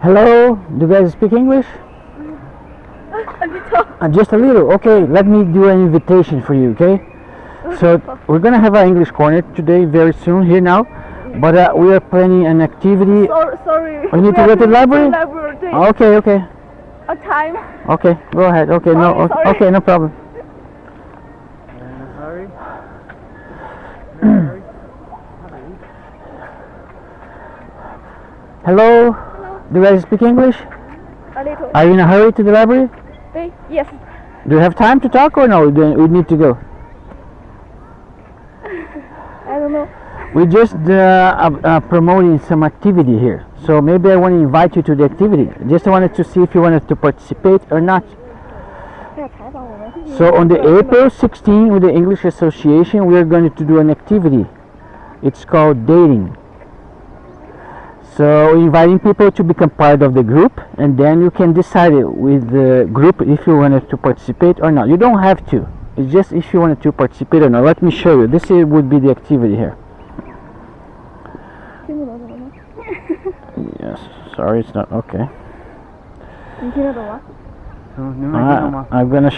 Hello, do you guys speak English? A little. Just a little. Okay, let me do an invitation for you, okay? So we're gonna have our English corner today very soon here now, but we are planning an activity. Sorry. Oh, you need to go to the library? Library. Okay. A time. Okay, go ahead. Okay, Sorry. Okay, no problem. Hurry. Hello, do you guys speak English? A little. Are you in a hurry to the library? Yes. Do you have time to talk or no? We need to go. I don't know. We're just promoting some activity here. So maybe I want to invite you to the activity. Just wanted to see if you wanted to participate or not. So on the April 16 with the English Association, we are going to do an activity. It's called dating. So inviting people to become part of the group, and then you can decide with the group if you wanted to participate or not. You don't have to. It's just if you wanted to participate or not. Let me show you. This would be the activity here. Yes. Sorry, it's not okay. I'm gonna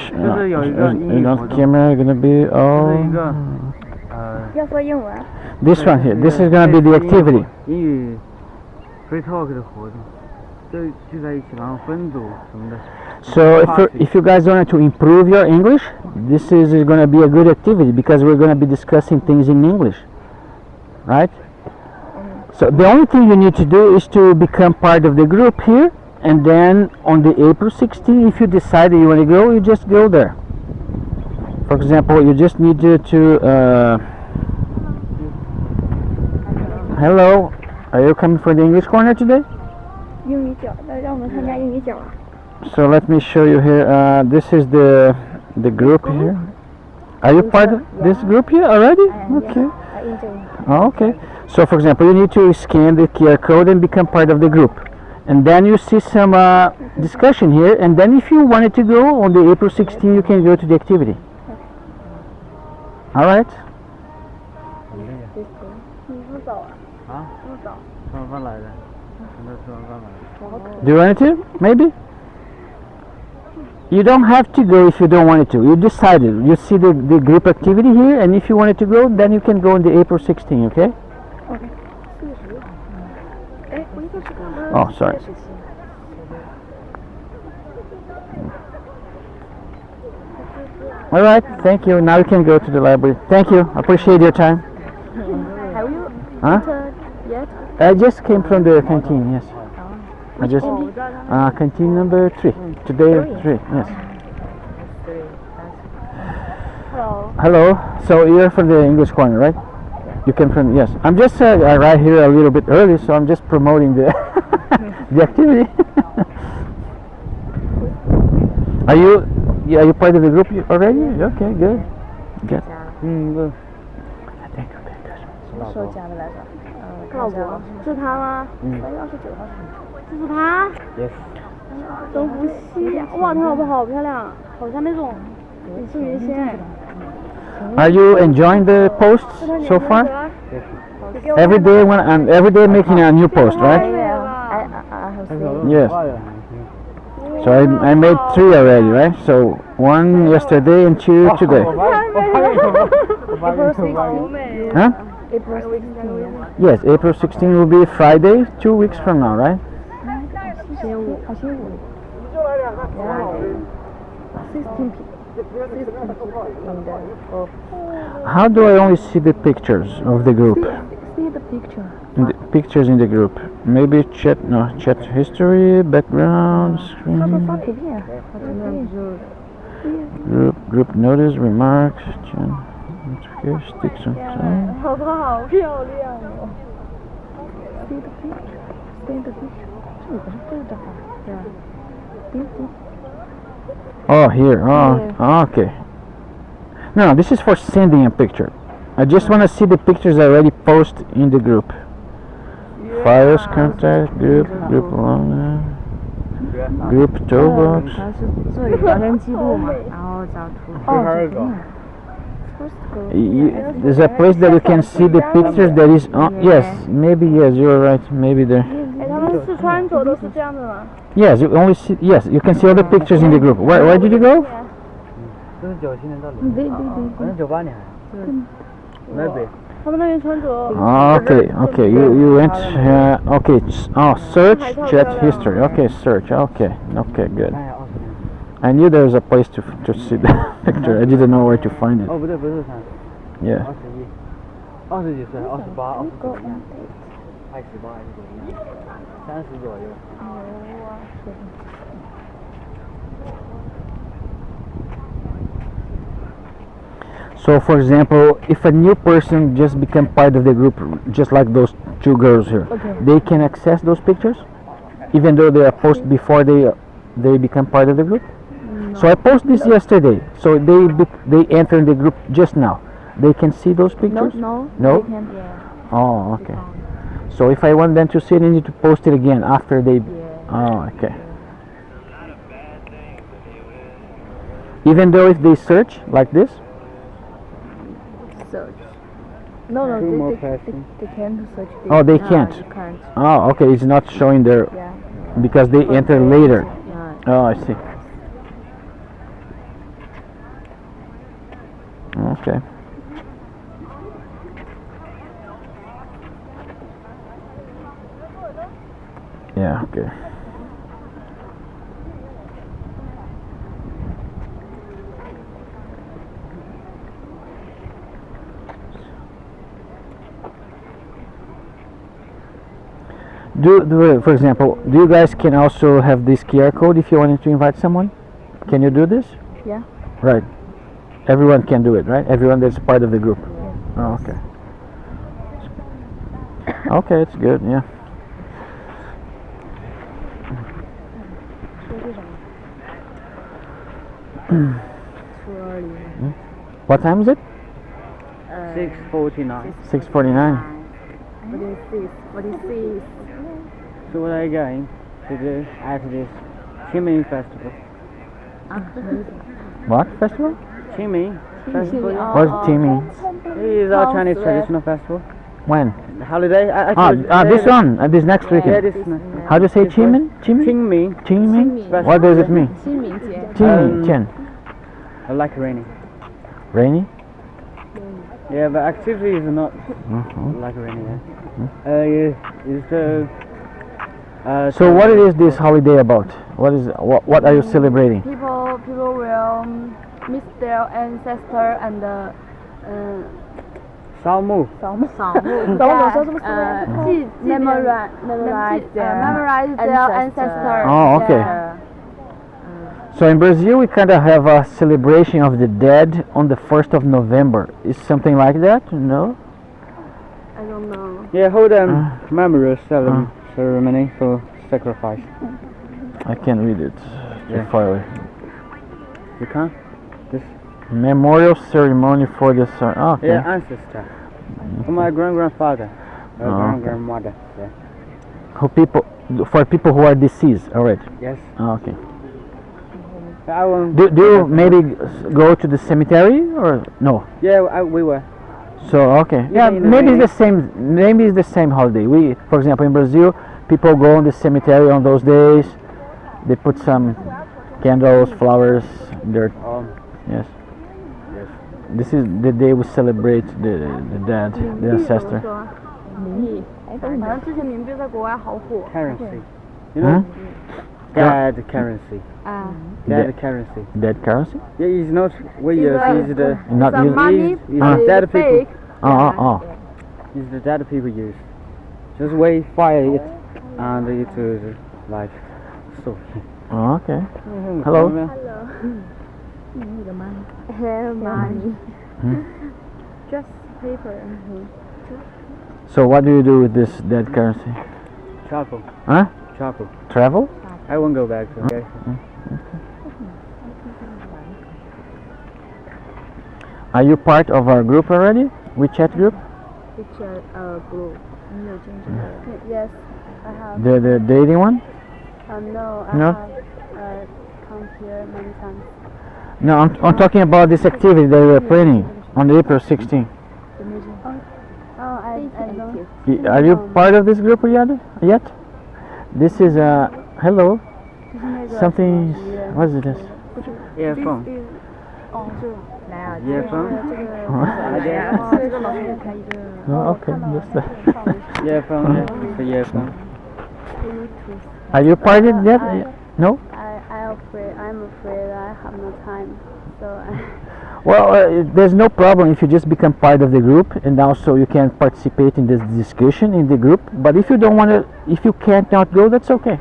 camera gonna be this one here. This is gonna be the activity. 英语 free talk 的活动，就聚在一起，然后分组什么的。 So if you guys want to improve your English, this is going to be a good activity because we're going to be discussing things in English, right? So the only thing you need to do is to become part of the group here, and then on the April 16, if you decide that you want to go, you just go there. For example, you just need to hello, are you coming for the English corner today? 英语角，让我们参加英语角。 So let me show you here. This is the group here. Are you part of this group here already? Okay. Okay. So for example, you need to scan the QR code and become part of the group. And then you see some discussion here. And then if you wanted to go on the April 16, you can go to the activity. All right. 你不早啊？啊？不早。吃完饭来的，现在吃完饭来的。 Do you want to? Maybe. You don't have to go if you don't want to. You decided. You see the group activity here, and if you wanted to go, then you can go on the April 16, okay? Okay. Oh, sorry. All right, thank you. Now you can go to the library. Thank you. Appreciate your time. Have you Huh? yet? I just came from the canteen, yes. I just canteen number 3. Today 3, yes. Hello. Hello. So you're from the English corner, right? You came from, yes. I'm just right here a little bit early, so I'm just promoting the the activity. Are you part of the group already? Okay, good. Good. 嗯，什么时候加的来着？告我是他吗？3月29号这是他？ yes。都不细，哇，他老婆好漂亮，好像那种影视明星哎。 Are you enjoying the posts so far? Every day making a new post, right? Yes. So I made 3 already, right? So 1 yesterday and 2 today. Huh? April 16. Yes, April 16 will be Friday, 2 weeks from now, right? 16 people. How do I only see the pictures of the group? See the picture. The pictures in the group. Maybe chat history, background, screen, 发图片，发图片。 group notice, remarks, chat, sticks on time. 老婆好漂亮哦。See the picture. See the picture. 这里不是对的吧？对吧？Oh, here. Oh, okay. No, this is for sending a picture. I just want to see the pictures I already post in the group. Files, contact, group alone, group toolbox. 它是这里聊天记录嘛，然后找图片。 There's a place that you can see the pictures that is on. Yes, maybe yes, you're right. Maybe there. 四川走都是这样的吗？ Yes, you only see. Yes, you can see all the pictures in the group. Where did you go? 这是97年到对对对反正98年那边。他们那边穿着。 Okay, okay. You went. Okay. Search jet history. Okay, search. Okay, okay, good. 看一下20年。 I knew there was a place to see the picture. I didn't know where to find it. 哦，不对，不是Yeah. 21，20几岁，28、29年，还18还是9年，30左右。 So, for example, if a new person just become part of the group, just like those two girls here, they can access those pictures, even though they are posted before they become part of the group. So I posted this yesterday. So they enter the group just now. They can see those pictures. No. No? They can, yeah. Oh, okay. So if I want them to see it, I need to post it again after they. Oh, okay. Even though if they search like this. Search. No, Two more they questions. can't search. Oh, they can't. You can't. Oh, okay. It's not showing there Yeah. because they enter later. Yeah. Oh, I see. Okay. Yeah, okay. For example, do you guys can also have this QR code if you wanted to invite someone? Can you do this? Yeah. Right. Everyone can do it, right? Everyone that's part of the group. Oh, okay. Okay, it's good, yeah. What time is it? 6:49. 6:49. What is this? So what are you going to do at this Qingming Festival? What festival? Qingming Festival. What's Qingming? It is our Chinese traditional festival. When? The holiday. I told you This today one. This next Yeah, weekend. this next. How do you say Qingming? Qingming? Qingming. Qingming? What does it mean? 清明节。 Qingming. Qian. I like raining. Rainy? Yeah, but activity is not Mhm. like raining. Yeah. So what is this holiday about? What are you celebrating? People will miss their ancestor and 扫墓。懂我说什么memorize their ancestor. Oh, okay. So in Brazil, we kind of have a celebration of the dead on the 1st of November. Is something like that? No? I don't know. Yeah, hold memorial ceremony for sacrifice. I can't read it. Too Yeah. far away. You can't? Memorial ceremony for the son. Oh, okay. Yeah, ancestor. For my grandfather. okay. Grandmother. Yeah. For people who are deceased already. Yes. Oh, okay. I won't. Do you maybe go to the cemetery or no? Yeah, we were. So okay, Yeah, yeah, in the maybe rain. it's the same. Maybe it's the same holiday. We, for example, in Brazil, people go in the cemetery on those days. They put some candles, flowers. There, yes. Yes. This is the day we celebrate the dead, the ancestor. 反正之前冥币在国外好火。 Currency. You know? Dead currency. Dead currency. Dead currency? Yeah, it's not we use. It's the Not The use- money it's dead people. fake. Oh. It's the dead people use. Just we fire it, and it is like so. Oh, okay. Hello. Money. Just paper. So what do you do with this dead currency? Travel. Huh? Travel. Travel? I won't go back. Okay. Are you part of our group already? WeChat group? It's a group. Yes, I have. The dating one? No, No? have come here many times. No, I'm talking about this activity that we're planning on April 16th. Oh, I don't. Are you part of this group yet? This is hello. 就是那个 Something. What is this? 不是 Earphone. this is 哦是蓝牙机， Earphone. 这个老师开一个 Oh, okay. Just, Earphone. Yeah. It's a earphone. are you parted yet? No. I'm afraid I have no time. So Well, there's no problem if you just become part of the group, and also you can participate in this discussion in the group. But if you don't want to, if you can't not go, that's okay.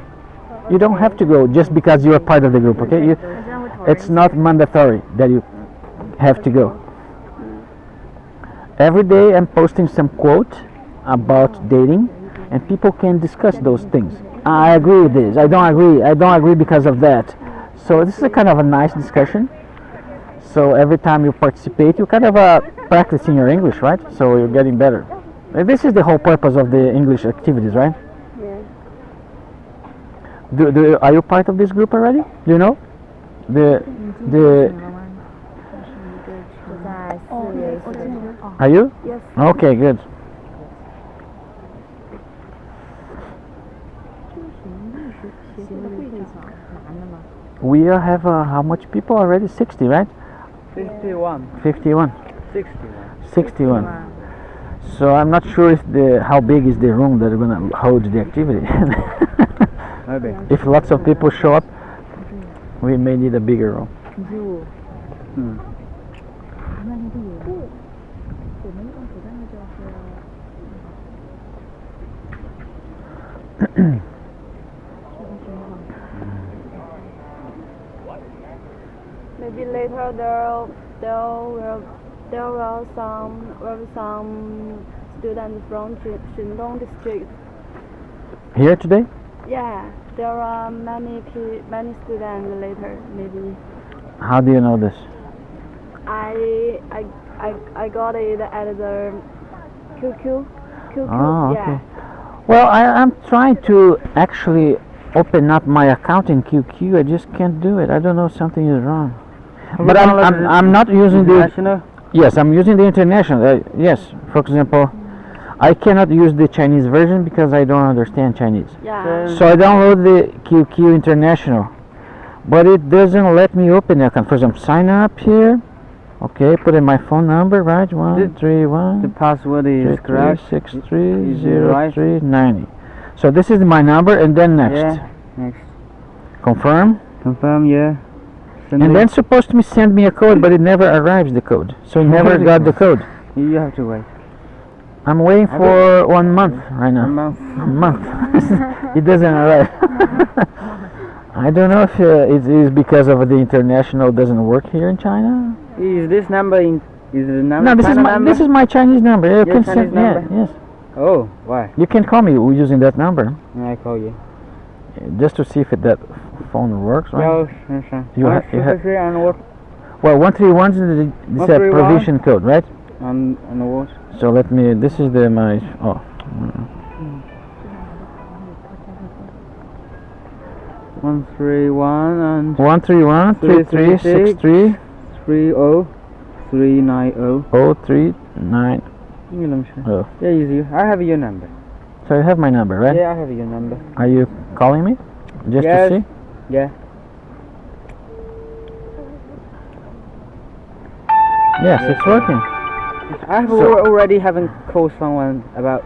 You don't have to go just because you are part of the group. Okay, it's not mandatory that you have to go. Every day I'm posting some quote about dating, and people can discuss those things. I agree with this. I don't agree. I don't agree because of that. So this is a kind of a nice discussion. So every time you participate, you kind of practicing your English, right? So you're getting better. This is the whole purpose of the English activities, right? yeah. Are you part of this group already? Do you know? The 就在4月4日。 are you? Yes. Okay, good. We have how much people already? 60, right? 51. 51. 61. 61. So I'm not sure if how big is the room that are gonna hold the activity. Maybe. If lots of people show up, we may need a bigger room. Hmm. Maybe later there will some students from Shindong district. Here today? Yeah, there are many students later. Maybe How do you know this? I got it at the QQ. Oh, okay. Yeah. Well, I'm trying to actually open up my account in QQ. I just can't do it. I don't know, something is wrong. But I'm not using the International. yes, I'm using the international. Yes, for example, I cannot use the Chinese version because I don't understand Chinese. Yeah. So I download the QQ International, but it doesn't let me open the account. For example, sign up here. Okay, put in my phone number, right? The 131 password is correct. 630390. So this is my number, and then next. Yeah. Next. Confirm. Confirm. Yeah. Send And it. then supposed to send me a code, but it never arrives, the code. So he never got the code. You have to wait. I'm waiting for 1 month right A now. month. A month. It doesn't arrive. I don't know if it is because of the international doesn't work here in China. Is this number in? Is the number? No, this is China my number? this is my Chinese number. You Your can Chinese send, yeah, number? yes. Oh, why? You can call me using that number I call you. just to see if that phone works, right? No, sure. You ha- you ha- and what? Well, 131 is the 131? provision code, right? And what? So let me. This is my. Oh. 131 and 131 3363 30390. 039. Oh. Yeah, easy. I have your number. So you have my number, right? Yeah, I have your number. Are you calling me? Just Yes. to see? Yeah. Yes, it's working. I have So- already haven't called someone about.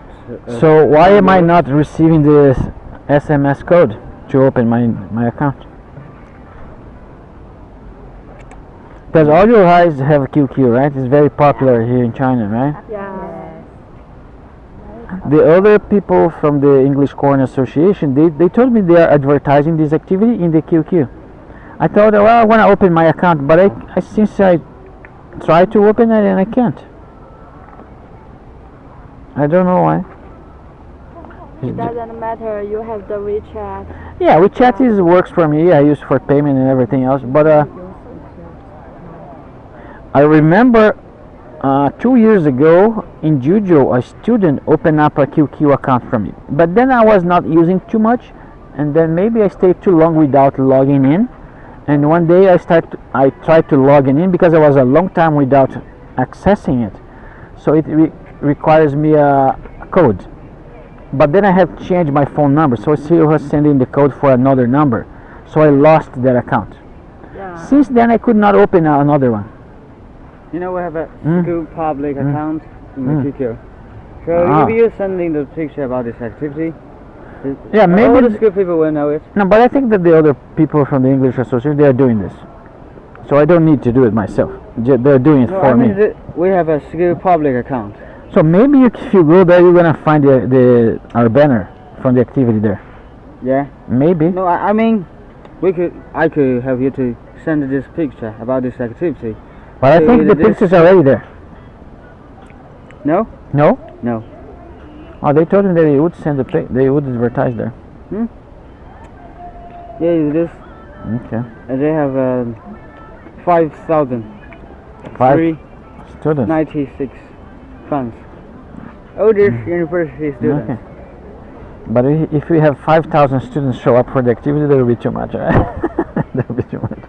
So why am I not receiving this SMS code to open my account? Because all you guys have QQ, right? It's very popular here in China, right? Yeah. The other people from the English Corner Association, they told me they are advertising this activity in the QQ. I thought, well, I want to open my account, but since I tried to open it and I can't. I don't know why. It doesn't matter. You have the WeChat. Yeah, WeChat works for me. I use for payment and everything else. But I remember 2 years ago in Juzhou, a student opened up a QQ account for me. But then I was not using too much, and then maybe I stayed too long without logging in. And one day I tried to log in because I was a long time without accessing it. So it requires me a code. but then I have changed my phone number, so she was sending the code for another number, so I lost that account. Yeah. Since then I could not open another one. You know, we have a Mm. school public Mm. account in Mm. the QQ. So Ah. if you're sending the picture about this activity, Yeah, all maybe the school people will know it. no, but I think that the other people from the English Association, they are doing this, so I don't need to do it myself. They're doing it No, for I mean, me. we have a school public account. So maybe if you go there, you're gonna find our banner from the activity there. Yeah. Maybe. No, I mean, I could help you to send this picture about this activity. But I So think the this- pictures are already there. No? No? No. Oh, they told me that they would send they would advertise there. Yeah, it is. Okay. They have 5,000. Five students. 96 funds. All these university students. Okay. But if we have 5,000 students show up for the activity, that will be too much. Right? That will be too much.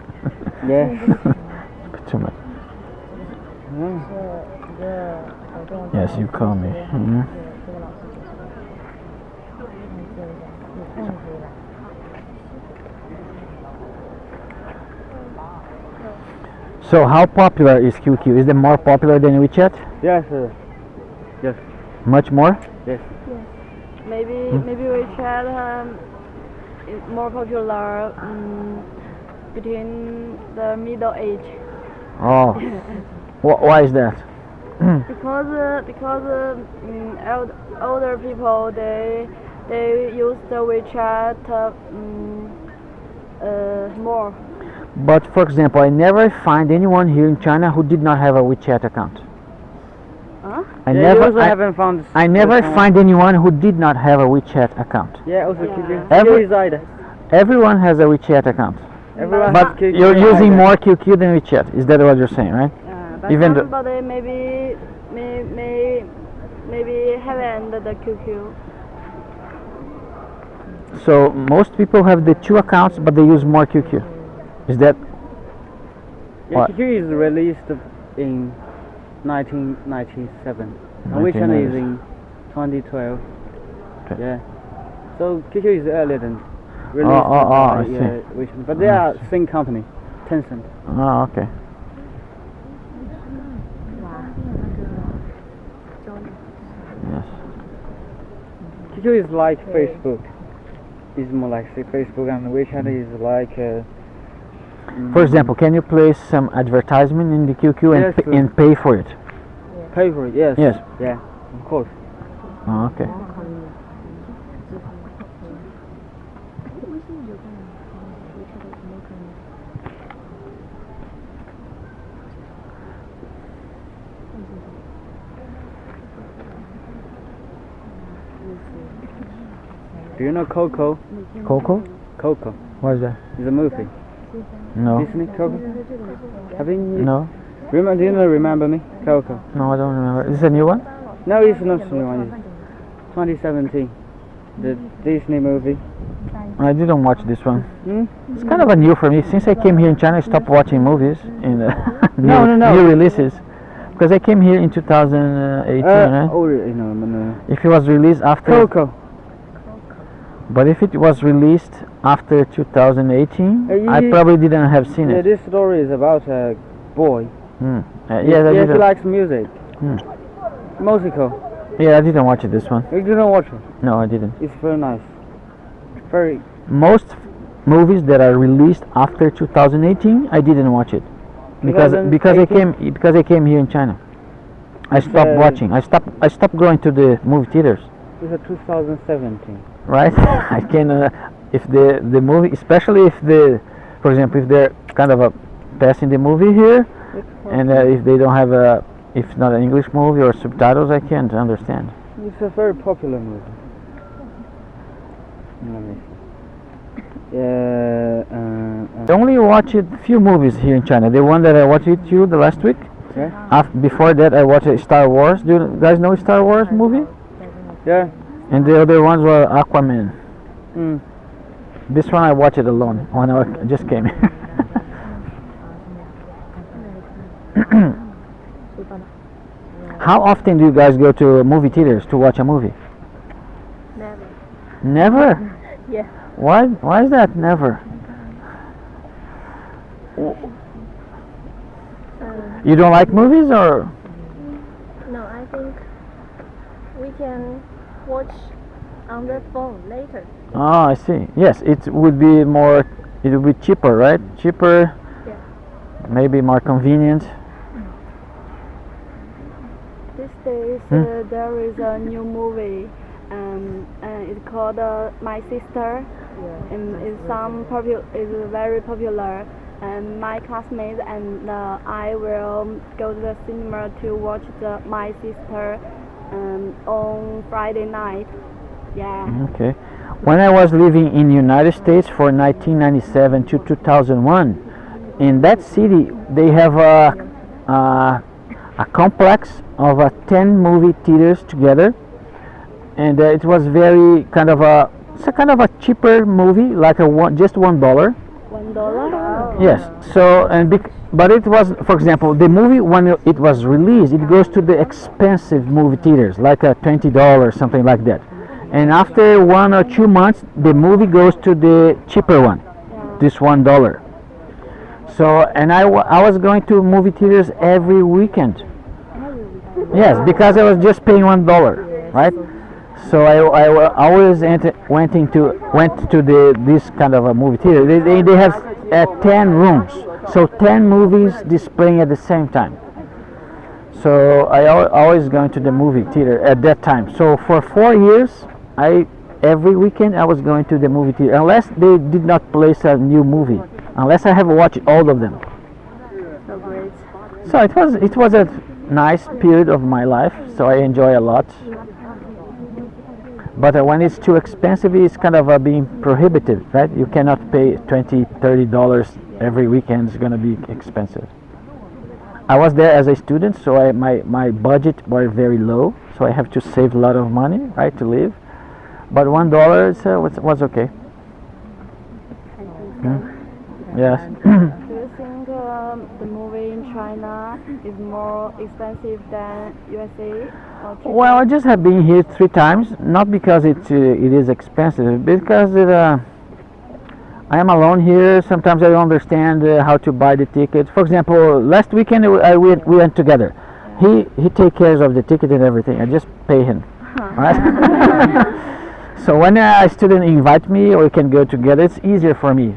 Yeah. Too much. Yeah. Yes, you call me. Mhm. So how popular is QQ? Is it more popular than WeChat? Yes, sir. Much more? Maybe Hmm? maybe WeChat is more popular between the middle age Oh. Why is that? because older people they use the WeChat more. But for example, I never find anyone here in China who did not have a WeChat account. Huh? I Yeah, never you also I, haven't found. I never find anyone who did not have a WeChat account. Yeah, also Yeah. QQ. Every- QQ is either. Everyone has a WeChat account. Everyone But has QQ you're is using either. more QQ than WeChat. Is that what you're saying, right? But Even though- somebody maybe haven't the QQ. So most people have the two accounts, but they use more QQ. Is that Yeah, What? QQ is released in 1997. And WeChat is in 2012. Okay. Yeah. So QQ is earlier than released I by see. WeChat. But they are same company, Tencent. Oh, okay. Yes. QQ is like Facebook. It's more like Facebook, and WeChat is like. For example, can you place some advertisement in the QQ and, Yes, sir. and pay for it? Pay for it, yes. Yes. Yeah, of course. Oh, okay. Do you know Coco? Coco? Coco. What is that? It's a movie. No. Disney Coco. Haven't No. do you remember me? Coco. No, I don't remember. Is this a new one? No, it's not new one. It's 2017. The Disney movie. I didn't watch this one. Hmm? It's kind of a new for me. Since I came here in China, I stopped watching movies in No. new releases. Because I came here in 2018, right? Oh, no. If it was released after, Coco. but if it was released after 2018, I you- probably didn't have seen Yeah, it. this story is about a boy. Yeah, Yeah, I he didn't. likes music. Hmm. Musical. Yeah, I didn't watch it. This one. You didn't watch it. No, I didn't. It's very nice. Very. Most movies that are released after 2018, I didn't watch it because I 2018? came here in China. I It's, stopped watching. I stopped going to the movie theaters. It's a 2017. Right? I can if the movie, especially if for example, if they're kind of passing the movie here, and if they don't have if it's not an English movie or subtitles, I can't understand. It's a very popular movie. Let me see. Yeah. I only watched a few movies here in China. The one that I watched with you the last week. Okay. Before that, I watched Star Wars. Do you guys know Star Wars movie? Yeah. And the other ones were Aquaman. Mm. This one I watched it alone when I just came here. How often do you guys go to movie theaters to watch a movie? Never? Yeah. Why is that never? You don't like movies or? No, I think we can watch on the phone later. Oh, I see. Yes, it would be more. It would be cheaper, right? Cheaper. Yeah. Maybe more convenient. These days, there is a new movie, and it's called My Sister. And it's very popular. And my classmates and I will go to the cinema to watch My Sister on Friday night. Yeah. Okay. When I was living in United States for 1997 to 2001, in that city they have a complex of 10 movie theaters together, and it was very kind of it's a kind of a cheaper movie, like just $1. $1? Yes. So but it was, for example, the movie when it was released, it goes to the expensive movie theaters, like a $20, something like that. And after 1 or 2 months, the movie goes to the cheaper one, this $1. So, and I was going to movie theaters every weekend. Yes, because I was just paying $1, right? So I always went to this kind of a movie theater. They have 10 rooms, so 10 movies displaying at the same time. So I always going to the movie theater at that time. So for 4 years, every weekend I was going to the movie theater, unless they did not place a new movie, unless I have watched all of them. So great. So it was a nice period of my life. So I enjoy a lot. But when it's too expensive, it's kind of being prohibitive, right? You cannot pay $20, $30 every weekend. It's going to be expensive. I was there as a student, so my budget was very low, so I have to save a lot of money, right, to live. But $1 was okay. Yes. Do you think the movie in China is more expensive than USA? Or cheaper? Well, I just have been here 3 times, not because it is expensive, because I am alone here. Sometimes I don't understand how to buy the ticket. For example, last weekend we went together. He take care of the ticket and everything. I just pay him. Right? So when a student invite me or we can go together, it's easier for me.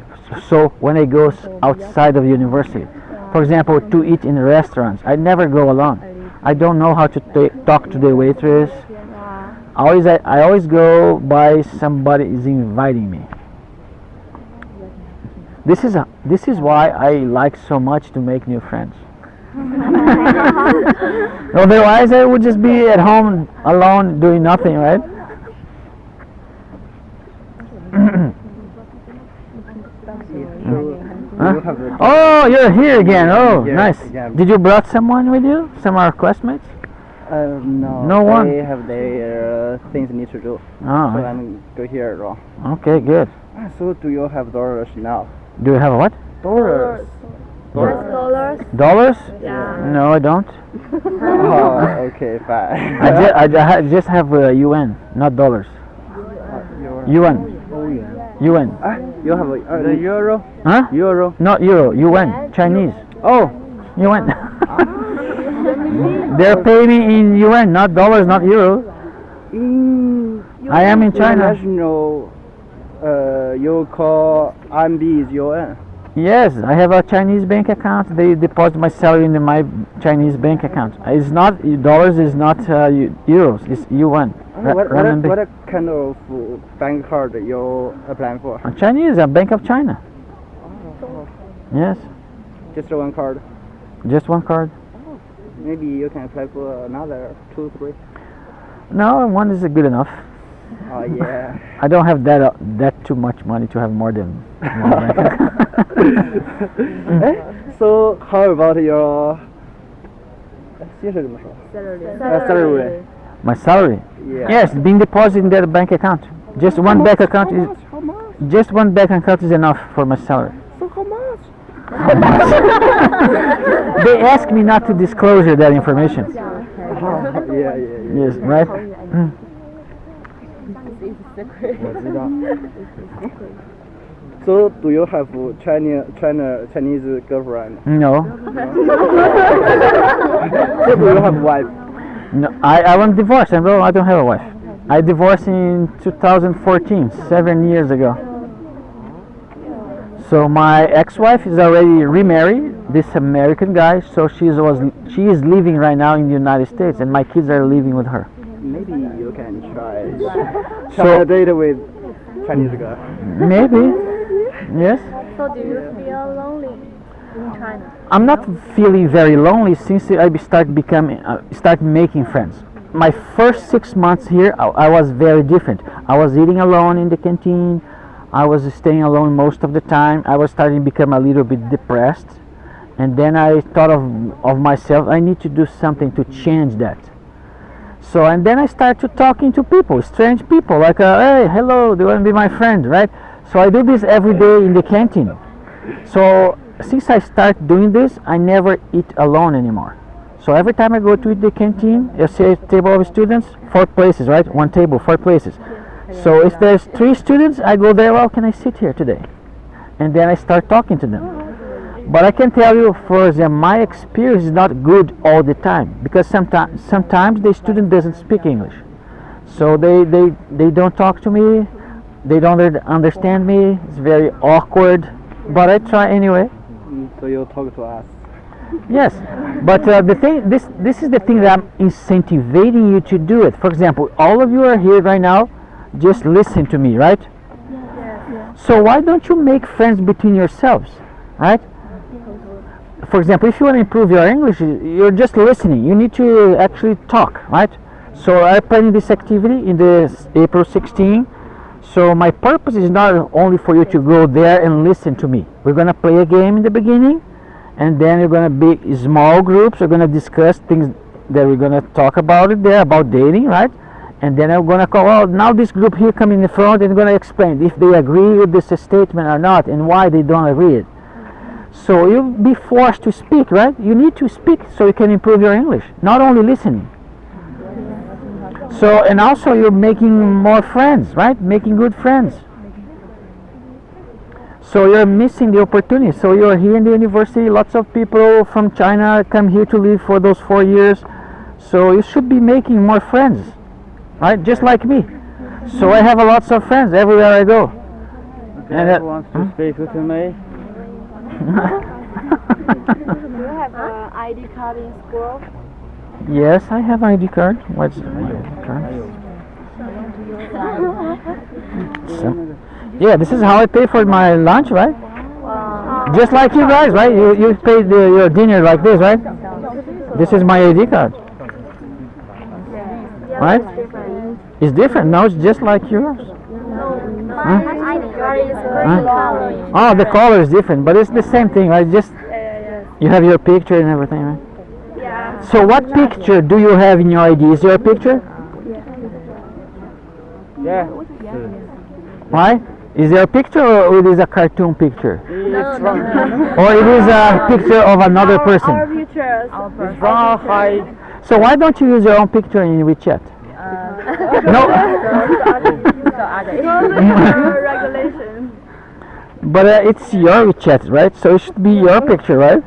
So when I go outside of university, for example, to eat in restaurants, I never go alone. I don't know how to talk to the waitress. I always go by somebody is inviting me. This is why I like so much to make new friends. Otherwise, I would just be at home alone doing nothing, right? Huh? Oh, you're here again. Oh, Yeah, nice. yeah. Did you brought someone with you? Some of our classmates? No. No one? They have their things need to do. Oh, So I'm go here. okay, good. So do you have dollars now? Do you have a what? Dollars. $1? Dollars? Yeah. No, I don't. Oh, okay, fine. I just have yuan, not dollars. Yuan. Yuan. You have the euro? Huh? Euro? Not euro, yuan. Chinese. Oh, Yuan. They're paying me in yuan, not dollars, not euro. I am in China. International, you call RMB is yuan. Yes, I have a Chinese bank account. They deposit my salary in my Chinese bank account. It's not dollars. It's not euros. It's yuan. Renminbi. What kind of bank card you applying for? Chinese, a Bank of China. Yes, Just one card. just one card. Maybe you can apply for another 2, 3. No, one is good enough. Oh yeah. I don't have that too much money to have more than one bank account. So how about your 薪水怎么说 salary? My salary. Yeah. Yes, being deposited in that bank account. Just one bank account is How much? just one bank account is enough for my salary. So how much? They ask me not to disclose that information. Yeah. Yes, right? 我知道。 So do you have Chinese girlfriend? No. So do you have wife? No, I want divorce, and well, I don't have a wife. I divorced in 2014, 7 years ago. So my ex-wife is already remarried, this American guy, so she is living right now in the United States, and my kids are living with her. Maybe you can try a date with Chinese girl. Maybe, yes. So do you feel lonely in China? I'm not feeling very lonely since I start making friends. My first 6 months here, I was very different. I was eating alone in the canteen. I was staying alone most of the time. I was starting to become a little bit depressed, and then I thought of myself. I need to do something to change that. So, and then I started talking to people, strange people, like, hey, hello, do you want to be my friend, right? So I do this every day in the canteen. So since I start doing this, I never eat alone anymore. So every time I go to the canteen, you see a table of students, 4 places, right? 1 table, 4 places. So if there's 3 students, I go there, well, can I sit here today? And then I start talking to them. But I can tell you, for example, my experience is not good all the time, because sometimes the student doesn't speak English. So they don't talk to me, they don't understand me, it's very awkward, but I try anyway. So you talk to us. Yes, but the thing, this is the thing that I'm incentivizing you to do it. For example, all of you are here right now, just listen to me, right? So why don't you make friends between yourselves, right? For example, if you want to improve your English, you're just listening. You need to actually talk, right? So I'm planning this activity in this April 16. So my purpose is not only for you to go there and listen to me. We're going to play a game in the beginning, and then you're going to be small groups. We're going to discuss things that we're going to talk about it there, about dating, right? And then I'm going to call, well, now this group here come in the front and going to explain if they agree with this statement or not and why they don't agree it. So you'll be forced to speak, right? You need to speak so you can improve your English, not only listening. So, and also you're making more friends, right? Making good friends. So you're missing the opportunity. So you're here in the university, lots of people from China come here to live for those 4 years. So you should be making more friends, right? Just like me. So I have lots of friends everywhere I go. And who wants to speak with me? Do you have an ID card in school? Yes, I have ID card. What's my ID card? So, yeah, this is how I pay for my lunch, right? Just like you guys, right? You pay your dinner like this, right? This is my ID card, right? It's different. No, it's just like yours. Oh, the color is different, but it's the same thing, right? Just you have your picture and everything, right? Yeah. So what picture do you have in your ID? Is there a picture? Yeah. Why? Is there a picture or it is a cartoon picture? It's from, Or it is a picture of another Our person? pictures. it's from high. So why don't you use your own picture in WeChat? No. Regulation. But it's your WeChat, right? So it should be your picture, right?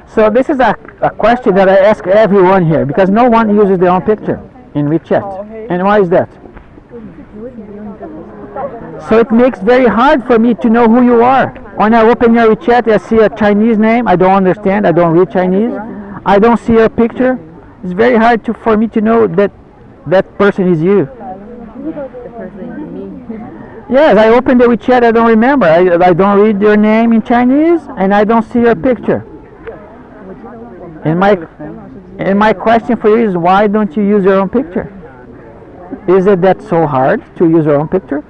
So this is a question that I ask everyone here, because no one uses their own picture in WeChat. And why is that? So it makes very hard for me to know who you are. When I open your WeChat, I see a Chinese name. I don't understand. I don't read Chinese. I don't see your picture. It's very hard for me to know that that person is you. Yes, I open the WeChat. I don't remember. I don't read your name in Chinese, and I don't see your picture. And my question for you is, why don't you use your own picture? Is it that so hard to use your own picture?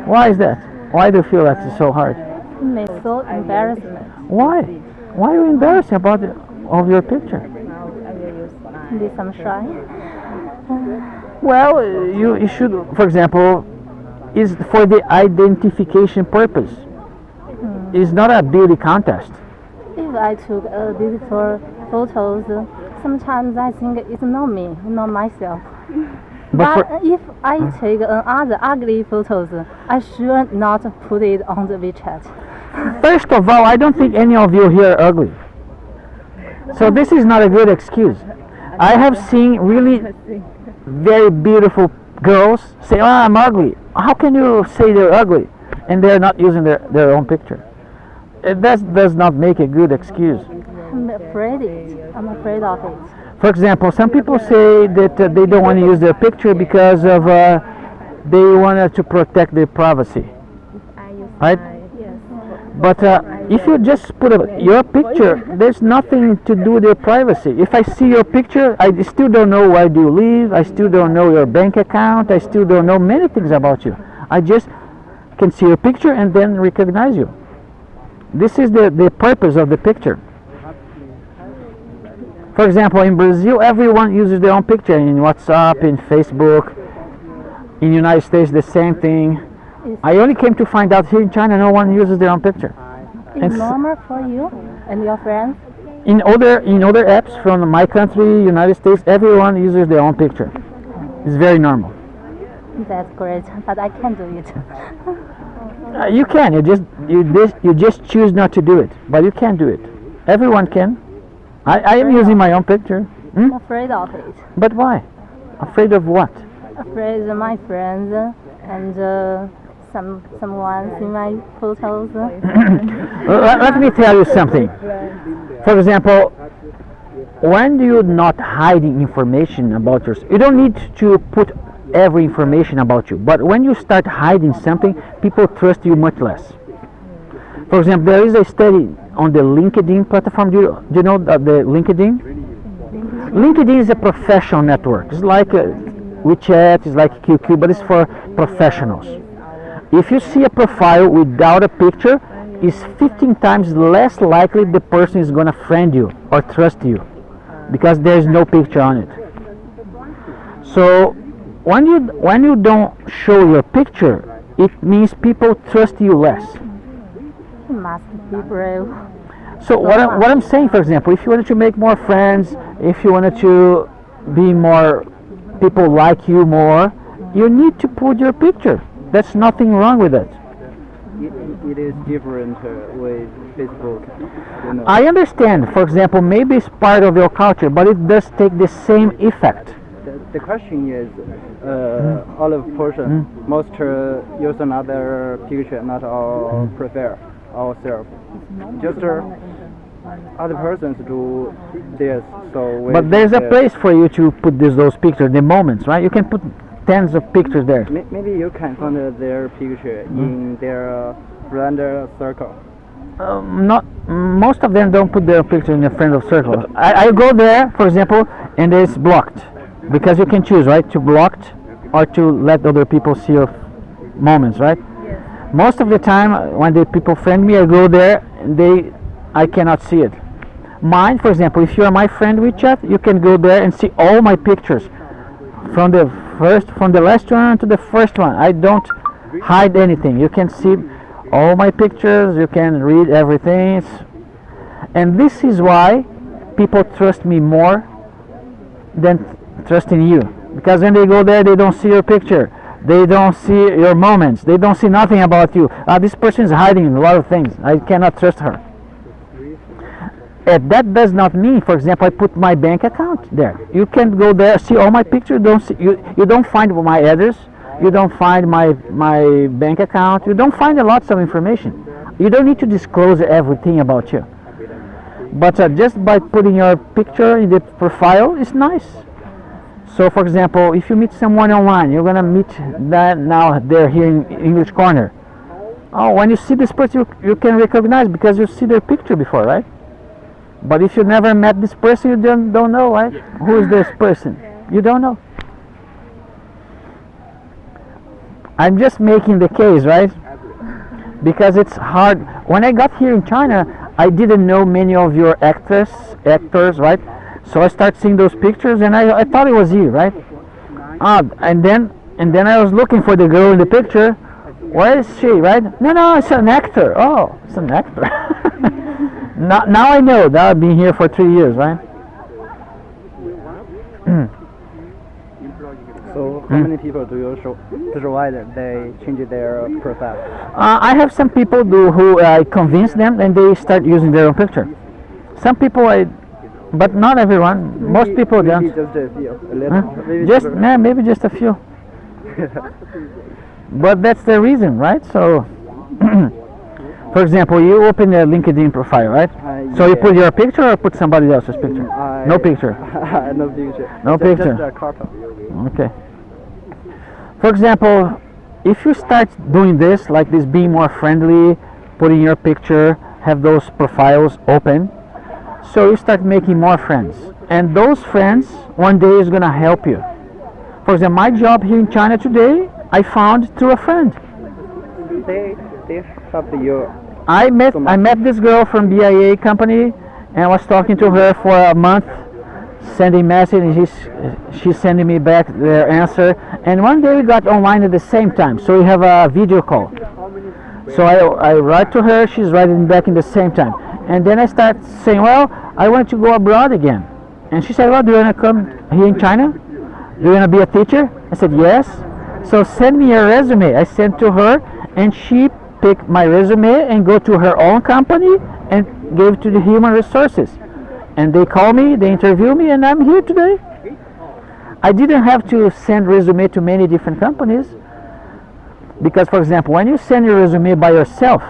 Why is that? Why do you feel that it's so hard? It's so embarrassment. Why? Why are you embarrassed about of your picture? This I'm shy. Well, you should, for example, is for the identification purpose. It's not a beauty contest. If I took beautiful photos, sometimes I think it's not me, not myself. But But for, if I take another ugly photos, I should not put it on the WeChat. first of all, I don't think any of you here are ugly. So this is not a good excuse. I have seen really very beautiful girls say, "Oh, I'm ugly." How can you say they're ugly and they're not using their own picture? That does not make a good excuse. I'm afraid it. I'm afraid of it. For example, some people say that they don't want to use their picture because of they wanted to protect their privacy, right? But if you just put your picture, there's nothing to do with your privacy. If I see your picture, I still don't know where do you live. I still don't know your bank account. I still don't know many things about you. I just can see your picture and then recognize you. This is the purpose of the picture. For example, in Brazil, everyone uses their own picture in WhatsApp, in Facebook. In the United States, the same thing. I only came to find out here in China, no one uses their own picture. It's And normal for you and your friends. in other apps from my country, United States, everyone uses their own picture. It's very normal. That's great, but I can't do it. You can. You just choose not to do it, but you can do it. Everyone can. I am using my own picture. I'm afraid of it. But why? Afraid of what? Afraid of my friends and someone see my photos. Let me tell you something. For example, when you're not hiding information about yourself, you don't need to put every information about you. But when you start hiding something, people trust you much less. For example, there is a study on the LinkedIn platform. Do you know the LinkedIn? LinkedIn is a professional network. It's like WeChat, it's like QQ, but it's for professionals. If you see a profile without a picture, it's 15 times less likely the person is going to friend you or trust you because there's no picture on it. So when you don't show your picture, it means people trust you less. You must be brave. So what I'm saying, for example, if you wanted to make more friends, if you wanted to be more, people like you more, you need to put your picture. There's nothing wrong with it. It is different with Facebook. You know. I understand, for example, maybe it's part of your culture, but it does take the same effect. The question is, all of person most use another picture, not all prefer ourselves. Just other persons do this. So we But there's a should, place for you to put those pictures, the moments, right? You can put tens of pictures there. Maybe you can find their picture in their friend circle. Not most of them don't put their picture in a friend of circle. I go there, for example, and it's blocked because you can choose, right, to blocked or to let other people see your moments, right? Most of the time, when the people friend me, I go there and I cannot see it. Mine, for example, if you are my friend WeChat, you can go there and see all my pictures from the last one to the first one. I don't hide anything. You can see all my pictures. You can read everything. And this is why people trust me more than trusting you. Because when they go there, they don't see your picture. They don't see your moments. They don't see nothing about you. This person is hiding a lot of things. I cannot trust her. That does not mean, for example, I put my bank account there. You can go there, see all my pictures. You don't find my address. You don't find my bank account. You don't find lots of information. You don't need to disclose everything about you. But just by putting your picture in the profile, it's nice. So, for example, if you meet someone online, you're gonna meet that now. They're here in English Corner. Oh, when you see this person, you can recognize because you see their picture before, right? But if you never met this person, you don't know, right? Who is this person? You don't know. I'm just making the case, right? Because it's hard. When I got here in China, I didn't know many of your actors, right? So I start seeing those pictures, and I thought it was you, right? And then I was looking for the girl in the picture. Where is she, right? No, it's an actor. Oh, it's an actor. Now I know that I've been here for 3 years, right? So How many people do you provide they change their profile? I have some people who I convince them and they start using their own picture. Some people but not everyone. Most people Maybe don't. just a few. A little. Huh? Maybe Maybe just a few. But that's the reason, right? So, for example, you open a LinkedIn profile, right? So you yeah. put your picture or put somebody else's picture? No picture. No picture. No picture. Just a couple. Okay. For example, if you start doing this, like this, being more friendly, putting your picture, have those profiles open, so you start making more friends. And those friends one day is gonna help you. For example, my job here in China today, I found through a friend. They help you. I met this girl from BIA company and I was talking to her for a month, sending message, and she's sending me back their answer. And one day we got online at the same time, so we have a video call. So I write to her, she's writing back in the same time. And then I start saying, well, I want to go abroad again. And she said, well, do you want to come here in China? Do you want to be a teacher? I said, yes. So send me your resume. I sent to her, and she picked my resume and go to her own company and gave to the human resources. And they call me, they interview me, and I'm here today. I didn't have to send resume to many different companies. Because, for example, when you send your resume by yourself,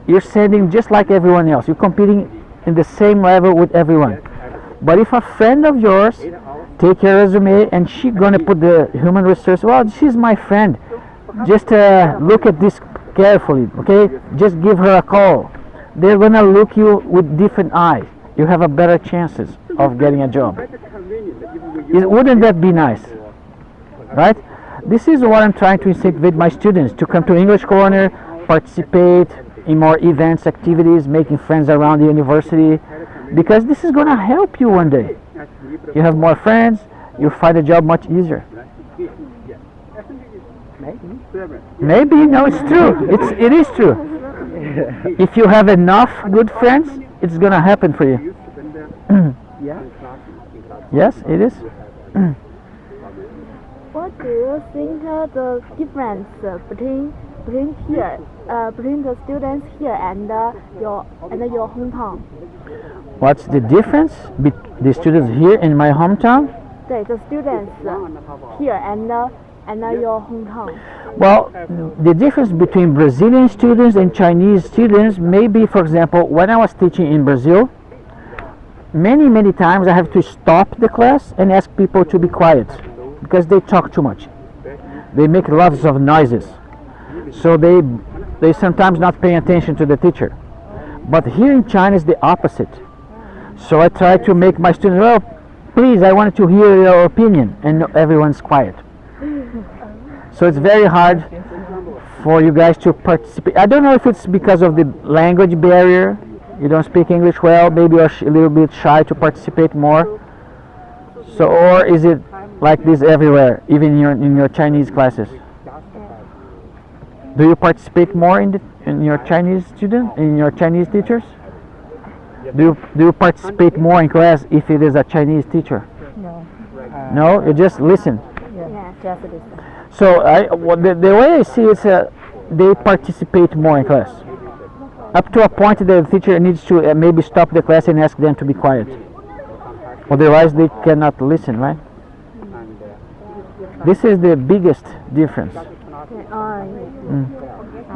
you're sending just like everyone else. You're competing in the same level with everyone. But if a friend of yours take your resume and she's gonna put the human resource, well, she's my friend. Just look at this carefully, okay? Just give her a call. They're gonna look you with different eyes. You have a better chances of getting a job. Wouldn't that be nice? Right? This is what I'm trying to incentivize my students to come to English Corner, participate in more events, activities, making friends around the university, because this is going to help you one day. You have more friends, you find a job much easier. Maybe, no, it's true. It is true. If you have enough good friends, it's going to happen for you. Yes, it is. What do you think the difference between the students here and your hometown? What's the difference between the students here in my hometown? The students here and your hometown. Well, the difference between Brazilian students and Chinese students may be, for example, when I was teaching in Brazil, many times I have to stop the class and ask people to be quiet because they talk too much. They make lots of noises. So they sometimes not paying attention to the teacher. But here in China is the opposite. So I try to make my students, well, please, I wanted to hear your opinion, and everyone's quiet. So it's very hard for you guys to participate. I don't know if it's because of the language barrier. You don't speak English well, maybe you're a little bit shy to participate more. So, or is it like this everywhere, even in your Chinese classes? Do you participate more in your Chinese students, in your Chinese teachers? Do you participate more in class if it is a Chinese teacher? No. No, you just listen. Yeah, just listen. So the way I see it is they participate more in class. Up to a point the teacher needs to maybe stop the class and ask them to be quiet. Otherwise they cannot listen, right? This is the biggest difference. I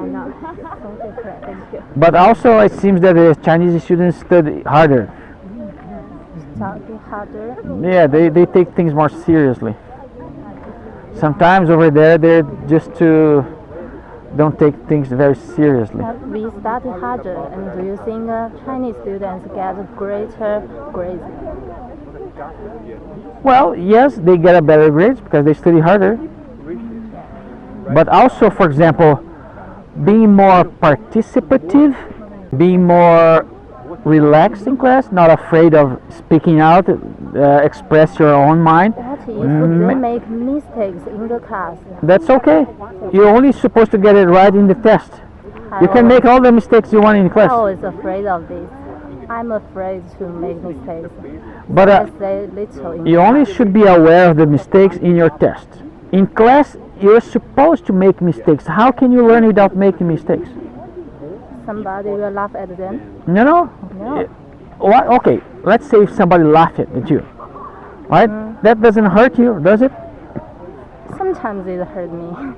know. So different. Thank you. But also it seems that the Chinese students study harder. Study harder. Yeah, they take things more seriously. Sometimes over there they're just don't take things very seriously. We study harder, and do you think Chinese students get greater grades? Well, yes, they get a better grades because they study harder. But also, for example, being more participative, being more relaxed in class, not afraid of speaking out, express your own mind. What if they make mistakes in the class? That's okay. You're only supposed to get it right in the test. You can make all the mistakes you want in class. I'm always afraid of this. I'm afraid to make mistakes. But I say little in you only should be aware of the mistakes in your test. in class you're supposed to make mistakes. How can you learn without making mistakes? Somebody will laugh at them. No, no. No. What? Okay, let's say if somebody laughed at you, right? That doesn't hurt you, does it? Sometimes it hurt me.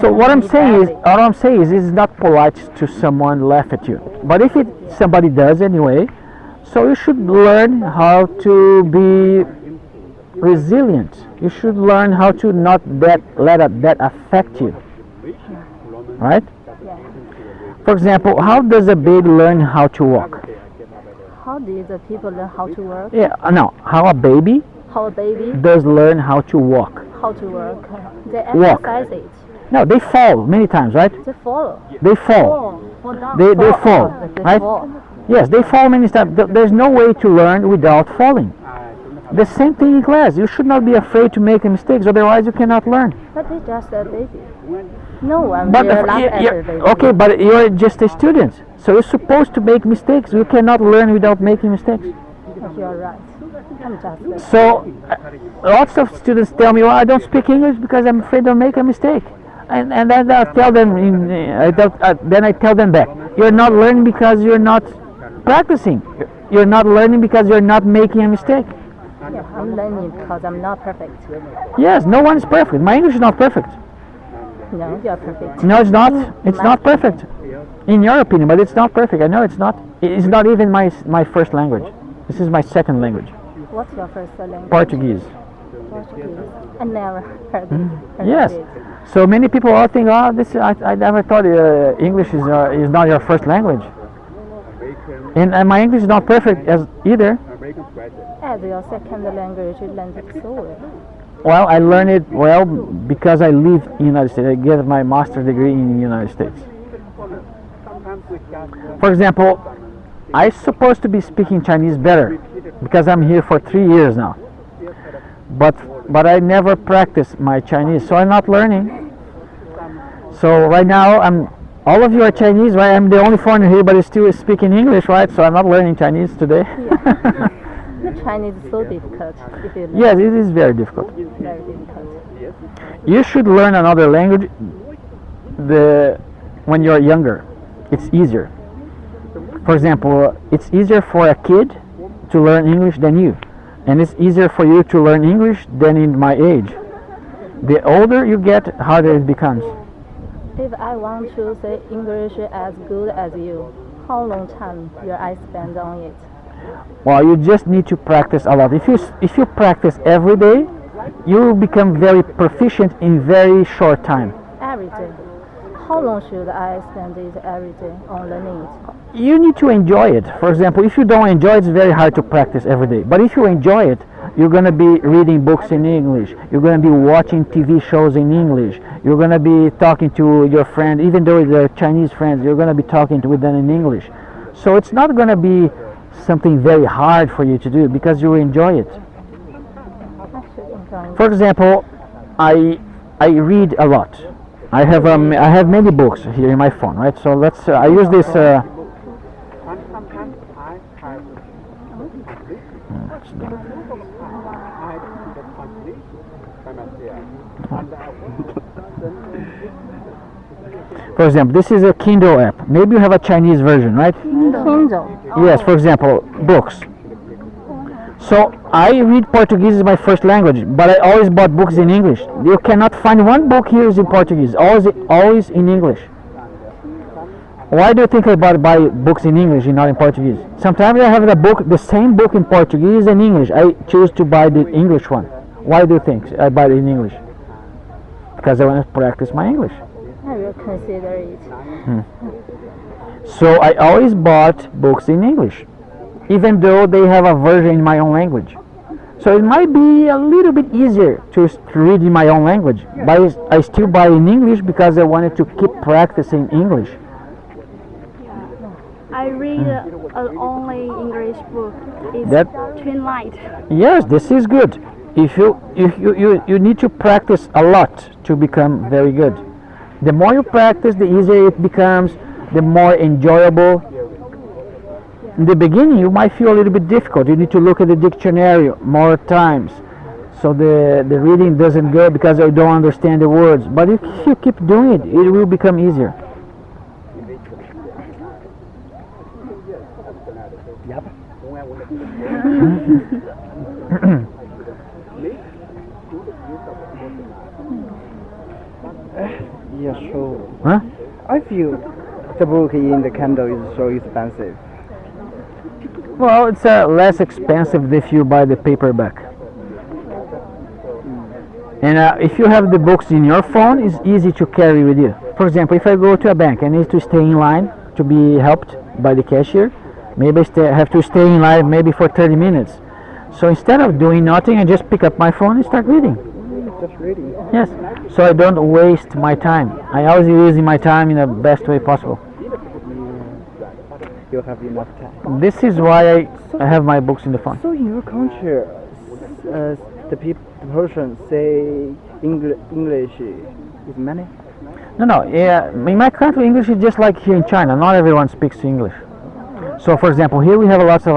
So what I'm Really saying is, badly. all I'm saying is, it's not polite to someone laugh at you. But if somebody does anyway, so you should learn how to be resilient. You should learn how to not let that affect you, right? For example, how does a baby learn how to walk? How did the people learn how to work? Yeah, no. How a baby How a baby, does learn how to walk? how to work? They Walk. exercise it. No, they fall many times, right? They follow. They fall. Fall down. They fall, They right? fall. Yes, they fall many times. There's no way to learn without falling. The same thing in class. You should not be afraid to make mistakes, otherwise you cannot learn. But they just a baby. No one But will laugh at you're- the baby. okay, but you're just a student, so you're supposed to make mistakes. You cannot learn without making mistakes. You're right. I'm just So lots of students tell me, "Well, I don't speak English because I'm afraid I'll make a mistake," and then I tell them, then I tell them back, "You're not learning because you're not practicing. You're not learning because you're not making a mistake." yeah, I'm learning because I'm not perfect. Yes, no one is perfect. My English is not perfect. No, you're perfect. No, it's not. It's not perfect. In your opinion, but it's not perfect. I know it's not. It's not even my first language. This is my second language, What's your first language? Portuguese. Portuguese. I never heard it. Heard Yes. of it. So many people all think, "Oh, this I never thought English is not your first language." And my English is not perfect as either. As your second language, you learned it so well. Well, I learned it well because I live in the United States. I get my master's degree in the United States. For example, I'm supposed to be speaking Chinese better because I'm here for 3 years now. But I never practice my Chinese, so I'm not learning. So right now, all of you are Chinese, right? I'm the only foreigner here, but I still speaking English, right? So I'm not learning Chinese today. The Chinese is so difficult. If you learn Yes, it is very difficult. very difficult. You should learn another language when you're younger. It's easier. For example, it's easier for a kid to learn English than you. And it's easier for you to learn English than in my age. The older you get, harder it becomes. If I want to say English as good as you, how long time will I spend on it? Well, you just need to practice a lot. If you practice every day, you will become very proficient in very short time. Every day. How long should I spend it every day on learning it? You need to enjoy it. For example, if you don't enjoy it, it's very hard to practice every day. But if you enjoy it, you're going to be reading books in English. You're going to be watching TV shows in English. You're going to be talking to your friend, even though they're Chinese friends, you're going to be talking with them in English. So it's not going to be something very hard for you to do because you enjoy it. I should enjoy it. For example, I read a lot. I have many books here in my phone, right? So I use this. For example, this is a Kindle app. Maybe you have a Chinese version, right? Kindle. Yes, for example, books. So I read Portuguese as my first language, but I always bought books in English. You cannot find one book here is in Portuguese, always in English. Why do you think I buy books in English and not in Portuguese? Sometimes I have the same book in Portuguese and English. I choose to buy the English one. Why do you think I buy it in English? Because I want to practice my English. I will consider it. So I always bought books in English, even though they have a version in my own language. So it might be a little bit easier to read in my own language, but I still buy in English because I wanted to keep practicing English. I read only English book. It's That- Twin Light. Yes, this is good. If you need to practice a lot to become very good. The more you practice, the easier it becomes, the more enjoyable. In the beginning, you might feel a little bit difficult. You need to look at the dictionary more times. So the reading doesn't go because I don't understand the words. But if you keep doing it, it will become easier. Yeah, sure. Huh? I feel the book in the Kindle is so expensive. Well, it's less expensive if you buy the paperback. And if you have the books in your phone, it's easy to carry with you. For example, if I go to a bank, I need to stay in line to be helped by the cashier. Maybe I have to stay in line maybe for 30 minutes. So instead of doing nothing, I just pick up my phone and start reading. Just reading. Yes. So I don't waste my time. I always using my time in the best way possible. You have enough time. This is why I have my books in the phone. So in your country, the person say English is many? No. Yeah, in my country, English is just like here in China. Not everyone speaks English. So, for example, here we have lots of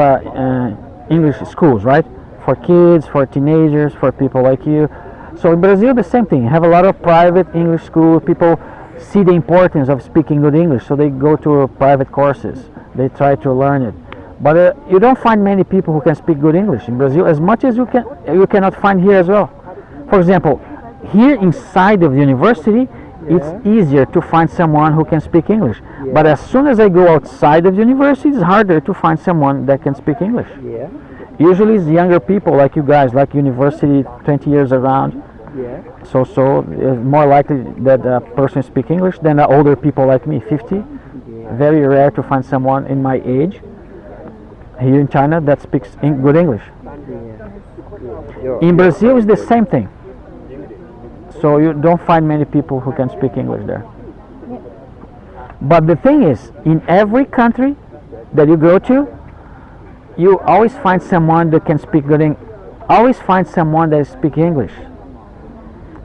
English schools, right? For kids, for teenagers, for people like you. So in Brazil, the same thing. You have a lot of private English schools. People see the importance of speaking good English, so they go to private courses. They try to learn it. But you don't find many people who can speak good English in Brazil, as much as you cannot find here as well. For example, here inside of the university, it's easier to find someone who can speak English. But as soon as I go outside of the university, it's harder to find someone that can speak English. Yeah. Usually it's younger people like you guys, like university, 20 years around. Yeah. So it's more likely that a person speak English than older people like me, 50. Yeah. Very rare to find someone in my age here in China that speaks good English. Yeah. In Brazil, it's the same thing. So you don't find many people who can speak English there. But the thing is, in every country that you go to, you always find someone that can speak good English. Always find someone that speaks English.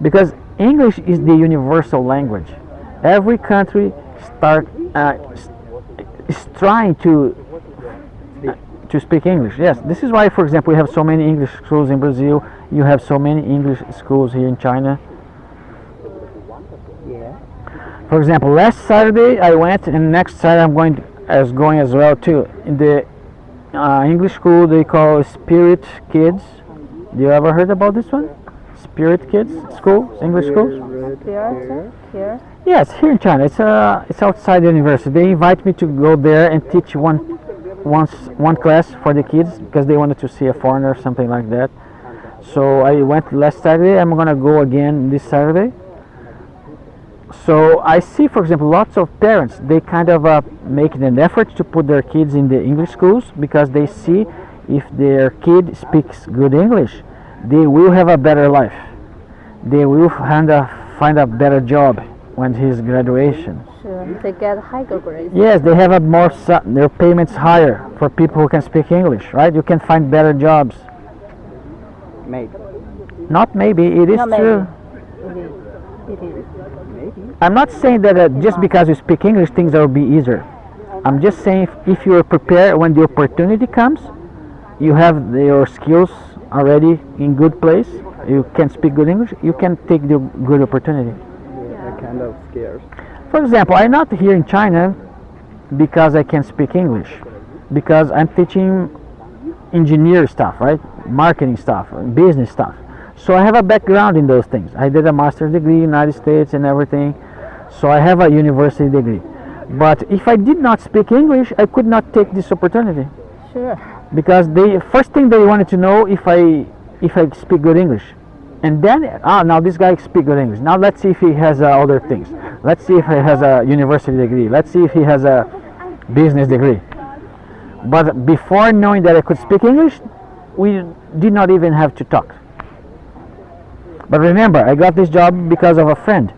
Because English is the universal language. Every country is trying to speak English. Yes, this is why, for example, we have so many English schools in Brazil. You have so many English schools here in China. Yeah. For example, last Saturday I went, and next Saturday I'm going as well too. In the English school they call Spirit Kids. Do you ever heard about this one? Spirit Kids School, English schools. Here. Yes, here in China. It's outside the university. They invite me to go there and teach one class for the kids because they wanted to see a foreigner or something like that. So I went last Saturday. I'm gonna go again this Saturday. So I see, for example, lots of parents, they kind of make an effort to put their kids in the English schools because they see if their kid speaks good English, they will have a better life. They will find a better job when his graduation. Sure, they get higher grades. Yes, they have their payments higher for people who can speak English, right? You can find better jobs. Maybe. Not maybe, it is Not maybe. true. It is. I'm not saying that just because you speak English things will be easier. I'm just saying if you are prepared when the opportunity comes, you have your skills already in good place, you can speak good English, you can take the good opportunity. Yeah, that kind of scares. For example, I'm not here in China because I can speak English, because I'm teaching engineer stuff, right? Marketing stuff, business stuff. So I have a background in those things. I did a master's degree in the United States and everything. So I have a university degree. But if I did not speak English, I could not take this opportunity. Sure. Because the first thing they wanted to know if I speak good English. And then, now this guy speaks good English. Now let's see if he has other things. Let's see if he has a university degree. Let's see if he has a business degree. But before knowing that I could speak English, we did not even have to talk. But remember, I got this job because of a friend.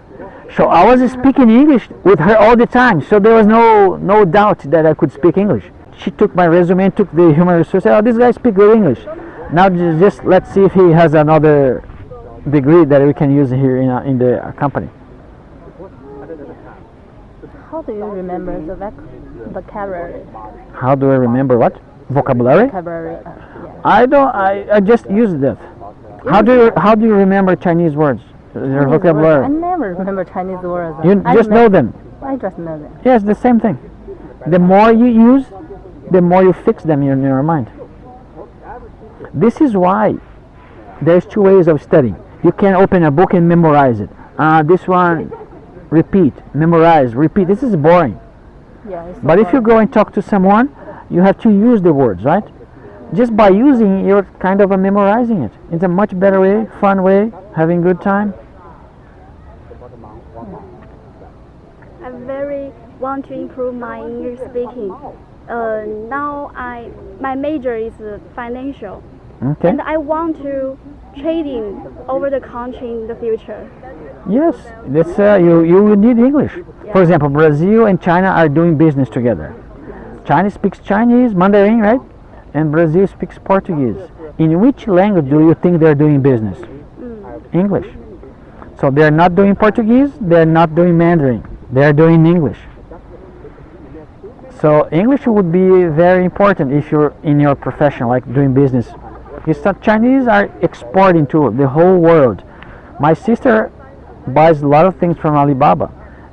So I was speaking English with her all the time. So there was no doubt that I could speak English. She took my resume and took the human resources. Oh, this guy speaks good English. Now just let's see if he has another degree that we can use here in the company. How do you remember the vocabulary? How do I remember what? Vocabulary? Vocabulary. Yeah. I just use that. How do you remember Chinese words? Their Chinese vocabulary. words. I never remember Chinese words. You I just know them. I just know them. Yes, the same thing. The more you use, the more you fix them in your mind. This is why there's two ways of studying. You can open a book and memorize it. This one, repeat, memorize, repeat. This is boring. Yeah. It's But if you go and talk to someone, you have to use the words, right? Just by using it, you're kind of memorizing it. It's a much better way, fun way, having good time. I very want to improve my English speaking. Now my major is financial, Okay. and I want to trading over the country in the future. Yes, that's you will need English. For example, Brazil and China are doing business together. China speaks Chinese, Mandarin, right? And Brazil speaks Portuguese. In which language do you think they're doing business? English. So they're not doing Portuguese, they're not doing Mandarin, they're doing English. So English would be very important if you're in your profession, like doing business. It's not Chinese are exporting to the whole world. My sister buys a lot of things from Alibaba.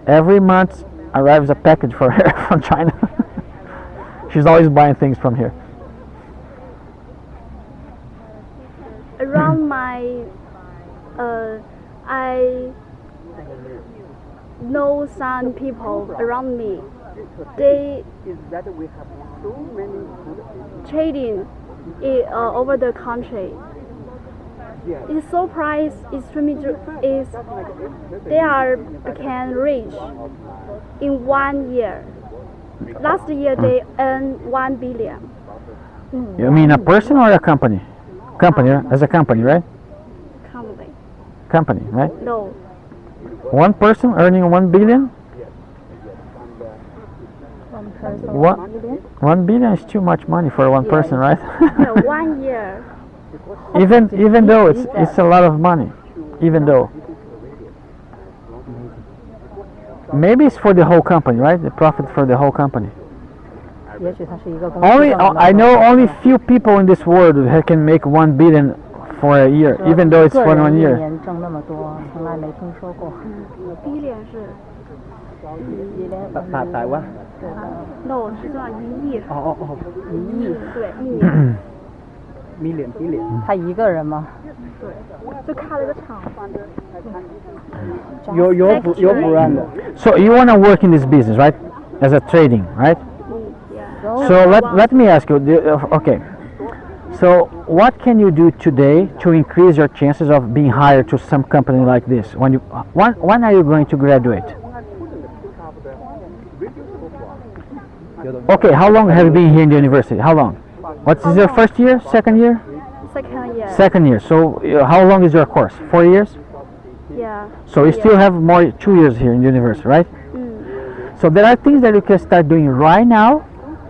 Every month arrives a package for her from China. She's always buying things from here. Around I know some people around me. They trading over the country. It's so price extremely is they are became rich in 1 year. Last year they earned 1 billion. You mean a person or a company? Company, as a company, right? Company. Company, right? No. One person earning 1 billion? one person. What? 1 billion is too much money for one person, right? No, 1 year. even though it's a lot of money, even though. Maybe it's for the whole company, right? The profit for the whole company. 也许它是一个公司 Only 挣的 I know only few people in this world who can make 1 billion for a year, even though it's 个 for 人 1一 year. 年挣那么多，从来没听说过。 billion 是一连百万。对的 no 是算1亿。哦，1亿，对，1年。 million。他一个人吗？就开了个厂。有不然的。 So you want to work in this business, right? As a trading, right? Yeah. So let me ask you. Okay. So what can you do today to increase your chances of being hired to some company like this? When are you going to graduate? Okay. How long have you been here in the university? How long? What is your first year? Second year? Second year. Second year. So how long is your course? 4 years? Yeah. So you still have more 2 years here in the university, right? So there are things that you can start doing right now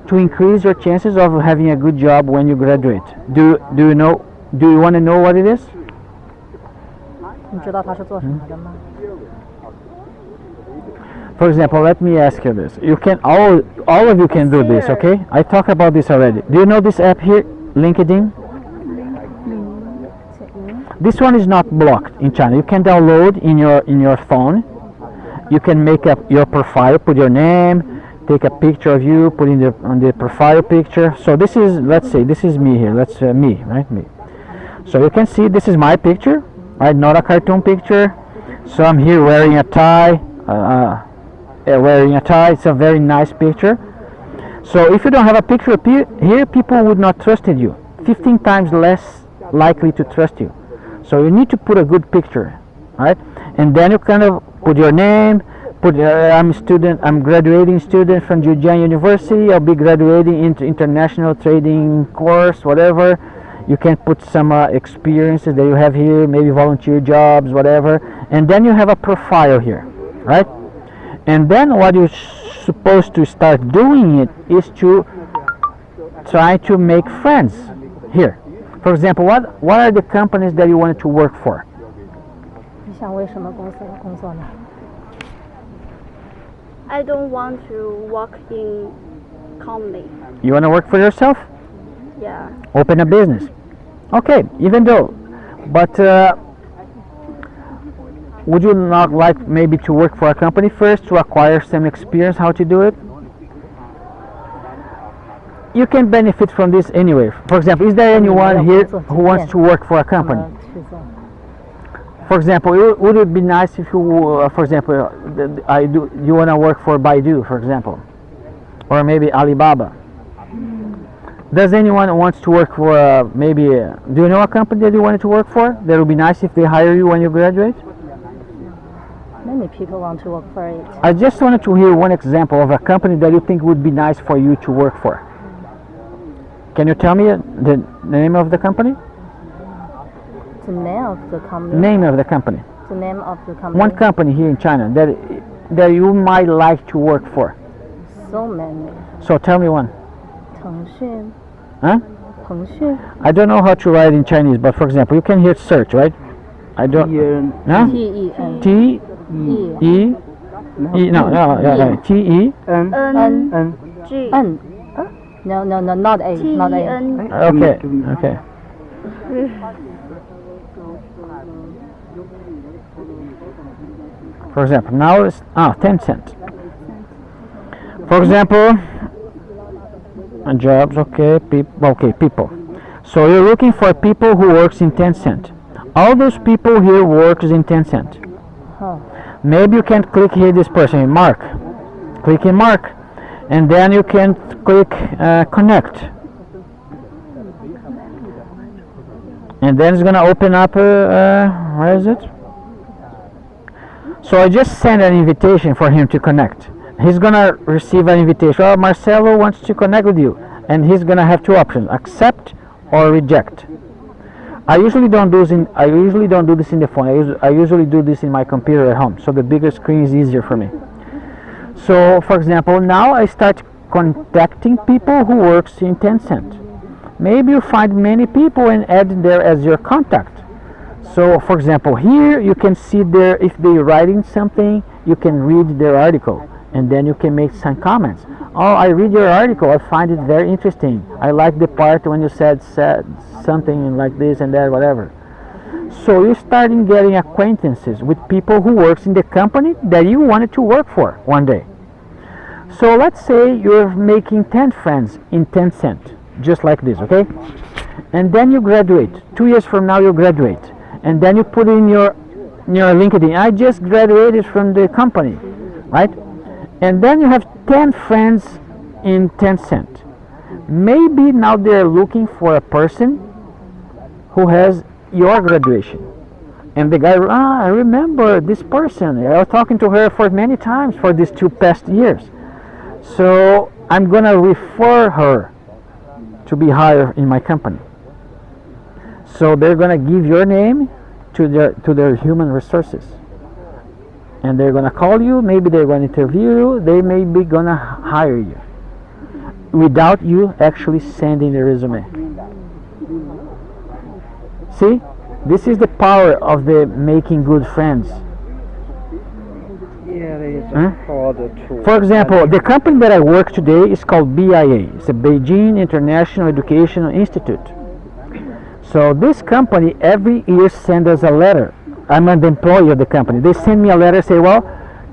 to increase your chances of having a good job when you graduate. Do you want to know what it is? 你知道他是做什么的吗？ For example, let me ask you this. You can all of you can do this, okay? I talked about this already. Do you know this app here, LinkedIn? This one is not blocked in China. You can download in your phone. You can make up your profile, put your name, take a picture of you, put in on the profile picture. So this is, let's say, this is me here. Let's me, right? Me. So you can see this is my picture, right? Not a cartoon picture. So I'm here wearing a tie. Wearing a tie. It's a very nice picture. So if you don't have a picture here, people would not trust you. 15 times less likely to trust you. So you need to put a good picture, right? And then you kind of put your name. I'm graduating student from Zhejiang University. I'll be graduating into international trading course, whatever. You can put some experiences that you have here, maybe volunteer jobs, whatever. And then you have a profile here, right? And then what you're supposed to start doing it is to try to make friends here. For example, what are the companies that you wanted to work for? 你想为什么公司工作呢？ I don't want to work in company. You want to work for yourself? Yeah. Open a business. Okay, even though But would you not like maybe to work for a company first to acquire some experience how to do it? You can benefit from this anyway. For example, is there anyone here who wants to work for a company? 去做。 For example, would it be nice if you, for example, you want to work for Baidu, for example, or maybe Alibaba? Does anyone wants to work for maybe? Do you know a company that you wanted to work for? That would be nice if they hire you when you graduate. Many people want to work for it. I just wanted to hear one example of a company that you think would be nice for you to work for. Can you tell me the name of the company? The name of the company. Name of the company. The name of the company. One company here in China that you might like to work for. So many. So tell me one. 腾讯。 Huh? 腾讯。 I don't know how to write in Chinese, but for example, you can hit search, right? I don't. Huh? TEN. T E. E E no T E N N N G N. No, not A. Not A. TEN. okay. For example, now it's Tencent. For example, jobs, okay, people. So you're looking for people who works in Tencent. All those people here works in Tencent. Huh. Maybe you can click here this person, Mark. Click in Mark, and then you can click connect. And then it's gonna open up, where is it? So I just sent an invitation for him to connect. He's gonna receive an invitation. Oh, Marcelo wants to connect with you, and he's gonna have two options: accept or reject. I usually don't do this in the phone. I usually do this in my computer at home, so the bigger screen is easier for me. So, for example, now I start contacting people who works in Tencent. Maybe you find many people and add there as your contact. So, for example, here you can see there if they're writing something, you can read their article, and then you can make some comments. Oh, I read your article. I find it very interesting. I like the part when you said something like this and that, whatever. So you're starting getting acquaintances with people who works in the company that you wanted to work for one day. So let's say you're making 10 friends in Tencent, just like this, okay? And then you graduate. 2 years from now you graduate. And then you put in your LinkedIn, I just graduated from the company, right? And then you have 10 friends in Tencent. Maybe now they're looking for a person who has your graduation. And the guy, I remember this person. I was talking to her for many times for these 2 past years. So I'm gonna refer her to be hired in my company. So they're gonna give your name to their human resources. And they're gonna call you, maybe they're gonna interview you, they may be gonna hire you without you actually sending the resume. See, this is the power of the making good friends. Yeah, they Huh? For example, the company that I work today is called BIA. It's the Beijing International Educational Institute. So this company every year sends us a letter. I'm an employee of the company. They send me a letter, say, well,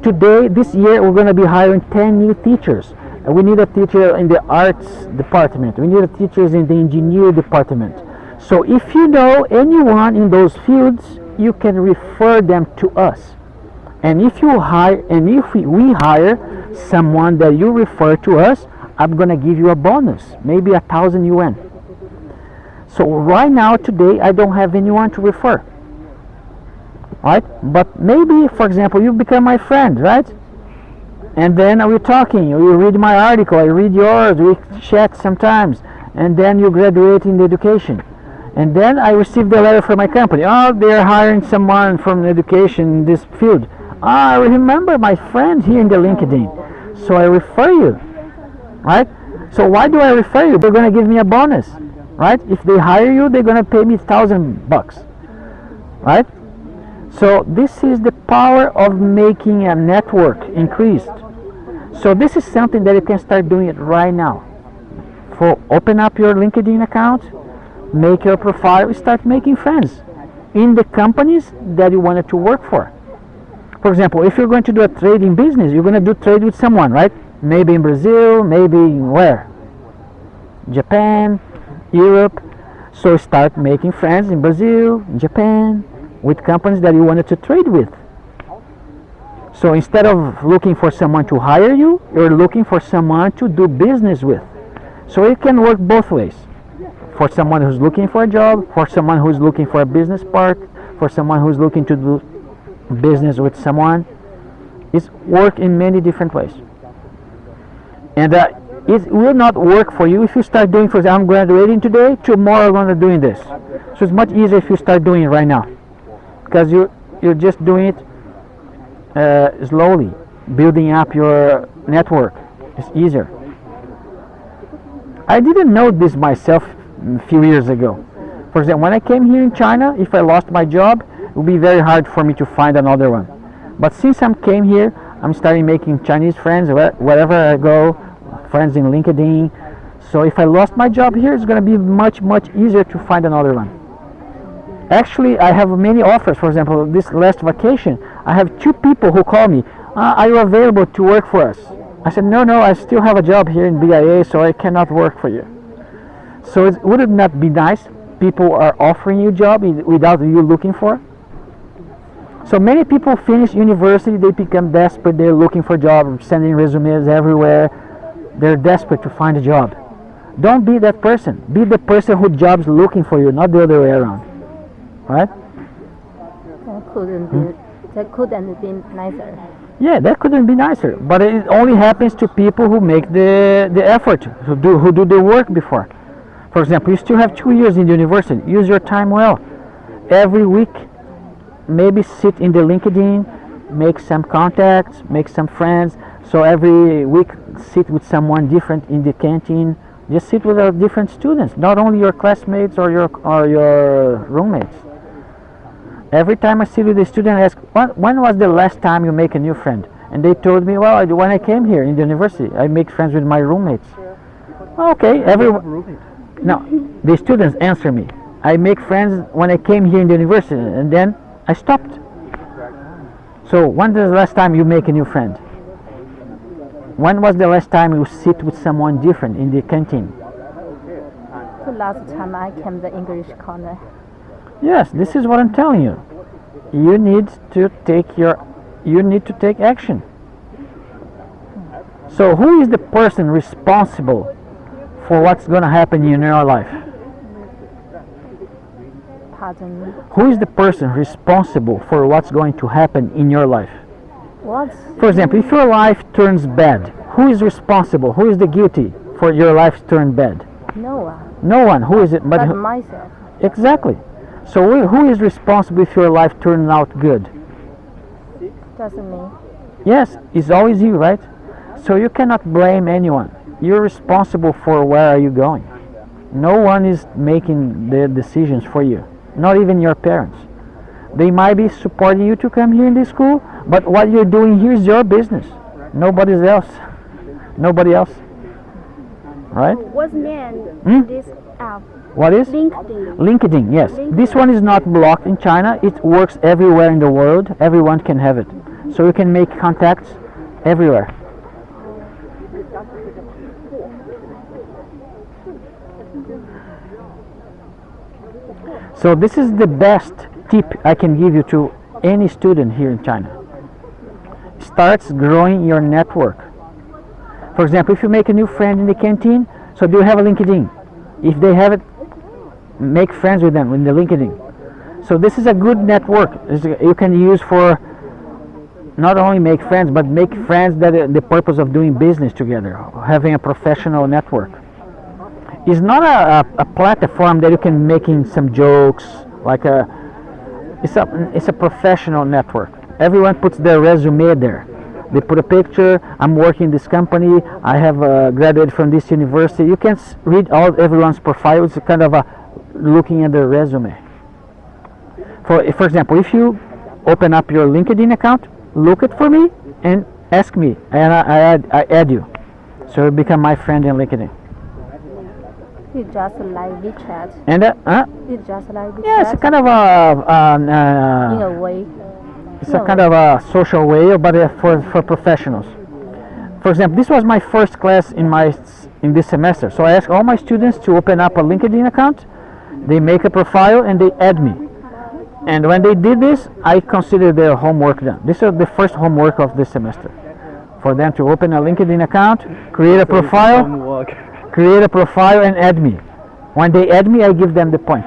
today, this year, we're going to be hiring 10 new teachers. We need a teacher in the arts department. We need a teachers in the engineering department. So if you know anyone in those fields, you can refer them to us. And if you hire, and if we hire someone that you refer to us, I'm going to give you a bonus, maybe 1,000 yuan. So right now, today, I don't have anyone to refer. Right? But maybe, for example, you become my friend, right? And then we're talking, you read my article, I read yours, we chat sometimes, and then you graduate in the education. And then I receive the letter from my company. Oh, they're hiring someone from education in this field. I remember my friend here in the LinkedIn. So I refer you, right? So why do I refer you? They're going to give me a bonus, right? If they hire you, they're going to pay me $1,000, right? So this is the power of making a network increased. So this is something that you can start doing it right now. Open up your LinkedIn account, make your profile, start making friends. in the companies that you wanted to work for. For example, if you're going to do a trading business, you're going to do trade with someone, right? Maybe in Brazil, maybe where? Japan, Europe. So start making friends in Brazil, in Japan, with companies that you wanted to trade with. So instead of looking for someone to hire you, you're looking for someone to do business with. So it can work both ways. For someone who's looking for a job, for someone who's looking for a business part, for someone who's looking to do business with someone. It's work in many different ways. And it will not work for you if you start doing, for example, I'm graduating today, tomorrow I'm going to doing this. So it's much easier if you start doing it right now, because you're just doing it slowly, building up your network. It's easier. I didn't know this myself a few years ago. For example, when I came here in China, if I lost my job, it would be very hard for me to find another one. But since I came here, I'm starting making Chinese friends wherever I go, friends in LinkedIn. So if I lost my job here, it's going to be much easier to find another one. Actually, I have many offers. For example, this last vacation, I have 2 people who call me, are you available to work for us? I said, no, I still have a job here in BIA, so I cannot work for you. So would it not be nice? People are offering you a job without you looking for. So many people finish university, they become desperate, they're looking for jobs, sending resumes everywhere. They're desperate to find a job. Don't be that person. Be the person who job's looking for you, not the other way around. Right? That couldn't be nicer. Yeah, that couldn't be nicer. But it only happens to people who make the effort, who do the work before. For example, you still have 2 years in the university. Use your time well. Every week, maybe sit in the LinkedIn, make some contacts, make some friends. So every week, sit with someone different in the canteen. Just sit with different students, not only your classmates or your roommates. Every time I sit with a student, I ask, when was the last time you make a new friend? And they told me, well, when I came here in the university, I make friends with my roommates. Okay, no, the students answer me. I make friends when I came here in the university, and then I stopped. So when was the last time you make a new friend? When was the last time you sit with someone different in the canteen? The last time I came to the English corner. Yes, this is what I'm telling you. You need to take action. So who is the person responsible for what's going to happen in your life? Pardon me. Who is the person responsible for what's going to happen in your life? What? For example, if your life turns bad, who is responsible? Who is the guilty for your life turn bad? No one. No one. Who is it? But myself. Exactly. So who is responsible if your life turns out good? Doesn't me. Yes, it's always you, right? So you cannot blame anyone. You're responsible for where are you going. No one is making the decisions for you, not even your parents. They might be supporting you to come here in this school, but what you're doing here is your business. Nobody else. Right? What's name this app? What is? LinkedIn. LinkedIn, yes. This one is not blocked in China. It works everywhere in the world. Everyone can have it. So you can make contacts everywhere. So this is the best tip I can give you to any student here in China. Starts growing your network. For example, if you make a new friend in the canteen, so do you have a LinkedIn? If they have it, make friends with them in the LinkedIn. So this is a good network. You can use for not only make friends, but make friends that the purpose of doing business together, having a professional network. It's not a platform that you can making some jokes like it's a professional network. Everyone puts their resume there. They put a picture. I'm working in this company. I have graduated from this university. You can read everyone's profile. It's kind of looking at their resume. For example, if you open up your LinkedIn account, look it for me and ask me, and I add you. So you become my friend in LinkedIn. It's just like WeChat. And It's just like WeChat. yeah, it's kind of in a way. it's a kind of a social way, but for professionals. For example, this was my first class in this semester. So I asked all my students to open up a LinkedIn account. They make a profile and they add me. And when they did this, I considered their homework done. This is the first homework of this semester. For them to open a LinkedIn account, create a profile, and add me. When they add me, I give them the point.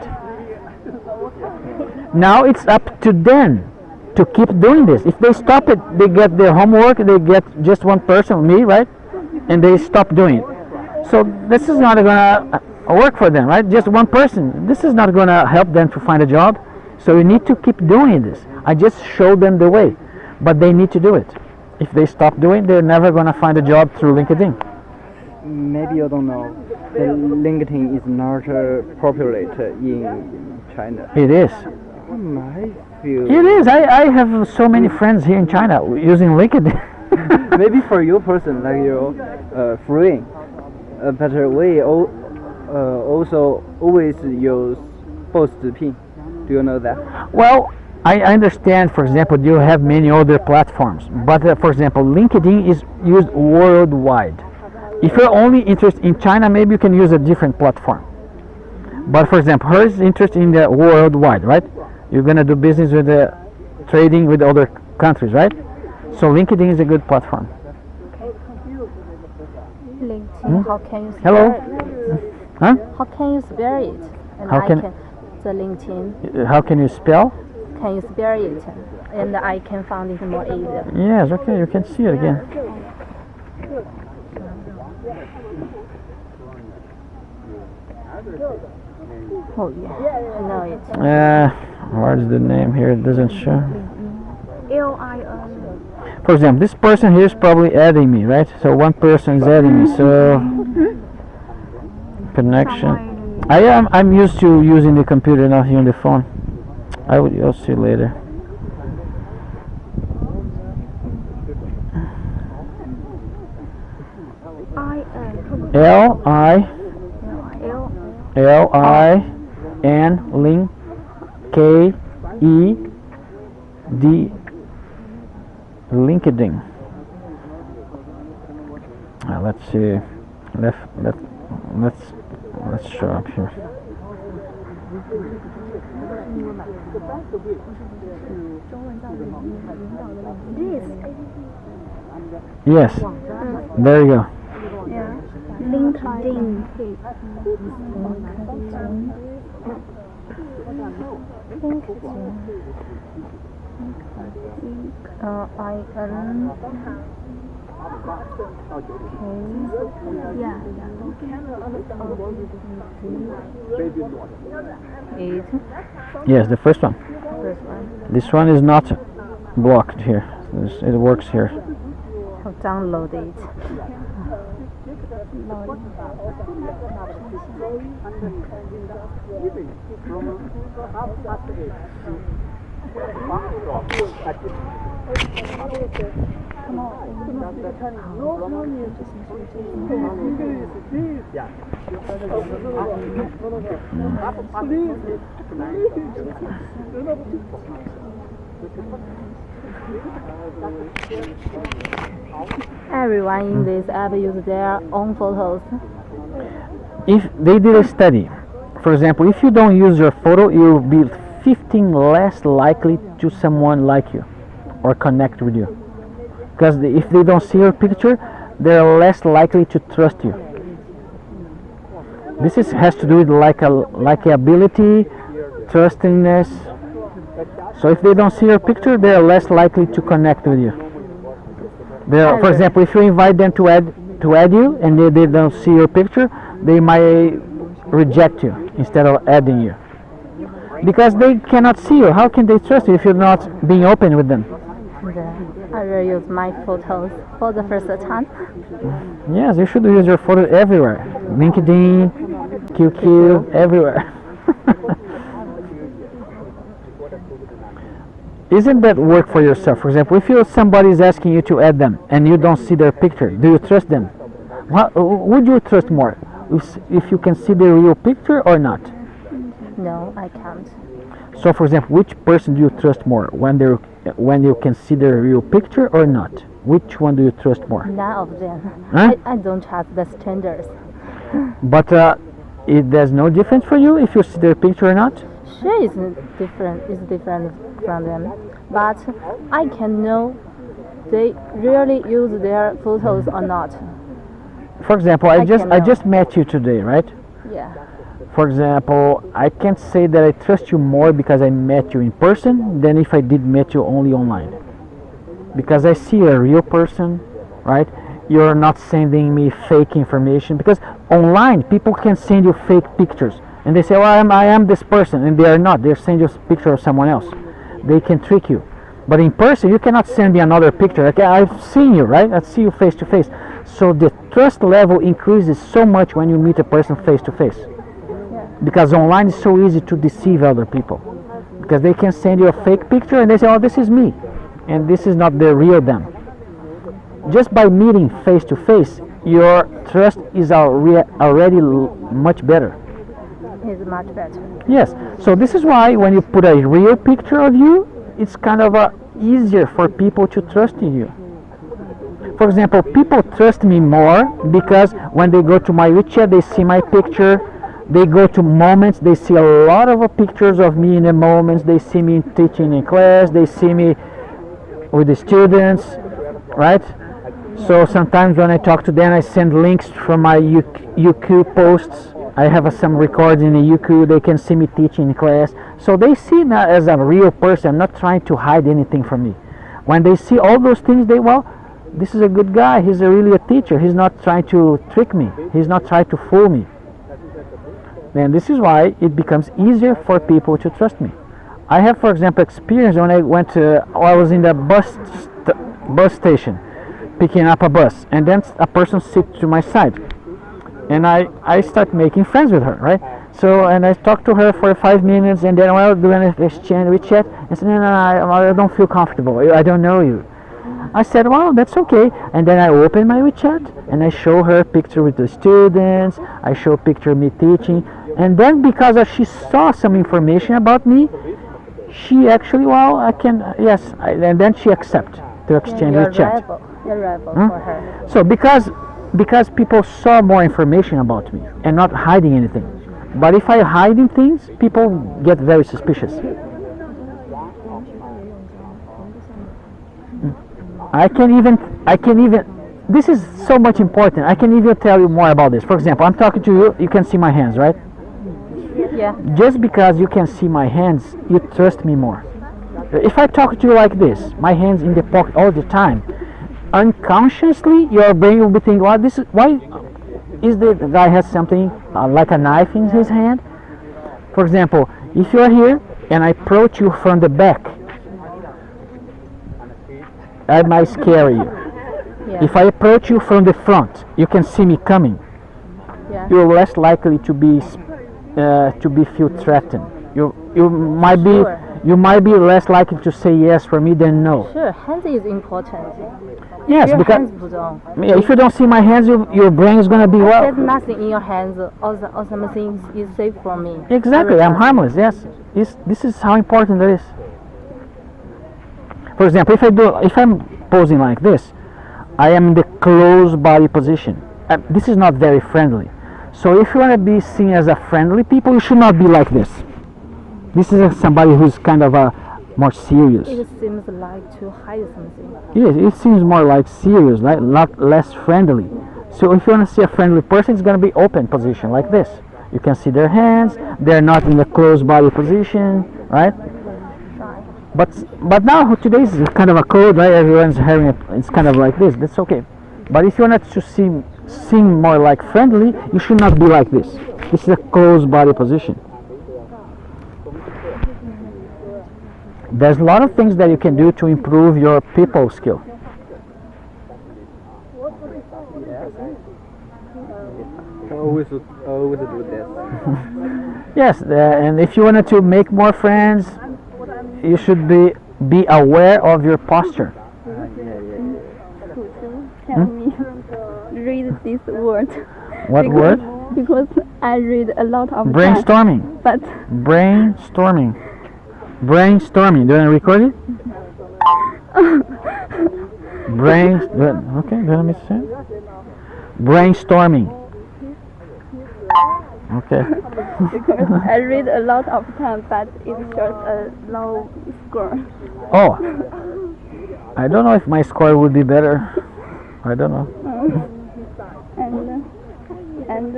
Now it's up to them to keep doing this. If they stop it, they get their homework, they get just one person, me, right? And they stop doing it. So this is not gonna work for them, right? Just one person. This is not gonna help them to find a job. So you need to keep doing this. I just showed them the way, but they need to do it. If they stop doing, they're never gonna find a job through LinkedIn. Maybe you don't know. The LinkedIn is not popular in China. It is. I feel It is. I have so many friends here in China using LinkedIn. maybe for you person like you, freeing, but we also always use Boss.pin. Do you know that? Well, I understand, for example, you have many other platforms, but for example, LinkedIn is used worldwide. If you're only interested in China, maybe you can use a different platform. But for example, her is interested in the worldwide, right? You're gonna do business with the trading with other countries, right? So LinkedIn is a good platform. LinkedIn, how can you spell Hello? it? Huh? How can you spell it? And How can- the LinkedIn, How can you spell? can you spell it? And I can find it more easier. Yes, okay, you can see it again. Oh yeah, I know it. Where's the name here? It doesn't show. LIN. For example, this person here is probably adding me, right? So one person is adding me. So connection. I'm used to using the computer, not using the phone. You'll see later. L-I-N link K-E-D LinkedIn. Let's see. Let's show up here. Yes. There you go. LinkedIn. I-N. Yeah. It. Yes, the first one. First one. This one is not blocked here. It works here. I'll download it. Everyone in this app use their own photos. If they did a study, for example, if you don't use your photo, you'll be 15 less likely to someone like you or connect with you. Because if they don't see your picture, they're less likely to trust you. This has to do with likability, trustingness. So if they don't see your picture, they're less likely to connect with you. For example, if you invite them to add you and they don't see your picture, they might reject you instead of adding you. Because they cannot see you. How can they trust you if you're not being open with them? I will use my photos for the first time. Yes, you should use your photo everywhere. LinkedIn, QQ, everywhere. Isn't that work for yourself? For example, if somebody is asking you to add them and you don't see their picture, do you trust them? Would you trust more? if you can see the real picture or not? No, I can't. So, for example, which person do you trust more when you can see the real picture or not? Which one do you trust more? None of them. Huh? I don't have the standards. But there's no difference for you if you see their picture or not? Sure, it's different from them, but I can know they really use their photos or not. For example, I I can know. just met you today, right? Yeah. For example, I can't say that I trust you more because I met you in person than if I did met you only online. Because I see a real person, right? You're not sending me fake information, because online people can send you fake pictures and they say, well, I am this person, and they are not. They're sending you a picture of someone else. They can trick you. But in person, you cannot send me another picture. Like, I've seen you, right? I see you face to face. So the trust level increases so much when you meet a person face to face. Because online is so easy to deceive other people. Because they can send you a fake picture and they say, oh, this is me. And this is not the real them. Just by meeting face to face, your trust is already much better. It's much better. Yes. So this is why when you put a real picture of you, it's kind of easier for people to trust in you. For example, people trust me more because when they go to my WeChat, they see my picture. They go to Moments, they see a lot of pictures of me in the Moments. They see me teaching in class. They see me with the students, right? So sometimes when I talk to them, I send links from my UQ posts. I have some records in the UQ. They can see me teaching in class. So they see me as a real person. I'm not trying to hide anything from me. When they see all those things, this is a good guy. He's really a teacher. He's not trying to trick me. He's not trying to fool me. And this is why it becomes easier for people to trust me. I have, for example, experience when I was in the bus station, picking up a bus, and then a person sits to my side, and I start making friends with her, right? So, and I talk to her for 5 minutes, and then we'll do an exchange, we chat, and say, no, I don't feel comfortable, I don't know you. I said, well, that's okay. And then I open my WeChat and I show her a picture with the students. I show a picture of me teaching. And then because she saw some information about me, she actually, and then she accepts to exchange WeChat. You're rival for her. So because people saw more information about me and not hiding anything. But if I hiding things, people get very suspicious. I can even, this is so much important. I can even tell you more about this. For example, I'm talking to you, you can see my hands, right? Yeah. Just because you can see my hands, you trust me more. If I talk to you like this, my hands in the pocket all the time, unconsciously your brain will be thinking, why is the guy has something like a knife in his hand? For example, if you are here and I approach you from the back, I might scare you. Yeah. If I approach you from the front, you can see me coming. Yeah. You're less likely to be feel threatened. You might be less likely to say yes for me than no. Sure, hands is important. Yes, Your because hands put on. if you don't see my hands, your brain is gonna be There's nothing in your hands or something is safe for me. Exactly, I'm harmless. Yes, this is how important it is. For example, if I'm posing like this, I am in the closed body position. This is not very friendly. So if you want to be seen as a friendly people, you should not be like this. This is somebody who's kind of more serious. It seems like to hide something. Yes, it seems more like serious, right? Not less friendly. So if you want to see a friendly person, it's going to be open position like this. You can see their hands. They're not in the closed body position, right? But now today's kind of a code, right? Everyone's having it's kind of like this. That's okay. But if you want to seem more like friendly, you should not be like this. This is a closed body position. There's a lot of things that you can do to improve your people skill. Always do this. Yes, and if you wanted to make more friends, you should be aware of your posture. Tell me, read this word. What word? because I read a lot of times, Brainstorming. but Brainstorming. Brainstorming. Do you want to record it? Okay, do you want me to say it? Brainstorming. Okay. because I read a lot of times, but it shows a low score. Oh, I don't know if my score would be better. I don't know. And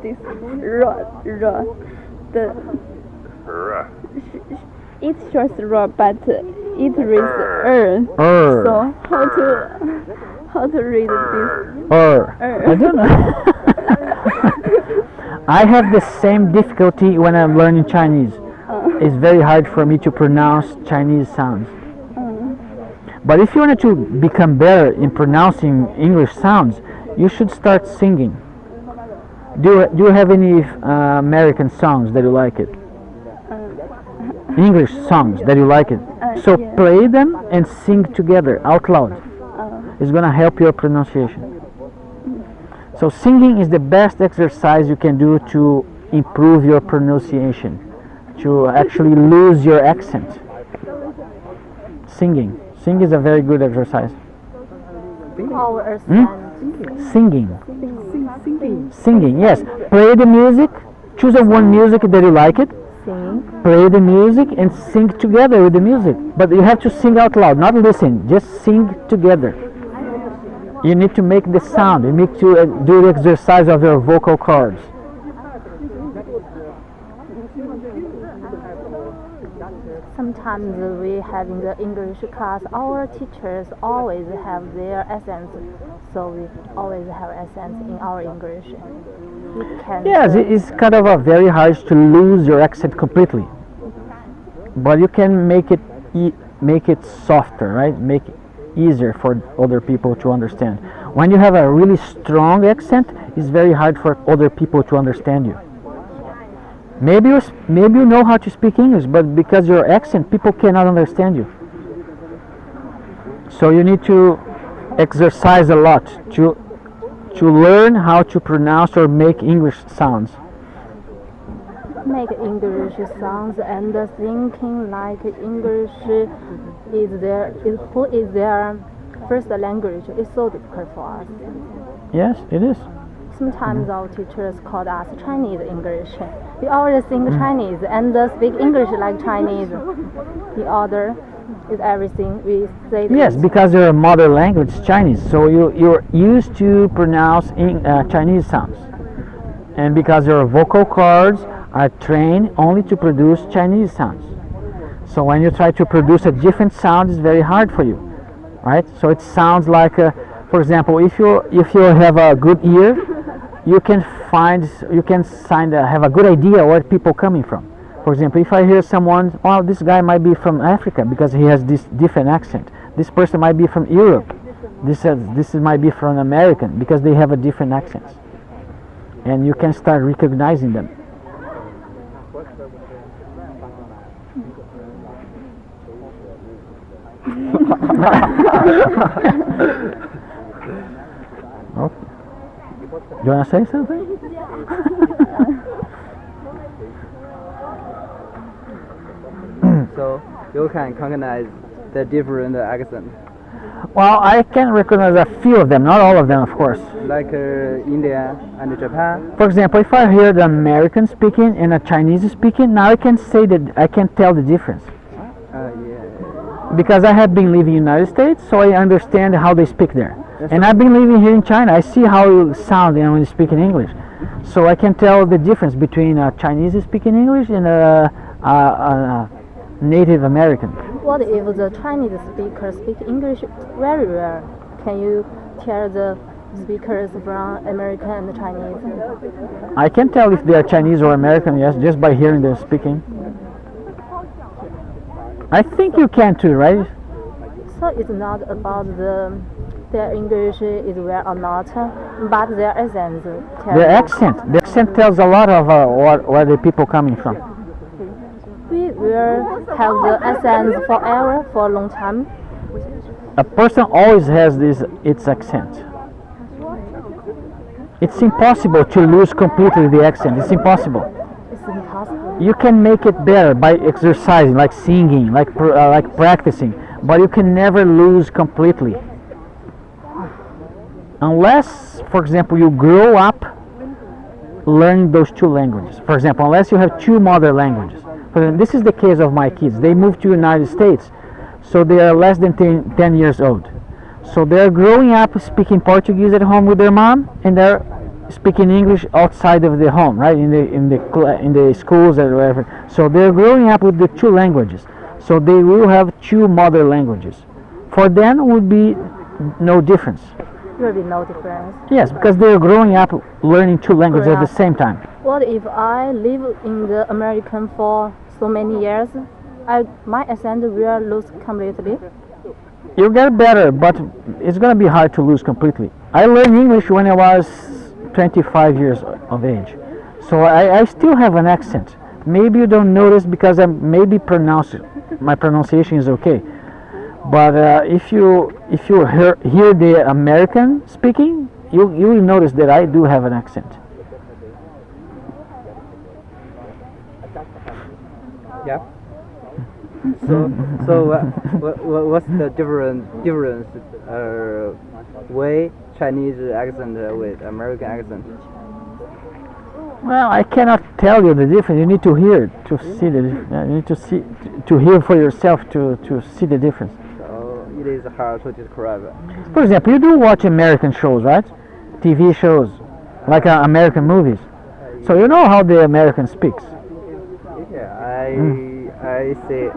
this raw the it shows raw, but it reads So how to read this? I don't know. I have the same difficulty when I'm learning Chinese. It's very hard for me to pronounce Chinese sounds. But if you want to become better in pronouncing English sounds, you should start singing. Do you have any American songs that you like it? English songs that you like it? So yeah. play them and sing together out loud. It's going to help your pronunciation. So singing is the best exercise you can do to improve your pronunciation, to actually lose your accent. Singing is a very good exercise. Our Singing. Singing, yes. Play the music, choose one music that you like it, play the music and sing together with the music. But you have to sing out loud, not listen, just sing together. You need to make the sound, you need to do the exercise of your vocal cords. Sometimes we have in the English class, our teachers always have their accents, so we always have accents in our English. Yes, it's kind of very hard to lose your accent completely, but you can make it softer, right? Make it easier for other people to understand. When you have a really strong accent, it's very hard for other people to understand you. Maybe you know how to speak English, but because your accent, people cannot understand you. So you need to exercise a lot to learn how to pronounce or make English sounds. Make English sounds and thinking like English who is their first language is so difficult for us. Yes, it is. Sometimes our teachers called us Chinese English. We always sing Chinese and speak English like Chinese. The other is everything we say. Yes, because your mother language is Chinese, so you're used to pronounce Chinese sounds, and because your vocal cords are trained only to produce Chinese sounds. So when you try to produce a different sound, it's very hard for you, right? So it sounds like, for example, if you have a good ear, you can have a good idea where people coming from. For example, if I hear someone, well, this guy might be from Africa because he has this different accent. This person might be from Europe. This might be from American because they have a different accent, and you can start recognizing them. Okay. Do you want to say something? So you can recognize the different accent, Well, I can recognize a few of them, not all of them, of course. like India and Japan. For example, if I hear the American speaking and a Chinese speaking, now I can say that I can tell the difference. Yeah. Because I have been living in the United States, so I understand how they speak there. And I've been living here in China. I see how you sound when you speak in English. So I can tell the difference between a Chinese speaking English and a Native American. What if the Chinese speakers speak English very well? Can you tell the speakers from American and Chinese? I can tell if they are Chinese or American, yes, just by hearing them speaking. I think you can too, right? So it's not about their English is well or not, but their accent. The accent tells a lot of where the people coming from. We will have the accent forever for a long time. A person always has its accent. It's impossible to lose completely the accent. It's impossible. It's impossible. You can make it better by exercising, like singing, like practicing, but you can never lose completely. Unless, for example, you grow up learning those two languages. For example, unless you have two mother languages. For example, this is the case of my kids. They moved to the United States, so they are less than 10 years old. So they're growing up speaking Portuguese at home with their mom, and they're speaking English outside of the home, right? In the schools or whatever. So they're growing up with the two languages. So they will have two mother languages. For them would be no difference. There will be no difference. Yes, because they're growing up learning two languages at the same time. What if I live in the American for so many years? My accent will lose completely. You get better, but it's going to be hard to lose completely. I learned English when I was 25 years of age. So I still have an accent. Maybe you don't notice because my pronunciation is okay. But if you hear the American speaking, you will notice that I do have an accent. Yeah. What's the difference way Chinese accent with American accent? Well, I cannot tell you the difference. You need to hear it to see the. You need to hear for yourself to see the difference. So it is hard to describe. For example, you do watch American shows, right? TV shows, like American movies. So you know how the American speaks. Yeah, I say.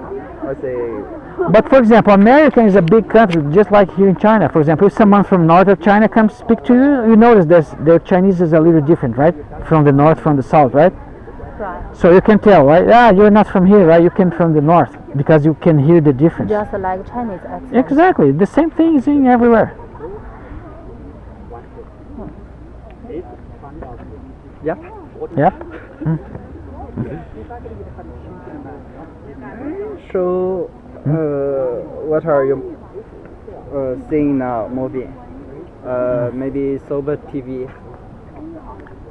But for example, America is a big country, just like here in China. For example, if someone from north of China comes to speak to you, you notice that their Chinese is a little different, right? From the north, from the south, right? Right. So you can tell, right? Ah, you're not from here, right? You came from the north, because you can hear the difference. Just like Chinese accent. Exactly. The same thing is in everywhere. Yep. Yep. So, what are you seeing now? Movie? Maybe Sober TV.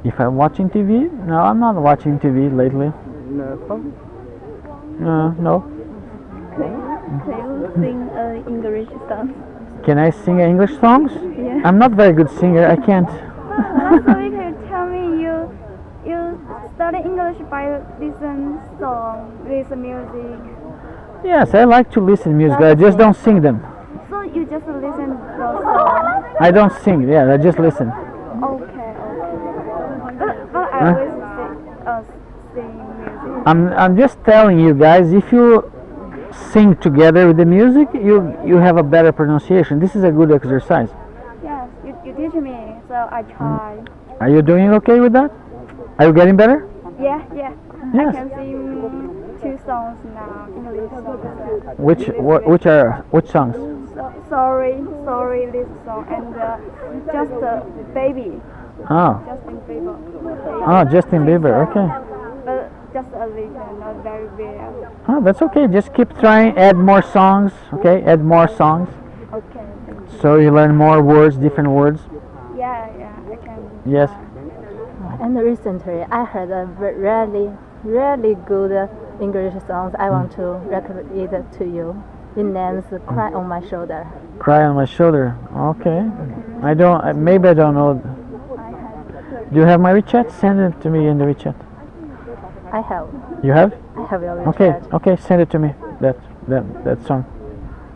If I'm watching TV? No, I'm not watching TV lately. No. Can you sing English song? Can I sing English songs? Yeah. I'm not very good singer. I can't. Last week you tell me you study English by listen song, listen music. Yes, I like to listen to music. I just don't sing them. So you just listen the song. I don't sing. Yeah, I just listen. Okay. But I always sing music. I'm just telling you guys, if you sing together with the music, you have a better pronunciation. This is a good exercise. Yes, you teach me, so I try. Are you doing okay with that? Are you getting better? Yeah. Yes. I can sing 2 songs now, English songs. Which songs? So, sorry, this song, and just baby. Oh. Justin Bieber. Oh, Justin Bieber. Okay. But just a little, not very well. Oh, that's okay. Just keep trying. Add more songs. Okay. Add more songs. Okay. So you learn more words, different words. Yeah, I can. Yes. And recently, I heard a really good English songs. I want to recommend it to you. It names "Cry on My Shoulder." Cry on my shoulder. Okay. Maybe I don't know. Do you have my WeChat? Send it to me in the WeChat. I have. You have? I have your Okay. WeChat. Okay. Send it to me. That song.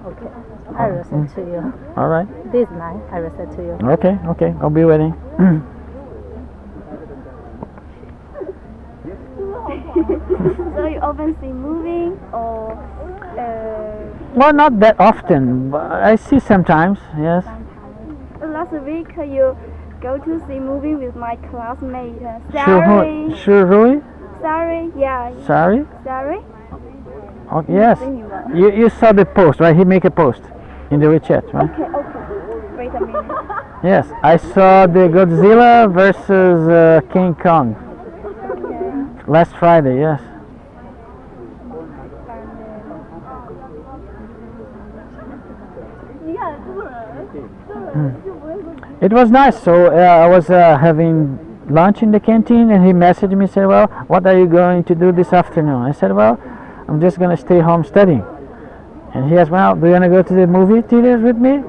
Okay. I will send to you. All right. This night, I will send to you. Okay. I'll be waiting. So you often see moving or Well, not that often, but I see sometimes. Yes. last week you go to see movie with my classmate Sari. Shurui? Sari, yeah. Sorry? Sari? Oh, yes. You saw the post, right? He make a post in the WeChat, right? Okay. Wait a minute. Yes, I saw the Godzilla versus King Kong last Friday. Yes. It was nice. So I was having lunch in the canteen, and he messaged me, said, "Well, what are you going to do this afternoon?" I said, "Well, I'm just gonna stay home studying." And he asked, "Well, do you wanna go to the movie theaters with me?"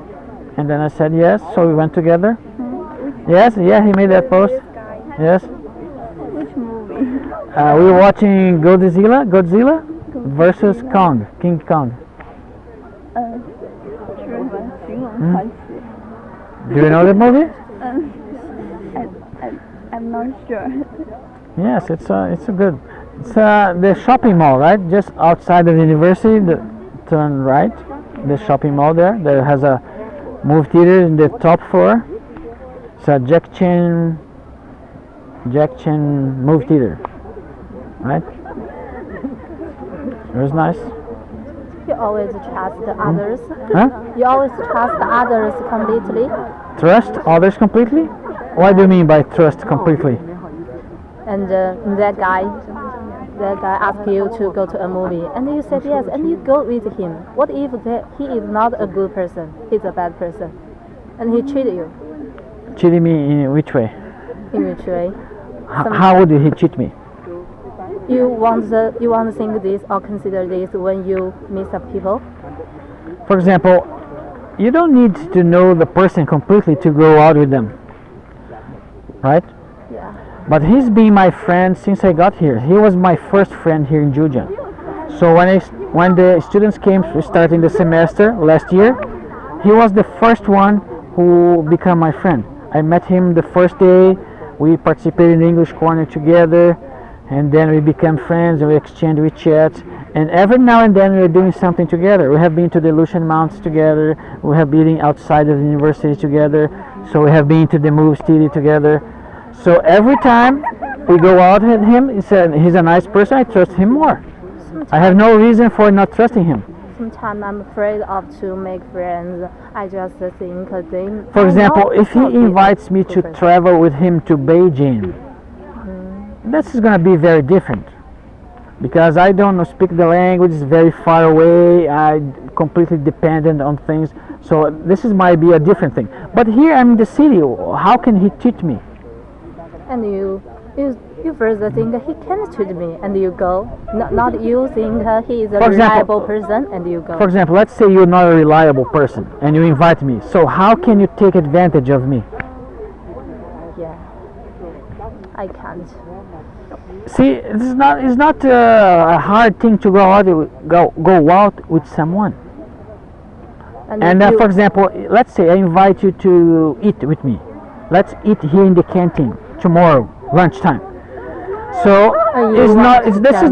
And then I said yes. So we went together. Yes, yeah, he made that post. Yes. Which movie? We were watching Godzilla versus Kong, King Kong. 是寻龙传奇。 Do you know that movie? I'm not sure. Yes, it's a good. It's the shopping mall, right? Just outside of the university. Turn right. The shopping mall there. There has a movie theater in the top floor. It's a Jack Chan movie theater, right? It was nice. You always trust others. Huh? You always trust others completely. Trust others completely? What do you mean by trust completely? And that guy asked you to go to a movie, and you said yes, and you go with him. What if he is not a good person? He's a bad person, and he cheated you? Cheating me in which way? In which way? How would he cheat me? You want to think this or consider this when you meet some people? For example, you don't need to know the person completely to go out with them, right? Yeah. But he's been my friend since I got here. He was my first friend here in Jujian. So when the students came starting the semester last year, he was the first one who became my friend. I met him the first day. We participated in the English corner together, and then we became friends and we exchanged WeChat. And every now and then we're doing something together. We have been to the Lucian Mountains together. We have been outside of the university together. So we have been to the movie studio together. So every time we go out with him, he's a nice person. I trust him more. I have no reason for not trusting him. Sometimes I'm afraid of to make friends. I just think they. For example, if he invites me to travel with him to Beijing, this is going to be very different. Because I don't speak the language, it's very far away, I'm completely dependent on things. So this might be a different thing. But here I'm in the city, how can he treat me? And you first think he can treat me, and you go. Not you think he is a reliable person, and you go. For example, let's say you're not a reliable person, and you invite me. So how can you take advantage of me? Yeah, I can't. See, it's not a hard thing to go out with someone. And for example, let's say I invite you to eat with me. Let's eat here in the canteen tomorrow, lunchtime. So it's not there. It's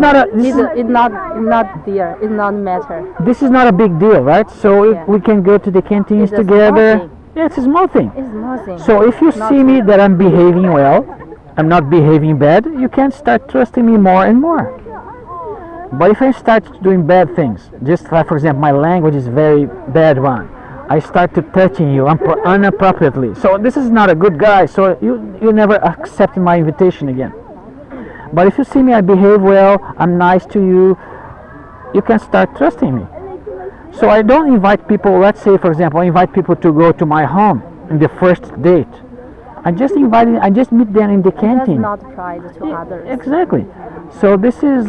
not matter. This is not a big deal, right? So if we can go to the canteens together. Yeah, it's a small thing. It's nothing. So if you see me that I'm behaving well, I'm not behaving bad, you can start trusting me more and more. But if I start doing bad things, just like for example my language is very bad one, I start to touching you inappropriately. So this is not a good guy, so you never accept my invitation again. But if you see me, I behave well, I'm nice to you, you can start trusting me. So I don't invite people, let's say for example, I invite people to go to my home in the first date. I just meet them in the canteen. That's not pride to others. Exactly. So this is,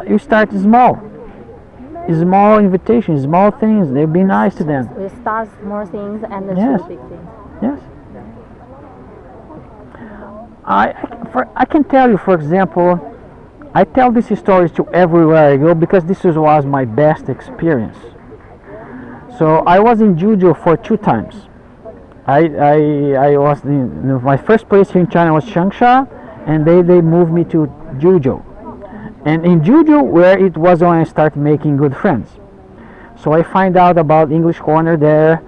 you start small. Small invitations, small things, they be nice to them. We start small things and Yes. do big things. Yes. I can tell you, for example, I tell these stories to everywhere I go because this was my best experience. So I was in Juzhou for 2 times. I was my first place here in China was Changsha, and they moved me to Juzhou. And in Juzhou, where it was when I started making good friends. So I find out about English Corner there.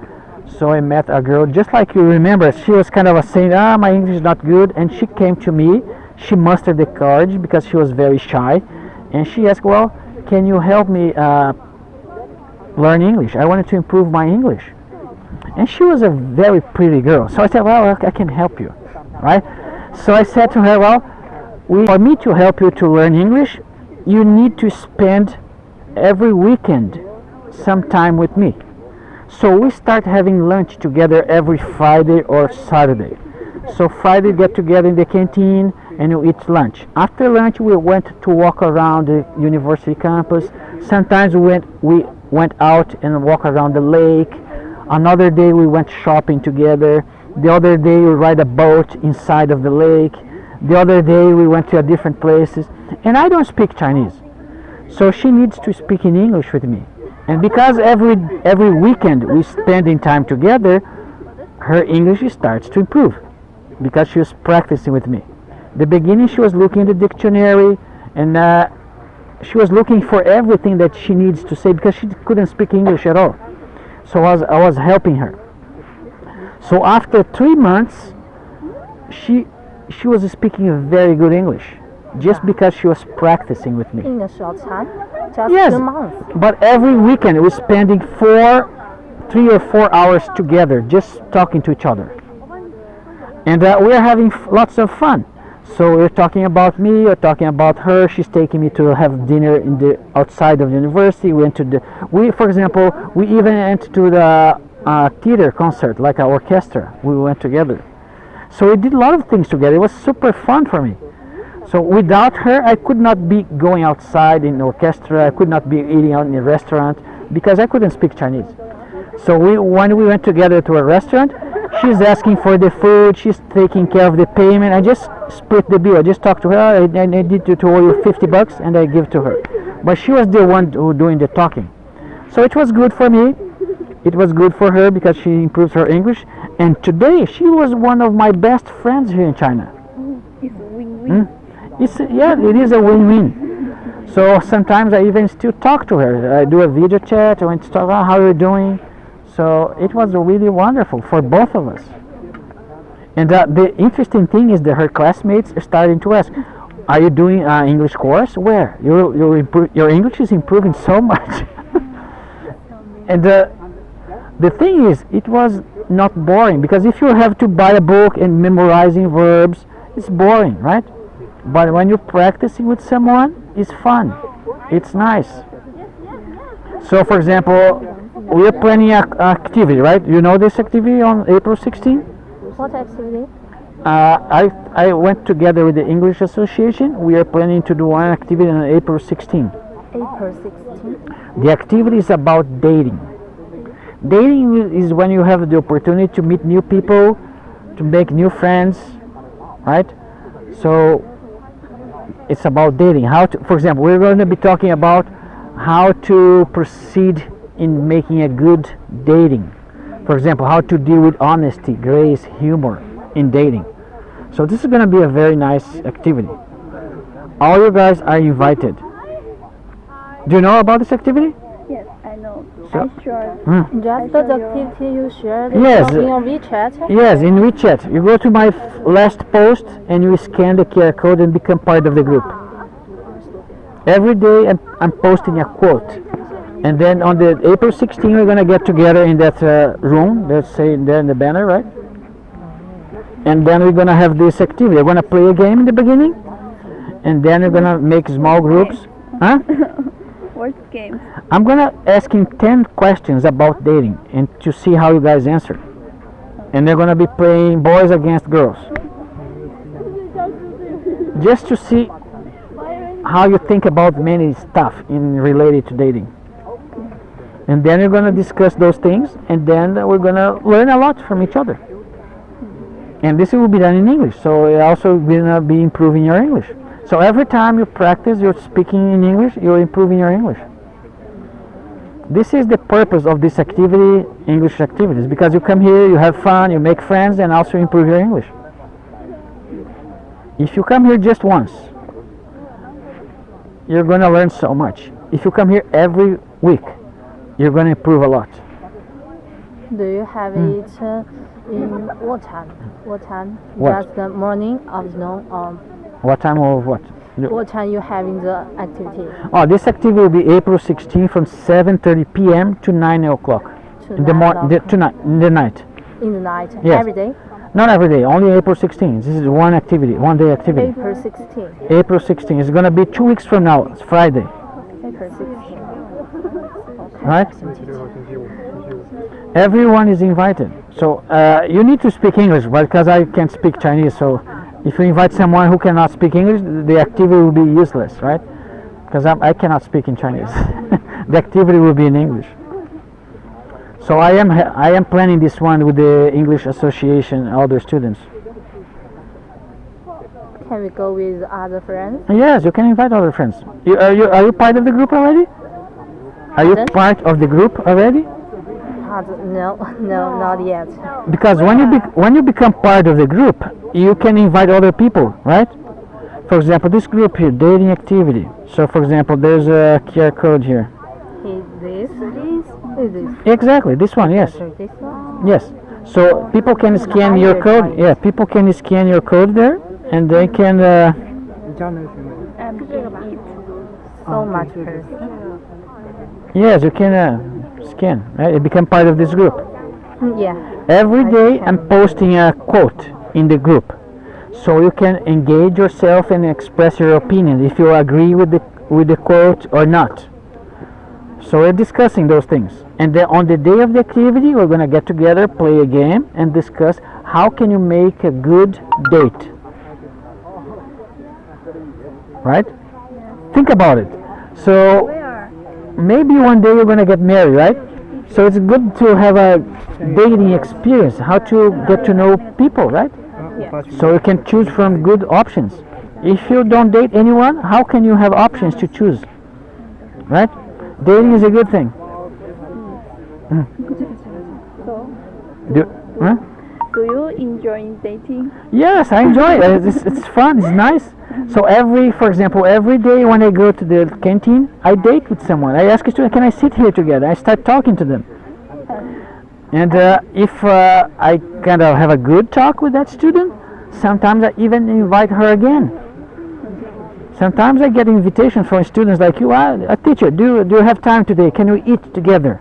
So I met a girl, just like you remember, she was kind of saying, my English is not good, and she came to me. She mustered the courage because she was very shy, and she asked, well, can you help me learn English? I wanted to improve my English. And she was a very pretty girl. So I said, well, I can help you, right? So I said to her, well, for me to help you to learn English, you need to spend every weekend some time with me. So we start having lunch together every Friday or Saturday. So Friday get together in the canteen and we eat lunch. After lunch we went to walk around the university campus. Sometimes we went out and walk around the lake. Another day we went shopping together. The other day we ride a boat inside of the lake. The other day we went to different places. And I don't speak Chinese. So she needs to speak in English with me. And because every weekend we spending time together, her English starts to improve because she was practicing with me. The beginning she was looking in the dictionary and she was looking for everything that she needs to say because she couldn't speak English at all. So I was helping her. So after 3 months, she was speaking very good English, just because she was practicing with me. In a short time, just Yes, 2 months. but every weekend we're spending 3 or 4 hours together, just talking to each other, and we're having lots of fun. So we're talking about me, we're talking about her. She's taking me to have dinner in the outside of the university. For example, we even went to the theater concert, like an orchestra. We went together. So we did a lot of things together. It was super fun for me. So without her, I could not be going outside in orchestra. I could not be eating out in a restaurant because I couldn't speak Chinese. So when we went together to a restaurant, she's asking for the food. She's taking care of the payment. I just split the bill. I just talked to her. I need to owe you $50, and I give to her. But she was the one who doing the talking. So it was good for me. It was good for her because she improves her English. And today she was one of my best friends here in China. It's win-win. It is a win-win. So sometimes I even still talk to her. I do a video chat. I went to talk about how you're doing. So it was really wonderful for both of us. And the interesting thing is that her classmates are starting to ask, "Are you doing an English course? Where? Your English is improving so much." And the thing is, it was not boring, because if you have to buy a book and memorizing verbs, it's boring, right? But when you're practicing with someone, it's fun. It's nice. So, for example, we are planning an activity, right? You know this activity on April 16th? What activity? I went together with the English Association. We are planning to do one activity on April 16th. April 16th. The activity is about dating. Dating is when you have the opportunity to meet new people, to make new friends, right? So it's about dating. For example, we're going to be talking about how to proceed in making a good dating. For example, how to deal with honesty, grace, humor in dating. So this is going to be a very nice activity. All you guys are invited. Do you know about this activity? Yes, I know. So- I'm sure. Just the activity you shared Yes. in your WeChat. Yes, in WeChat. You go to my last post and you scan the QR code and become part of the group. Every day I'm posting a quote. And then on the April 16th we're going to get together in that room, let's say there in the banner, right? And then we're going to have this activity. We're going to play a game in the beginning. And then we're going to make small groups. Huh? What game? I'm going to ask him 10 questions about dating and to see how you guys answer. And they're going to be playing boys against girls. Just to see how you think about many stuff related to dating. And then we're going to discuss those things, and then we're going to learn a lot from each other. And this will be done in English, so it also going to be improving your English. So every time you practice, you're speaking in English, you're improving your English. This is the purpose of this activity, English activities, because you come here, you have fun, you make friends, and also improve your English. If you come here just once, you're going to learn so much. If you come here every week, you're going to improve a lot. Do you have it in what time? What time? What? Just the morning, afternoon, or What time of what? what time you having the activity? Oh, this activity will be April 16th from 7:30 p.m. to 9 o'clock in the in the night. In the night, Yes. every day. Not every day, only April 16th. This is one activity, one day activity. April 16th. April 16th. It's going to be 2 weeks from now. It's Friday. April 16th. Right? Everyone is invited. So you need to speak English, but because I can't speak Chinese, so if you invite someone who cannot speak English, the activity will be useless, right? Because I cannot speak in Chinese. The activity will be in English. So I am planning this one with the English Association, other students. Can we go with other friends? Yes, you can invite other friends. Are you part of the group already? Are you Pardon? part of the group already? No, not yet. Because when you become part of the group, you can invite other people, right? For example, this group here, dating activity. So, for example, there's a QR code here. This? Exactly, this one, yes, This one? yes. So people can scan your code. Yeah, people can scan your code there, and they can. So much person. Yes, you can scan. Right? You become part of this group. Yeah. Every day I'm posting a quote in the group, so you can engage yourself and express your opinion if you agree with the quote or not. So we're discussing those things, and then on the day of the activity we're gonna get together, play a game, and discuss how can you make a good date. Right? Think about it. So maybe one day you're gonna get married, right? So it's good to have a dating experience, how to get to know people, right? So you can choose from good options. If you don't date anyone, how can you have options to choose? Right? Dating is a good thing. Do you enjoy dating? Yes, I enjoy it. It's fun. It's nice. So for example, every day when I go to the canteen, I date with someone. I ask a student, "Can I sit here together?" I start talking to them. And if I kind of have a good talk with that student, sometimes I even invite her again. Sometimes I get invitations from students like you. A teacher, do you have time today? Can we eat together?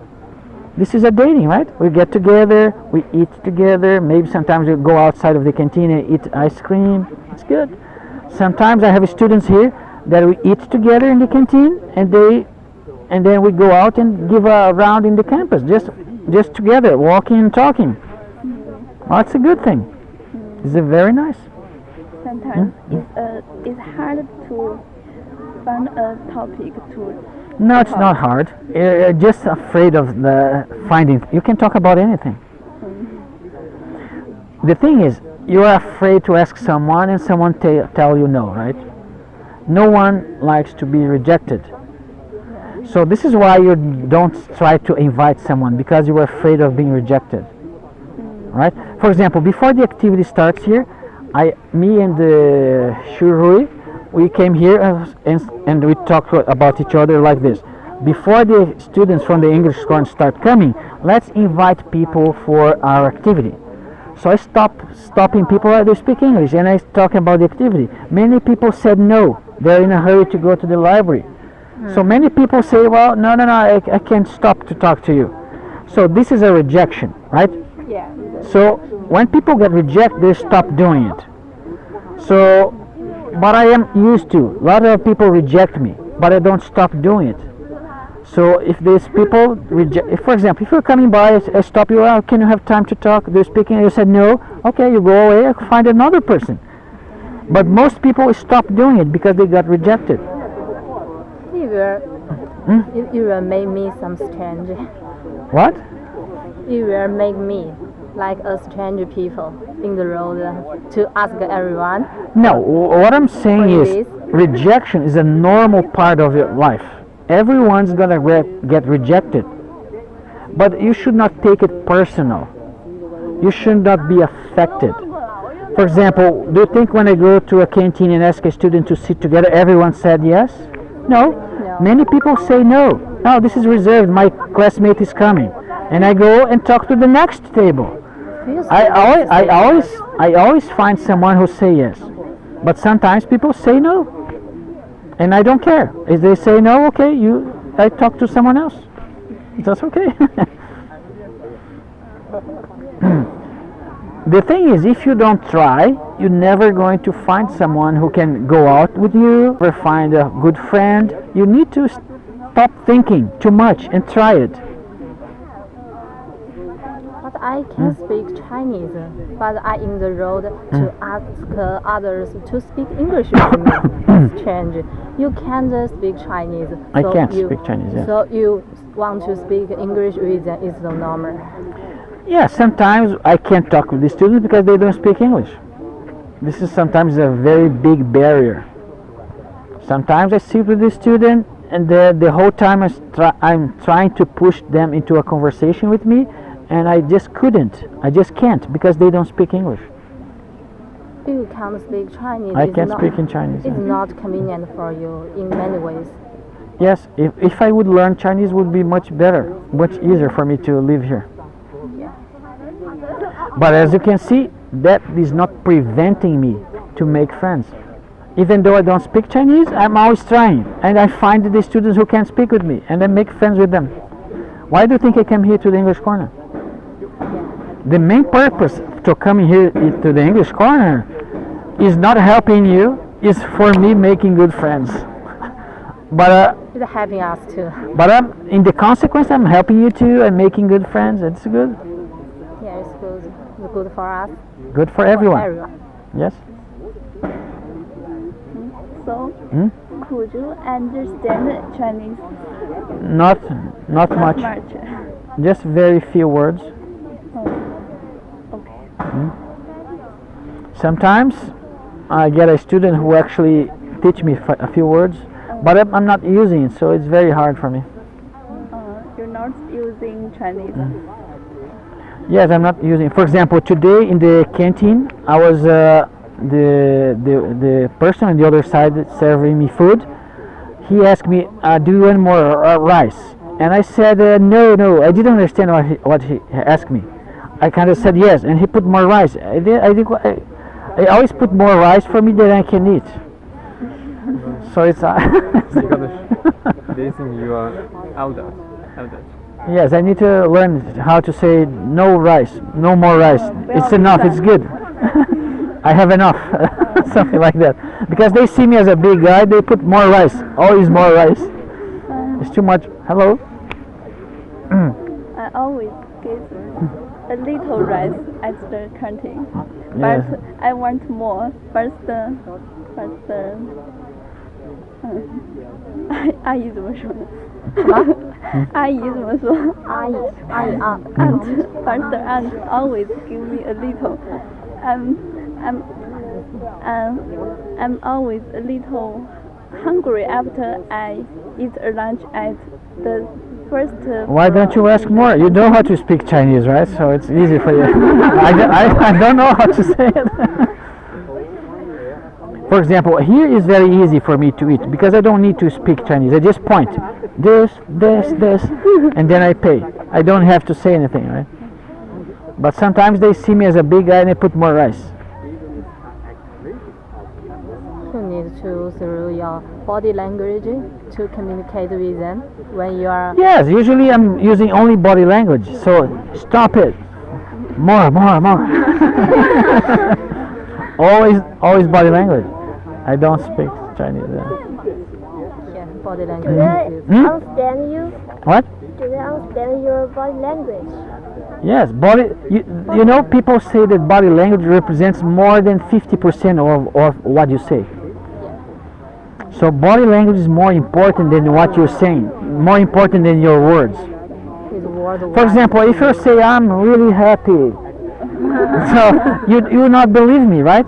This is a dating, right? We get together, we eat together. Maybe sometimes we go outside of the canteen and eat ice cream. It's good. Sometimes I have students here that we eat together in the canteen, and then we go out and give a round in the campus, just together, walking and talking. Well, it's a good thing. It's very nice. Sometimes it's hard to find a topic to. No, it's not hard. You're just afraid of the finding. You can talk about anything. The thing is, you are afraid to ask someone and someone tell you no, right? No one likes to be rejected. So this is why you don't try to invite someone, because you are afraid of being rejected, right? For example, before the activity starts here, me and the Shurui, we came here and we talked about each other like this. Before the students from the English squad start coming, let's invite people for our activity. So I stopping people that speak English, and I talking about the activity. Many people said no. They're in a hurry to go to the library. So many people say, well, no, I can't stop to talk to you. So this is a rejection, right? Yeah. So when people get rejected, they stop doing it. So, but I am used to. A lot of people reject me, but I don't stop doing it. So if these people reject, for example, if you're coming by, I stop you, well, can you have time to talk? They're speaking, you said no, okay, you go away, find another person. But most people stop doing it because they got rejected. You will make me some strange. What? You will make me like a strange people in the road to ask everyone. No, what I'm saying is rejection is a normal part of your life. Everyone's gonna get rejected, but you should not take it personal. You should not be affected. For example, do you think when I go to a canteen and ask a student to sit together, everyone said yes? No. Many people say no. No, this is reserved. My classmate is coming, and I go and talk to the next table. I always find someone who say yes, but sometimes people say no. And I don't care. If they say no, okay, I talk to someone else. That's okay. The thing is, if you don't try, you're never going to find someone who can go out with you or find a good friend. You need to stop thinking too much and try it. I can speak Chinese, but I in the road to ask others to speak English with me. It's strange. You can't speak Chinese. I so can't you, speak Chinese, yeah. So you want to speak English with them is the normal. Yeah, sometimes I can't talk with the students because they don't speak English. This is sometimes a very big barrier. Sometimes I sit with the student and the whole time I'm trying to push them into a conversation with me, and I just couldn't. I just can't because they don't speak English. You can't speak Chinese. I it's can't not, speak in Chinese. It's not convenient for you in many ways. Yes, if I would learn Chinese, would be much better, much easier for me to live here. But as you can see, that is not preventing me to make friends. Even though I don't speak Chinese, I'm always trying, and I find the students who can speak with me, and I make friends with them. Why do you think I came here to the English Corner? The main purpose to coming here to the English Corner is not helping you, is for me making good friends. But It's helping us too. in the consequence, I'm helping you too and making good friends. It's good. Yeah, it's good. It's good for us. Good for everyone. Everyone. Yes. So, Hmm? could you understand Chinese? Not much. Just very few words. Okay. Sometimes I get a student who actually teach me a few words, but I'm not using it, so it's very hard for me. You're not using Chinese. Yes, I'm not using. For example, today in the canteen, I was the person on the other side serving me food. He asked me, "Do you want more rice?" And I said, "No. I didn't understand what he asked me." I kind of said yes, and he put more rice. I always put more rice for me than I can eat. So it's. Because they think you are elder. Yes, I need to learn how to say no rice, no more rice. It's enough. It's good. I have enough. Something like that. Because they see me as a big guy, they put more rice. Always more rice. It's too much. Hello. I always get a little rice at the canteen, Yes. but I want more. But 阿姨怎么说呢？阿姨怎么说？阿姨啊。 Aunt, but the aunt always give me a little. I'm always a little hungry after I eat a lunch at the first. Why don't you ask more? You know how to speak Chinese, right? So it's easy for you. I don't know how to say it. For example, here is very easy for me to eat because I don't need to speak Chinese. I just point this, and then I pay. I don't have to say anything, right? But sometimes they see me as a big guy and they put more rice. You need to through your body language to communicate with them when you are. Yes, usually I'm using only body language. So stop it. More. always body language. I don't speak Chinese. Yeah, body Do language. they understand you? What? Do they understand your body language? Yes, body. You know, people say that body language represents more than 50% of what you say. So body language is more important than what you're saying, more important than your words. Is worldwide. For example, if you say I'm really happy, so you will not believe me, right?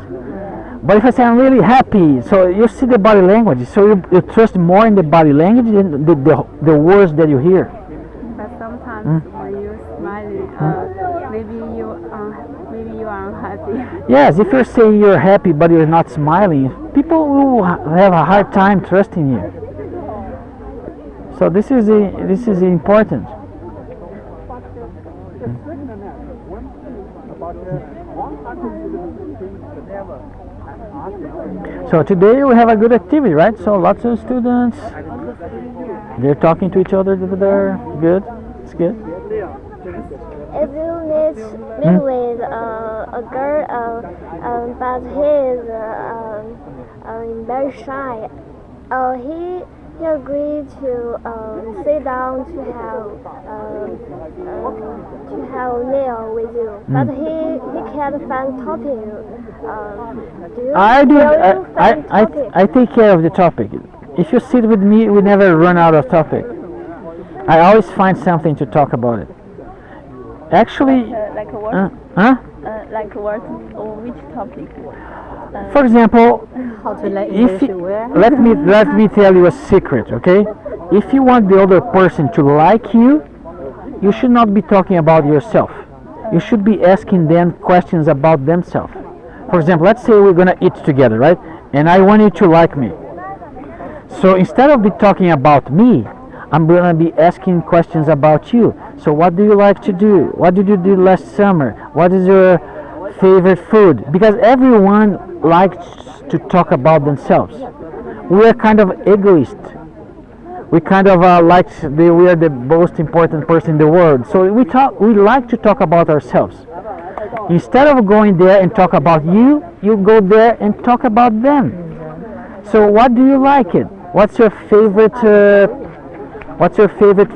But if I say I'm really happy, so you see the body language, so you trust more in the body language than the words that you hear. But sometimes when you smile, maybe you are unhappy. Yes, if you're saying you're happy but you're not smiling, people will have a hard time trusting you. So this is important. So today we have a good activity, right? So lots of students, they're talking to each other over there. Good, it's good. If you meet with a girl, but he is very shy, he agreed to sit down to have a meal with you, but he can't find topic. Do you? I do. Will you find topic? I take care of the topic. If you sit with me, we never run out of topic. I always find something to talk about it. Actually, Like what? huh? Like what? Or which topic? For example, How to let if English you, where? let me tell you a secret, okay? If you want the other person to like you, you should not be talking about yourself. You should be asking them questions about themselves. For example, let's say we're gonna eat together, right? And I want you to like me. So instead of be talking about me, I'm gonna be asking questions about you. So what do you like to do? What did you do last summer? What is your favorite food? Because everyone likes to talk about themselves. We are kind of egoist. We kind of we are the most important person in the world. So we like to talk about ourselves. Instead of going there and talk about you, you go there and talk about them. So what do you like it? What's your favorite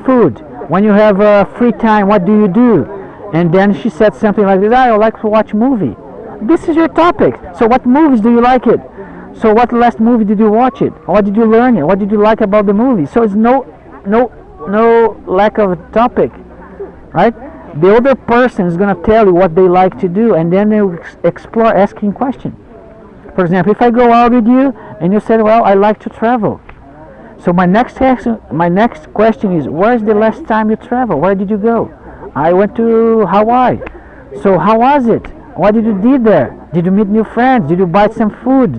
food? When you have free time, what do you do? And then she said something like this, I like to watch movie. This is your topic. So what movies do you like it? So what last movie did you watch it? What did you learn it? What did you like about the movie? So it's no lack of a topic, right? The other person is going to tell you what they like to do, and then they will explore asking questions. For example, if I go out with you and you said, well, I like to travel. So my next question is, where's the last time you traveled? Where did you go? I went to Hawaii. So how was it? What did you do there? Did you meet new friends? Did you buy some food?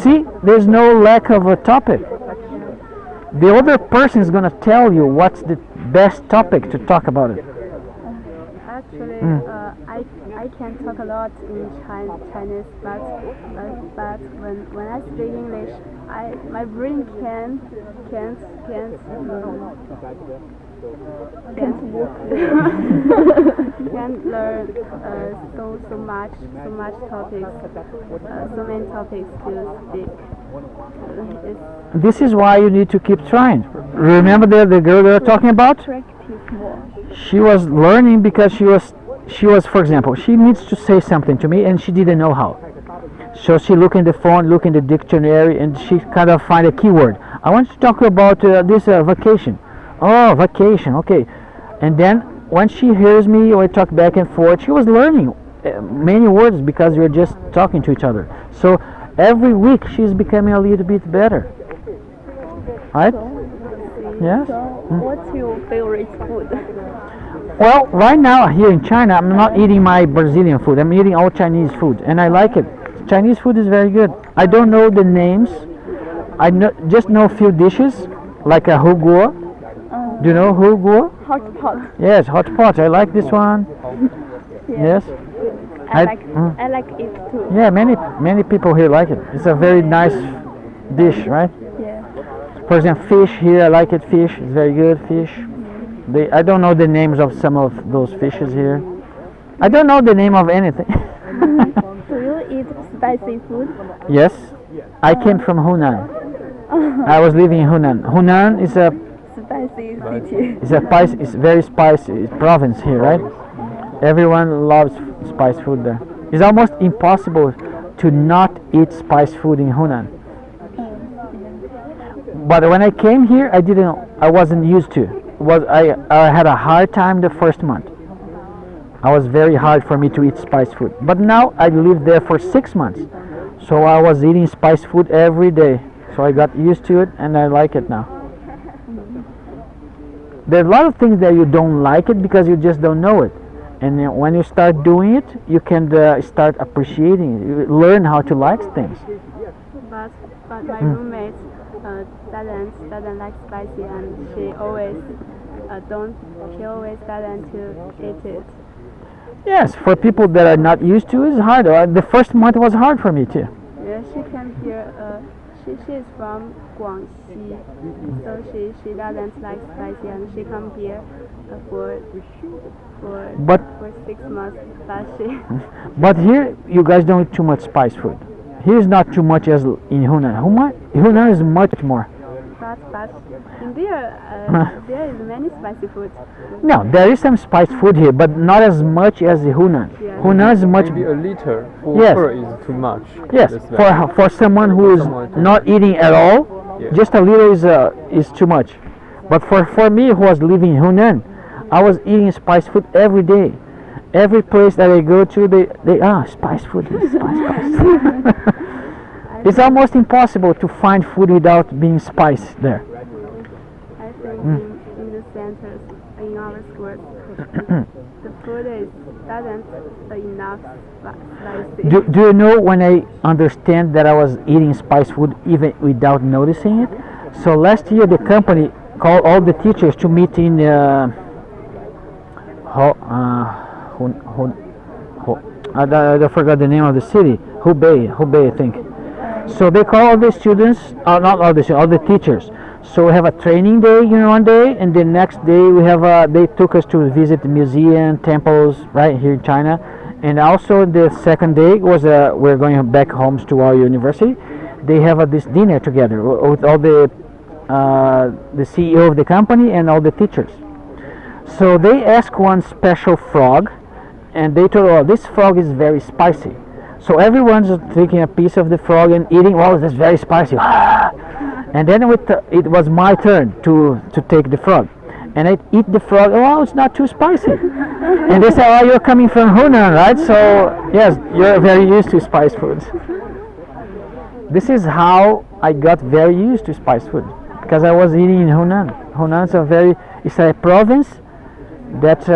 See, there's no lack of a topic. The other person is going to tell you what's the best topic to talk about it. Actually, I can talk a lot in Chinese, but when I speak English, my brain can't can't learn so much topics, so many topics to speak. This is why you need to keep trying. Remember the girl they were talking about? Practice more. She was learning because she was, for example, she needs to say something to me and she didn't know how. So she look in the phone, look in the dictionary, and she kind of find a keyword. I want to talk about this vacation. Oh, vacation, okay. And then when she hears me or I talk back and forth, she was learning many words because we're just talking to each other. So every week she's becoming a little bit better. Right? Yes? What's your favorite food? Well, right now here in China, I'm not eating my Brazilian food. I'm eating all Chinese food, and I like it. Chinese food is very good. I don't know the names. I just know a few dishes, like a huguo. Do you know huguo? Hot pot. Yes, hot pot. I like this one. Yes. I like it too. Yeah, many people here like it. It's a very nice dish, right? Yeah. For example, fish here. I like it. Fish. It's very good. Fish. I don't know the names of some of those fishes here. I don't know the name of anything. Do you eat spicy food? Yes, I came from Hunan. I was living in Hunan. Hunan is a Spicy city. it's very spicy province here, right? Everyone loves spice food there. It's almost impossible to not eat spice food in Hunan. But when I came here, I wasn't used to. I had a hard time the first month. It was very hard for me to eat spice food. But now I lived there for 6 months. So I was eating spice food every day. So I got used to it and I like it now. There are a lot of things that you don't like it because you just don't know it. And then when you start doing it, you can start appreciating it. You learn how to like things. But my roommate doesn't like spicy, and she always doesn't to eat it. Yes, for people that are not used to it, it's hard. The first month was hard for me too. Yeah, she came here. She is from Guangxi, so she doesn't like spicy, and she come here for 6 months. But she But here, you guys don't eat too much spice food. Here is not too much as in Hunan. Hunan is much more. but but in there is many spicy food. No, there is some spice food here, but not as much as the Hunan. Yeah. Hunan is much. Maybe a liter for Yes. her is too much. Yes, That's right. for someone who is Someone to- not eating at all, Yeah. just a little is too much. But for me who was living in Hunan, I was eating spice food every day. Every place that I go to, they spice food, spice. It's almost impossible to find food without being spiced there. I think in the centers, in our schools, the food is doesn't enough spicy. Do you know when I understand that I was eating spice food even without noticing it? So last year the company called all the teachers to meet in I forgot the name of the city. Hubei, I think. So they call all the students, not all the students, all the teachers. So we have a training day, one day, and the next day we have they took us to visit the museum, temples, right here in China, and also the second day was we're going back home to our university. They have this dinner together with all the CEO of the company and all the teachers. So they asked one special frog, and they told, "Oh, this frog is very spicy." So everyone's taking a piece of the frog and eating. Wow, that's very spicy. And then it was my turn to take the frog, and I eat the frog. Oh, it's not too spicy. And they said, "Oh, you're coming from Hunan, right? So yes, you're very used to spice foods." This is how I got very used to spice food, because I was eating in Hunan. Hunan is it's a province that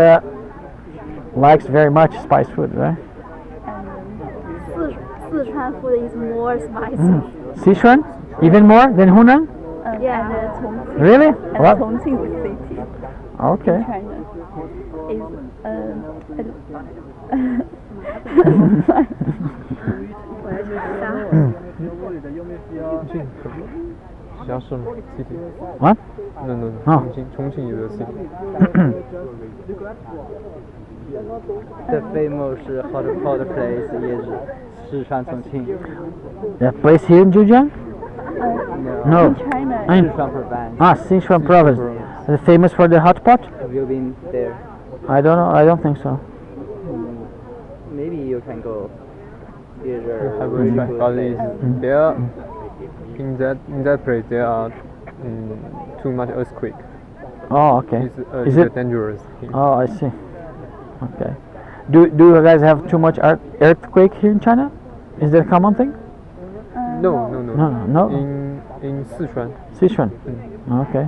likes very much spice food, right? Sichuan food is more spicy. Sichuan, even more than Hunan? Yeah. And Chongqing, Really? and Well, Chongqing city, okay. China, is Xiaoshen city. What? No. Oh. Chongqing is a city. The famous hot place is Sichuan Chongqing. That place here in Zhejiang? No. in China. Sichuan province. Sichuan province. Is it famous for the hot pot? Have you been there? I don't know. I don't think so. Maybe you can go. Either I will really try. good But place. there, in that place, there are too much earthquake. Oh, okay. It's a Is little it? dangerous. Here. Oh, I see. Okay. Do you guys have too much earthquake here in China? Is that a common thing? No. No. In Sichuan. Sichuan. Okay.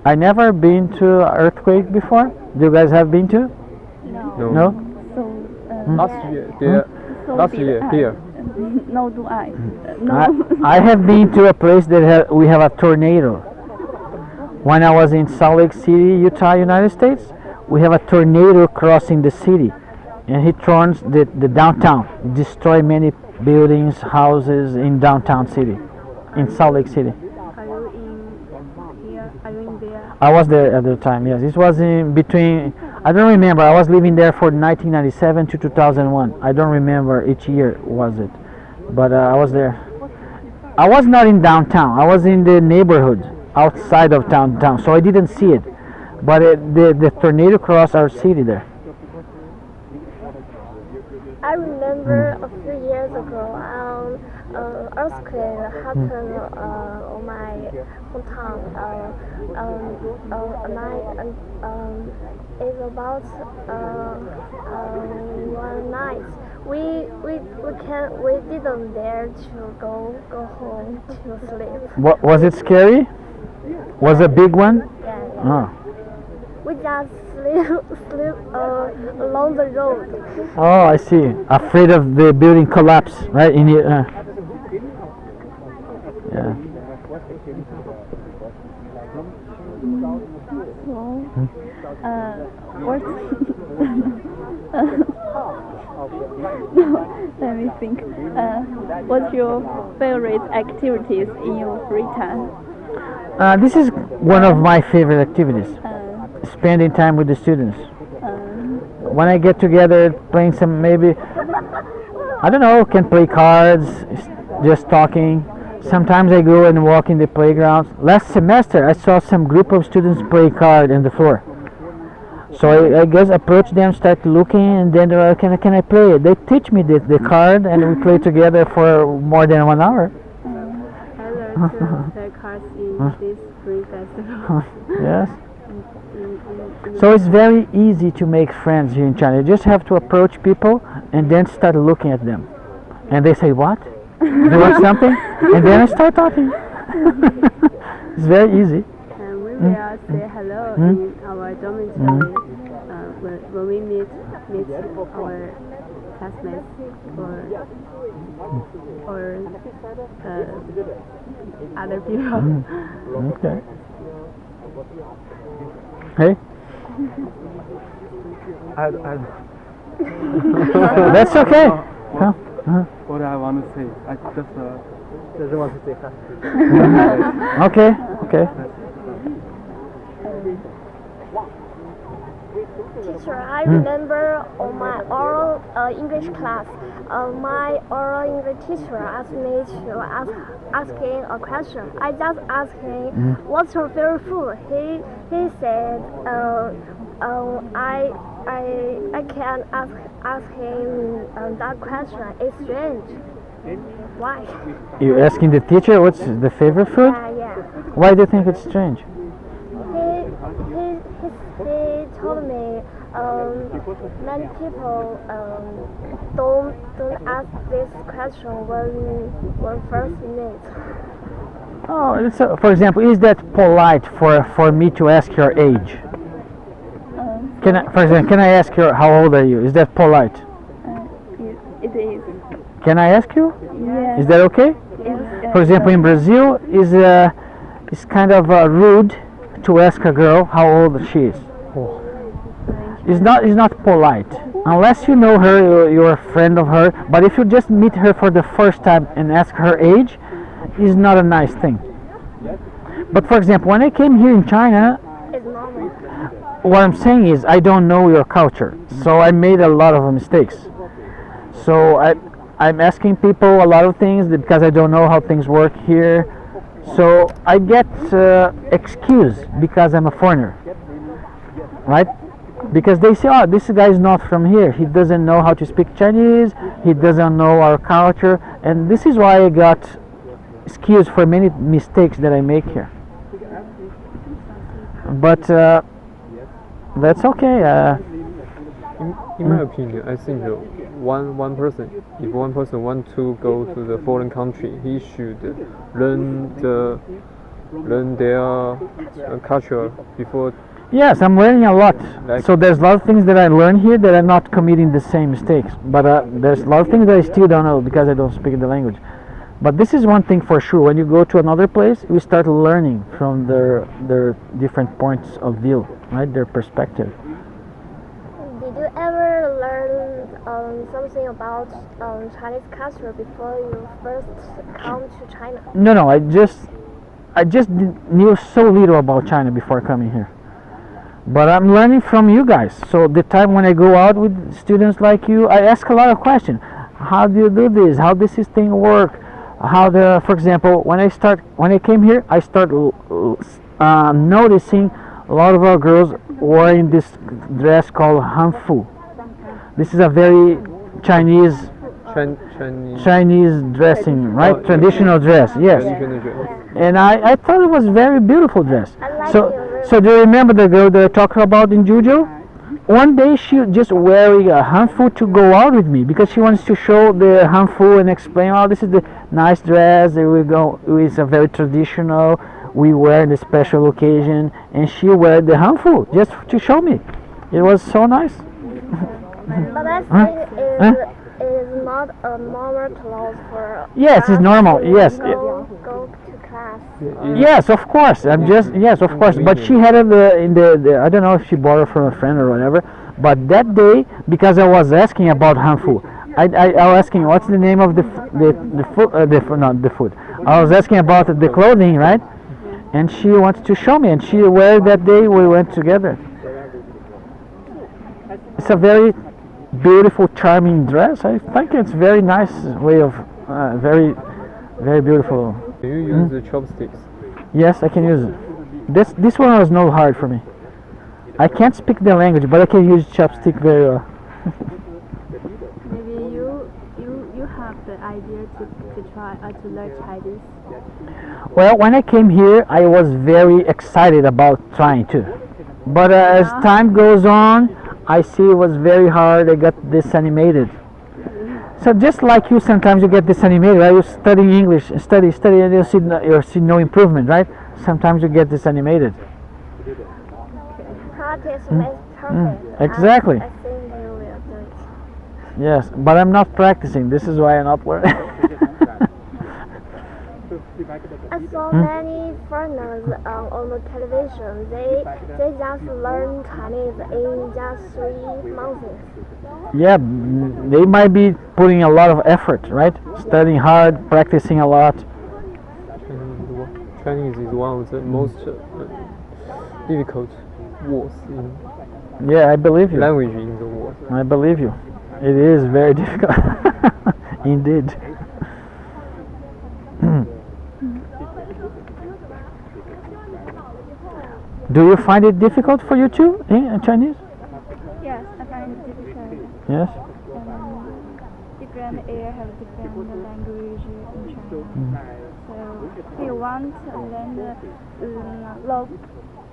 I never been to earthquake before. Do you guys have been to? No. So Last year, there. so Last did year, I. here. No, do I? No. I have been to a place that we have a tornado. When I was in Salt Lake City, Utah, United States, we have a tornado crossing the city, and it turns the downtown, destroy many buildings, houses in downtown city, in Salt Lake City. Are you in here? Are you in there? I was there at the time. Yes, this was in between. I don't remember. I was living there for 1997 to 2001. I don't remember which year was it, but I was there. I was not in downtown. I was in the neighborhood outside of downtown, so I didn't see it. But the tornado crossed our city there. I remember a few years ago, earthquake happened on my hometown. It's about one night. We didn't dare to go home to sleep. What was it scary? Was it a big one? Yeah. Oh. We just sleep along the road. Oh, I see. Afraid of the building collapse, right? In the yeah. What? Let me think. What's your favorite activities in your free time? This is one of my favorite activities. Spending time with the students. When I get together, playing some maybe, I don't know, can play cards, just talking. Sometimes I go and walk in the playground. Last semester, I saw some group of students play card on the floor. So I just approach them, start looking, and then can I play? They teach me the card, and we play together for more than 1 hour. I learned to play cards in this spring festival. Yes. So it's very easy to make friends here in China. You just have to approach people and then start looking at them. And they say, what? They want something? And then I start talking. It's very easy. We will say hello in our dormitory when we meet our classmates or other people. Okay. Hey? That's okay. Huh? What I want to say, I just want to say hi. Okay, okay. Teacher, I remember on my oral English class, my oral English teacher asked me to asking a question. I just asked him, "What's your favorite food?" He said, I can't ask him that question. It's strange. Why? You're asking the teacher what's the favorite food? Yeah. Why do you think it's strange? He told me many people don't ask this question when first meet. Oh, for example, is that polite for me to ask your age? For example, can I ask you how old are you? Is that polite? It is. Can I ask you? Yeah. Is that okay? For example, in Brazil, it's kind of rude to ask a girl how old she is. It's not polite unless you know her, you're a friend of her. But if you just meet her for the first time and ask her age, is not a nice thing. But for example, when I came here in China, It's normal. what I'm saying is I don't know your culture, so I made a lot of mistakes. So I'm asking people a lot of things because I don't know how things work here. So I get excused because I'm a foreigner, right? Because they say, oh, this guy is not from here. He doesn't know how to speak Chinese. He doesn't know our culture. And this is why I got excused for many mistakes that I make here. But that's okay. In my opinion, I think one person, if one person wants to go to the foreign country, he should learn their culture before. Yes, I'm learning a lot. So there's a lot of things that I learn here that I'm not committing the same mistakes. But there's a lot of things that I still don't know because I don't speak the language. But this is one thing for sure. When you go to another place, you start learning from their different points of view, right? Their perspective. Did you ever learn something about Chinese culture before you first come to China? No. I just knew so little about China before coming here. But I'm learning from you guys. So the time when I go out with students like you, I ask a lot of questions. How do you do this? How does this thing work? For example, when I came here, I started noticing a lot of our girls wearing this dress called hanfu. This is a very Chinese dressing, right? Traditional dress, yes. And I thought it was very beautiful dress. So do you remember the girl that I talked about in Juzhou? One day she just wearing a hanfu to go out with me because she wants to show the hanfu and explain, oh, this is the nice dress that we go. It's a very traditional. We wear in a special occasion, and she wear the hanfu just to show me. It was so nice. But that is not a normal clothes for. Yes, it's normal. Yes. Go to class. Yes, of course. Yes, of course. But she had it in the I don't know if she bought it from a friend or whatever. But that day, because I was asking about hanfu, I was asking what's the name of the food. I was asking about the clothing, right? And she wanted to show me, and she wear that day. We went together. It's a very beautiful, charming dress. I think it's very nice way of very, very beautiful. Can you use the chopsticks? Yes, I can use it. This one was no hard for me. I can't speak the language, but I can use chopstick very well. Maybe you have the idea to try to learn Chinese. Well, when I came here, I was very excited about trying to. But as time goes on, I see it was very hard. I got disanimated. So just like you, sometimes you get disanimated, right? You're studying English, study, and you see no improvement, right? Sometimes you get disanimated. Practice makes perfect. Exactly. I think you will do it. Yes, but I'm not practicing. This is why I'm not learning. I saw many foreigners on the television. They just learn Chinese in just 3 months. Yeah, they might be putting a lot of effort, right? Studying hard, practicing a lot. Chinese is one of the most difficult words in Yeah, I believe you. language in the world. I believe you. It is very difficult. Indeed. Do you find it difficult for you too in Chinese? Yes, I find it difficult. Yes. Different area have different language in China. So if you want to learn the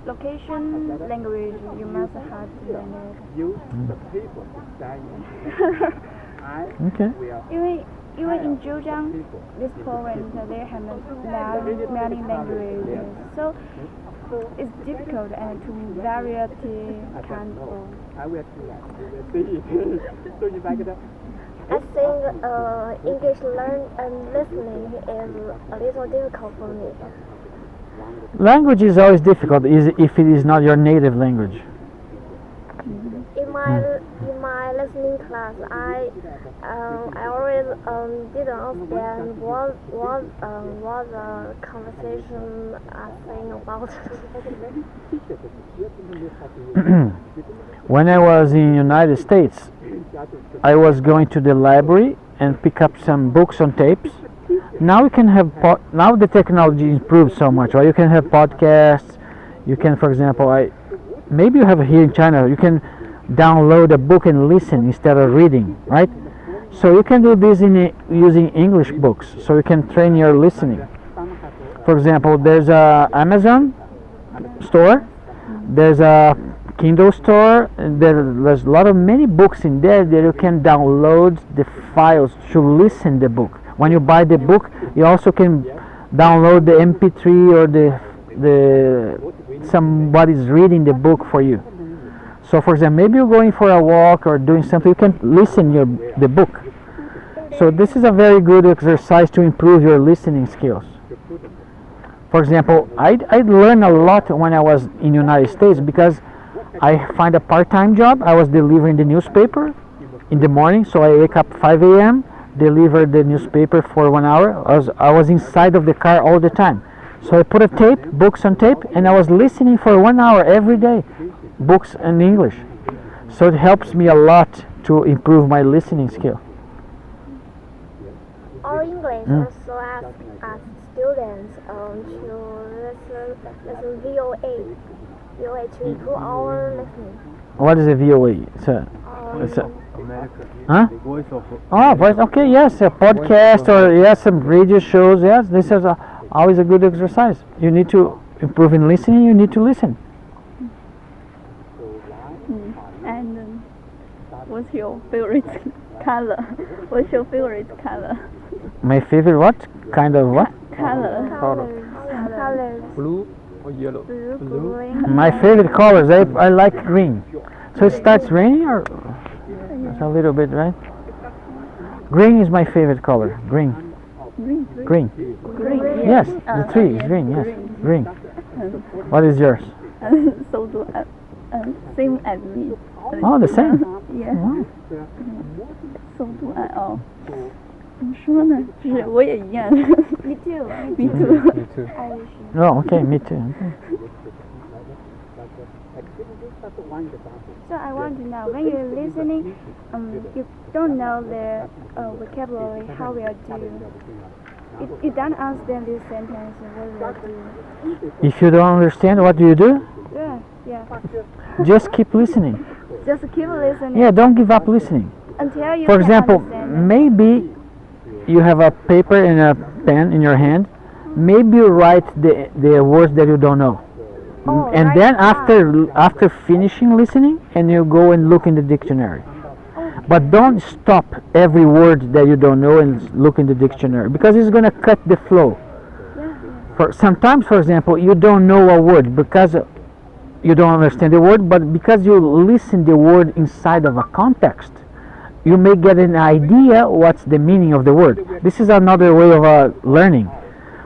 location language, you must have to learn it. Okay. Even in Zhejiang, this province, they have many languages. So it's difficult and to variety kind of. I think English learn and listening is a little difficult for me. Language is always difficult if it is not your native language. In my listening class, I always didn't understand what the conversation are saying about. When I was in United States, I was going to the library and pick up some books on tapes. Now we can have now the technology improved so much, right? You can have podcasts. You can, for example, maybe you have it here in China. You can download a book and listen instead of reading, right? So you can do this using English books. So you can train your listening. For example, there's a Amazon store. There's a Kindle store. There's a lot of many books in there that you can download the files to listen the book. When you buy the book, you also can download the MP3 or the somebody's reading the book for you. So for example, maybe you're going for a walk or doing something, you can listen the book. So this is a very good exercise to improve your listening skills. For example, I learned a lot when I was in the United States because I find a part-time job. I was delivering the newspaper in the morning, so I wake up 5 a.m., deliver the newspaper for 1 hour. I was inside of the car all the time. So I put books on tape, and I was listening for 1 hour every day, books in English. So it helps me a lot to improve my listening skill. Our English also as students to listen VOA to improve our listening. What is a VOA? It's a huh? Voice. Okay, yes, a podcast or yes, some radio shows. Yes, this is always a good exercise. You need to improve in listening. You need to listen. And what's your favorite color? What's your favorite color? My favorite what? Kind of what? Colors. Blue or yellow? Green. My favorite colors. I like green. So it starts raining or it's a little bit, right? Green is my favorite color. Green. Green. Yes, the tree is green. Yes, green. What is yours? So do same as me. Oh, the same. Yes. Wow. So do I. 怎么说呢？就是我也一样。Me too. Me too. Me too. Oh, okay, me too. So I want to know, when you're listening, you don't know the vocabulary, how will you do? You don't understand this sentence. What do you do? If you don't understand, what do you do? Yeah. Just keep listening. Just keep listening Yeah, don't give up listening. until you For can example, understand it. maybe you have a paper and a pen in your hand. Maybe you write the words that you don't know. Oh, And right then now. after finishing listening, and you go and look in the dictionary. But don't stop every word that you don't know and look in the dictionary, because it's going to cut the flow. Sometimes, for example, you don't know a word because you don't understand the word, but because you listen the word inside of a context, you may get an idea what's the meaning of the word. This is another way of learning.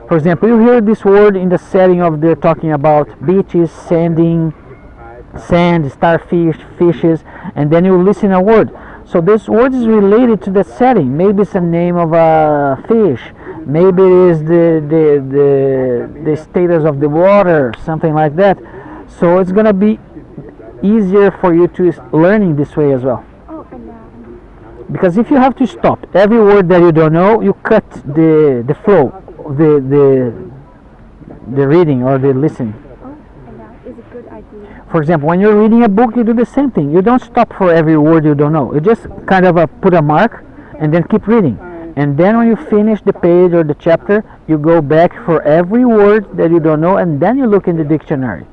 For example, you hear this word in the setting of they're talking about beaches, sand, starfish, fishes, and then you listen a word. So this word is related to the setting. Maybe it's the name of a fish. Maybe it is the status of the water, something like that. So it's gonna be easier for you to learning this way as well. Oh, I know. Because if you have to stop every word that you don't know, you cut the flow, the reading or the listening. Oh, I know. It's a good idea. For example, when you're reading a book, you do the same thing. You don't stop for every word you don't know. You just kind of put a mark and then keep reading. And then when you finish the page or the chapter, you go back for every word that you don't know, and then you look in the dictionary.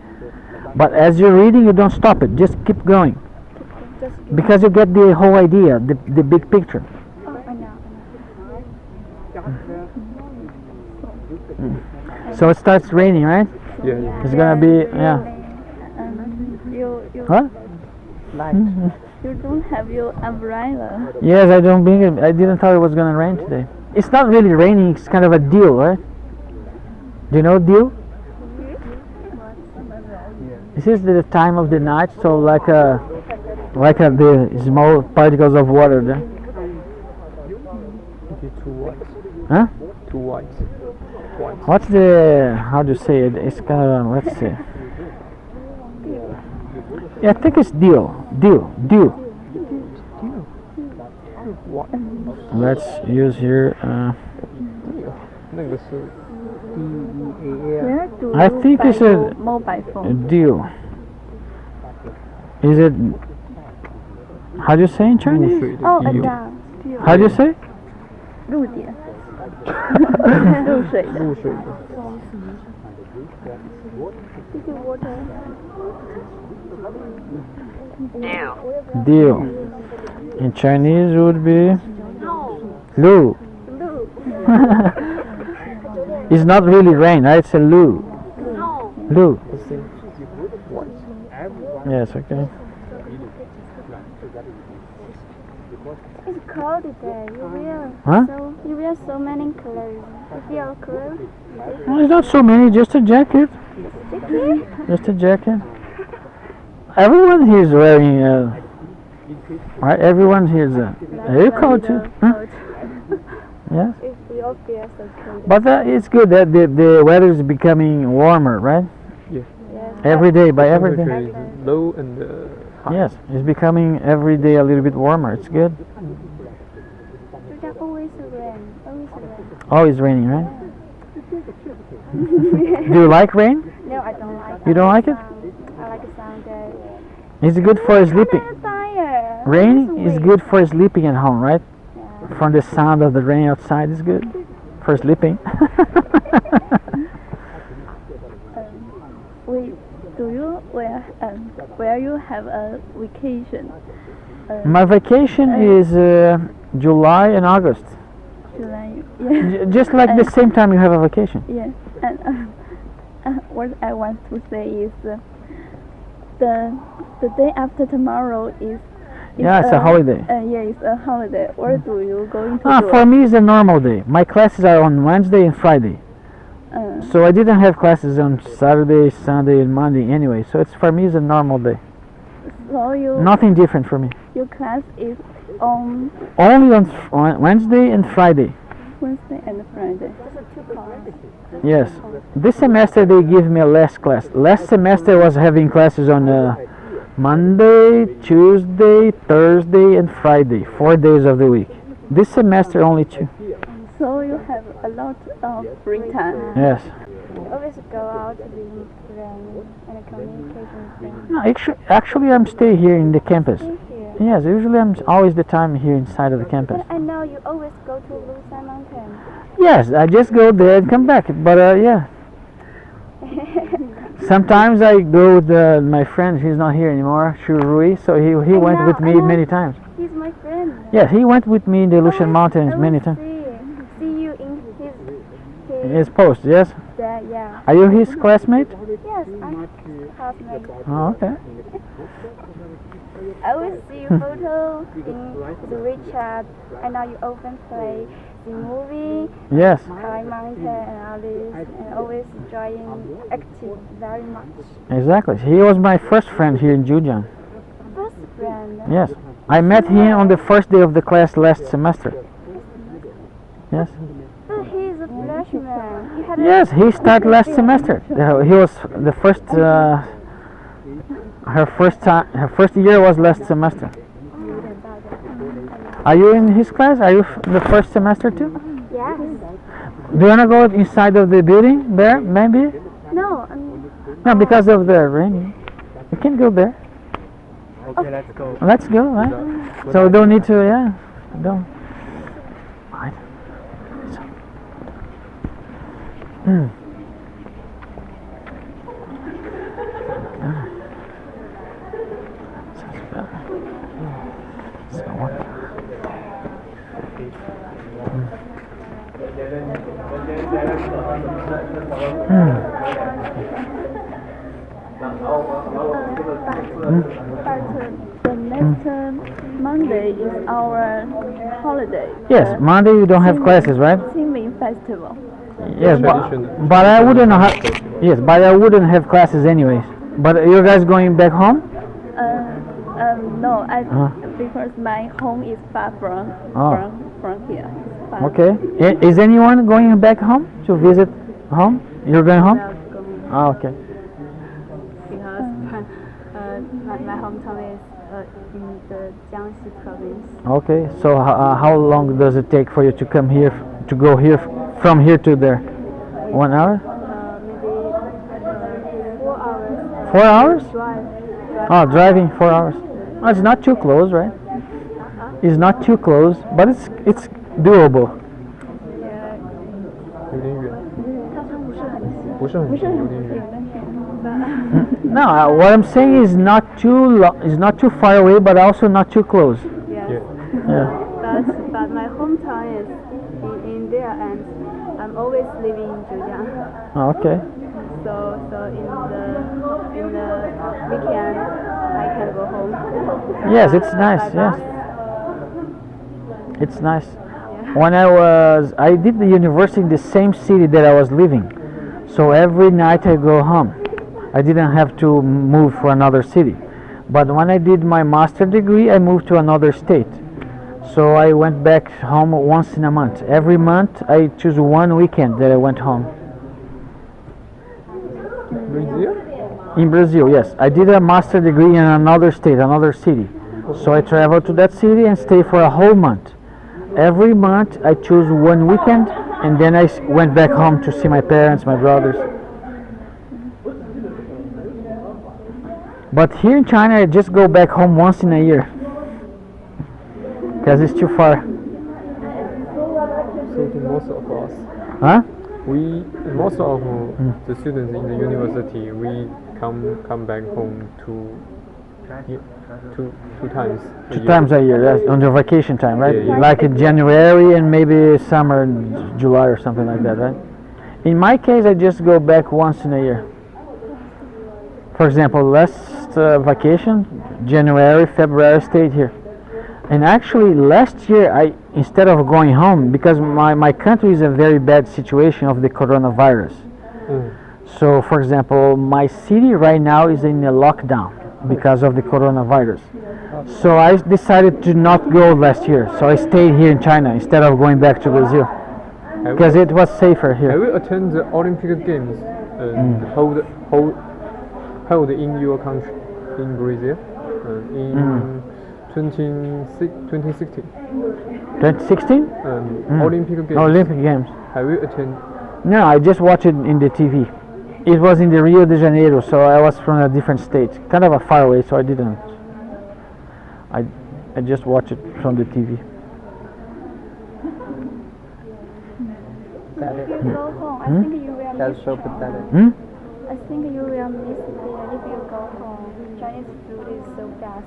But as you're reading, you don't stop it. Just keep going. Because you get the whole idea, the big picture. Oh, I know. So it starts raining, right? Yeah. It's gonna be, yeah. You What? you don't have your umbrella. Yes, I don't bring it. I didn't thought it was gonna rain today. It's not really raining. It's kind of a deal, right? Do you know deal? This is the time of the night, so like the small particles of water there. Okay, two whites. Huh? Two whites. Whites. What's the, how do you say it? It's kind of, let's see. Yeah, I think it's deal. What? Let's use here. 那个是 Where do I you think buy it's your a mobile phone? deal. Is it? How do you say in Chinese? 露水的 Oh, I 地 know. How do you say? 露点。露水的。露水的 Deal. In Chinese would be Lu. It's not really rain, right? It's a Lu. Lu. Yes, okay. It's cold today. Huh? You wear so many clothes. You feel cold? Well, it's not so many, just a jacket. Just a jacket. Everyone here is wearing, right? Everyone here is, are you cold too? Huh? Yes. If we all feel so cold. But it's good that the weather is becoming warmer, right? Yes. Every day, by every day. temperature is low and high. Yes, it's becoming every day a little bit warmer. It's good. There's always rain. Always rain. Always raining, right? Do you like rain? No, I don't like it. You don't like it? I like Sunday. It's good for sleeping. I'm tired. Rain is good for sleeping at home, right? From the sound of the rain outside is good for sleeping. Where you have a vacation? My vacation is July and August. July. Yeah. Just like the same time you have a vacation. Yeah. And what I want to say is the day after tomorrow is. Yeah, it's a holiday. Yeah, it's a holiday. Where do you going to do? For me, it's a normal day. My classes are on Wednesday and Friday. So I didn't have classes on Saturday, Sunday, and Monday anyway. So it's for me, it's a normal day. So Nothing different for me. your class is on Only on Wednesday and Friday. Wednesday and Friday. Yes. This semester they give me a less class. Last semester I was having classes on Monday, Tuesday, Thursday, and Friday. 4 days of the week. This semester only 2. So you have a lot of free time. Yes. You always go out with friends and communication things. No, actually, I'm stay here in the campus. Here. Yes, usually I'm always the time here inside of the campus. But I know you always go to Lushan Mountain. Yes, I just go there and come back. But yeah, sometimes I go with my friend. He's not here anymore, Shu Rui. So he went know, with me I know. many times. He's my friend. Yes, he went with me in the Lushan I Mountains many will times. See you in His post, yes. yeah. Are you his classmate? Yes, I'm his classmate. Oh, okay. I always see you photo in the WeChat. I know you often play the movie, Yes. High Mountain and all this, and always enjoying active very much. Exactly. He was my first friend here in Zhejiang. First friend. Yes. I met him on the first day of the class last semester. Yes. But he's a freshman. He had Yes, he started last semester. He was the first. Her first year was last semester. Are you in his class? Are you the first semester too? Yes. Do you wanna go inside of the building there? Maybe. No, No, because of the rain. You can go there. Okay, let's go. Let's go, right? So we don't need to. Yeah. Don't. Right. So what? But the next Monday is our holiday. Yes, Monday you don't have classes, right? Qingming Festival. Yes, Tradition. but I wouldn't have. Yes, but I wouldn't have classes anyways. But you guys going back home? No, because my home is far from here. Far. Okay. Is anyone going back home to visit home? You're going home? Oh, okay. Because my hometown is in the Jiangxi province. Okay. So how long does it take for you to come here, to go here, from here to there? 1 hour? Maybe 4 hours. 4 hours? Drive. Oh, driving 4 hours. Oh, it's not too close, right? It's not too close, but it's doable. 有点远，不是很近，有点远。 No, what I'm saying is not too far away, but also not too close. Yes. Yeah. But my hometown is in there, and I'm always living in Zhejiang. Oh, okay. So in the weekend I can go home. Yes, it's nice. Yes, it's nice. When I did the university in the same city that I was living, so every night I go home. I didn't have to move for another city. But when I did my master degree, I moved to another state. So I went back home once in a month. Every month I choose one weekend that I went home. Brazil? In Brazil, yes. I did a master degree in another state, another city. So I traveled to that city and stay for a whole month. Every month I choose one weekend, and then I went back home to see my parents, my brothers. But here in China, I just go back home once in a year because it's too far. So to most of us, Huh? most of the students in the university, we come back home two times. a Two year. times a year, that's on the vacation time, right? Yeah, yeah. Like in January and maybe summer, July or something like that, right? In my case, I just go back once in a year. For example, last vacation, January, February, I stayed here. And actually, last year, instead of going home, because my country is a very bad situation of the coronavirus. So, for example, my city right now is in a lockdown because of the coronavirus. So I decided to not go last year. So I stayed here in China instead of going back to Brazil because it was safer Have here. you attend the Olympic Games held in your country, in Brazil, in 2016? 2016? Olympic Games. Olympic Games. Have you attended? No, I just watched it in the TV. It was in the Rio de Janeiro, so I was from a different state, kind of a far away, so I didn't. I just watched it from the TV. If you go home, I think you will That's miss so China. pathetic. I think you will miss it if you go home. Chinese food is so best,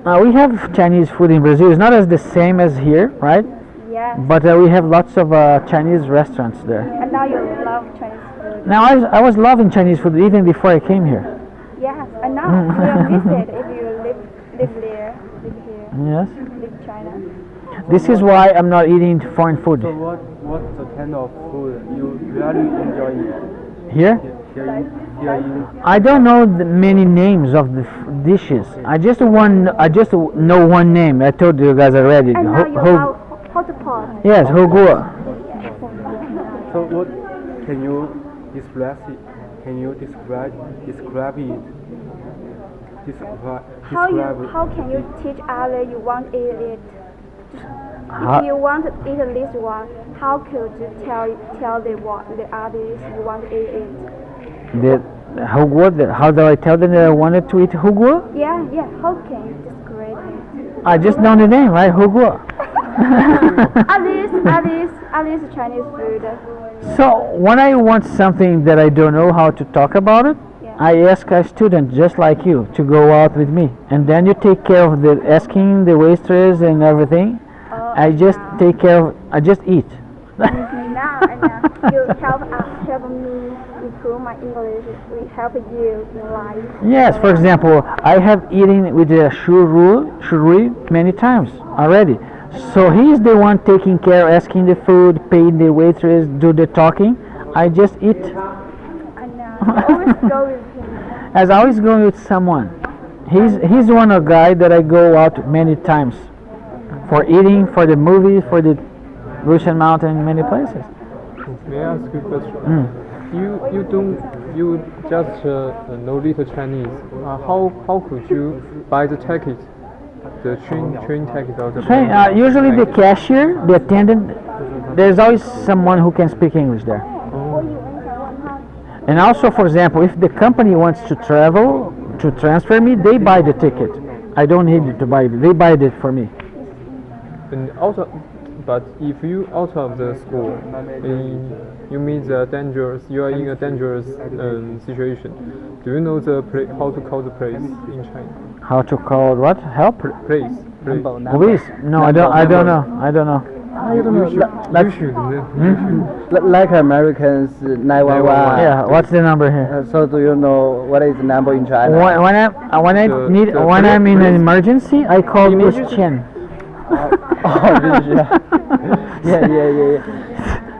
delicious. We have Chinese food in Brazil. It's not as the same as here, right? Yes. But we have lots of Chinese restaurants there. And now you love Chinese food. Now I was loving Chinese food even before I came here. Yes. And now you will miss it if you live there, live here, Yes. live China. This is why I'm not eating foreign food. So what's the kind of food you really enjoy Here? here in I don't know the many names of the dishes. I just know one name. I told you guys already. And now you love hot pot. Yes, Hogua. So what can you describe it? Can you describe it? Describe How can you teach others you want to eat it? How- If you want to eat this one, how could you tell the others you want to eat it? The Hogua. How do I tell them that I wanted to eat Hogua? Yeah. How can you describe it? I just know the name, right? Hogua. At least Chinese food. So when I want something that I don't know how to talk about it, Yeah. I ask a student just like you to go out with me, and then you take care of the asking the waitress and everything. I just take care of. I just eat. Now you help me improve my English. We help you in life. Yes, for example, I have eaten with the Shuri many times already. So he's the one taking care, asking the food, paying the waitress, do the talking. I just eat. I always go with him. As I always going with someone. He's one of guy that I go out many times for eating, for the movies, for the Russian Mountain, many places. May I ask you a question? You just know little Chinese. How could you buy the ticket, the train ticket or the Train, usually the cashier, the attendant, there's always someone who can speak English there. And also, for example, if the company wants to travel, to transfer me, they buy the ticket. I don't need to buy it. They buy it for me. And also, but if you out of the school, you meet the dangerous. You are in a dangerous situation. Do you know how to call the police in China? How to call what? Help? Police. Police? No, I don't know. I don't know. You should know. like Americans 911. Yeah, what's the number here? So do you know what is the number in China? When I'm in an emergency, I call Miss Chen.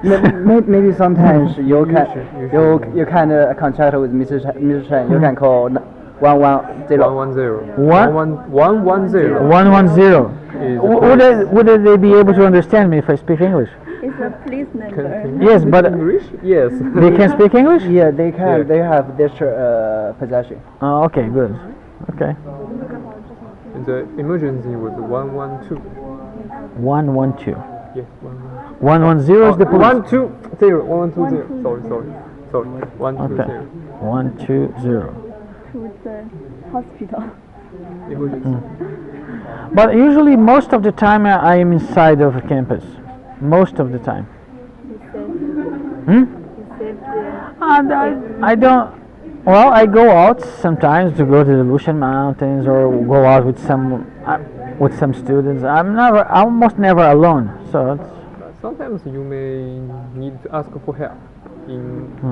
Maybe sometimes you can contact with Mrs. Chen. You can call 110. 110. 110. Would they be able to understand me if I speak English? It's a police number. Yes, but English? Yes. they can speak English? Yeah, they can. Yeah. They have this possession. Oh, okay, good. Okay. The emergency was 112. 112. Yes, 110 is the police. 120. 120. Sorry. 120. Okay. 120. To the hospital. Emergency. But usually, most of the time, I am inside of campus. Most of the time. I don't. Well, I go out sometimes to go to the Lucian Mountains or go out with some students. I'm almost never alone. So it's, Sometimes you may need to ask for help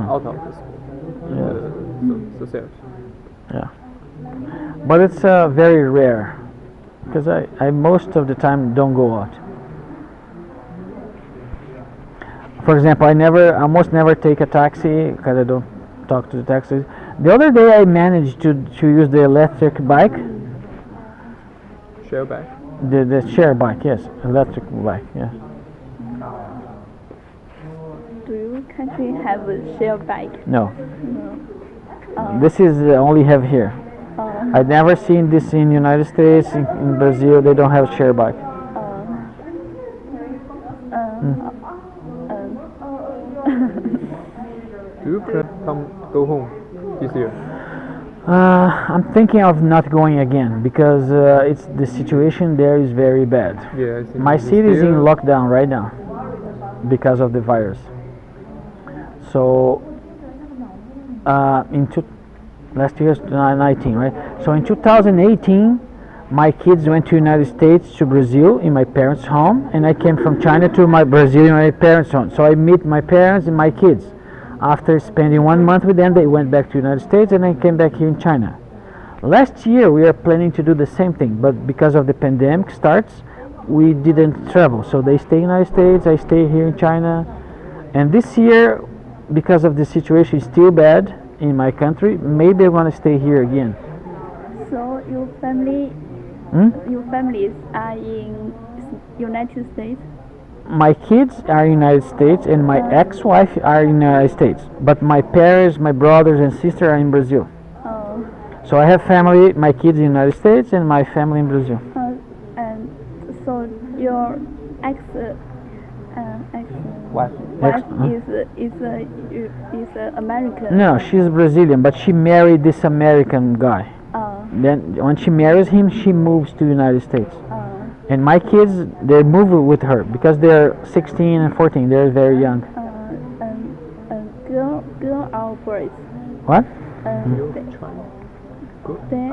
out of the school, society. yeah. But it's very rare because I most of the time don't go out. For example, I almost never take a taxi because I don't talk to the taxis. The other day I managed to use the electric bike, Share back. the share bike, yes, electric bike, yeah. Do your country have a share bike? No. This is only have here. I've never seen this in United States, in Brazil. They don't have share bike. Do you plan go home this year? I'm thinking of not going again because it's the situation there is very bad. Yeah, I think My this city is in year- lockdown right now because of the virus. So last year's 19, right? So in 2018, my kids went to United States to Brazil in my parents' home, and I came from China to my Brazilian parents' home. So I meet my parents and my kids. After spending 1 month with them, they went back to United States, and I came back here in China. Last year, we are planning to do the same thing, but because of the pandemic starts, we didn't travel. So they stay in the United States, I stay here in China. And this year, because of the situation is still bad in my country, maybe I want to stay here again. So your families are in United States. My kids are in United States and my ex-wife are in United States, but my parents, my brothers and sister are in Brazil. Oh, So I have family, my kids in United States and my family in Brazil. and so your ex What? wife Ex- is American. No, she's Brazilian, but she married this American guy. Then when she marries him, she moves to United States. And my kids, they move with her because they're 16 and 14. They're very young. Girl or boys? What? They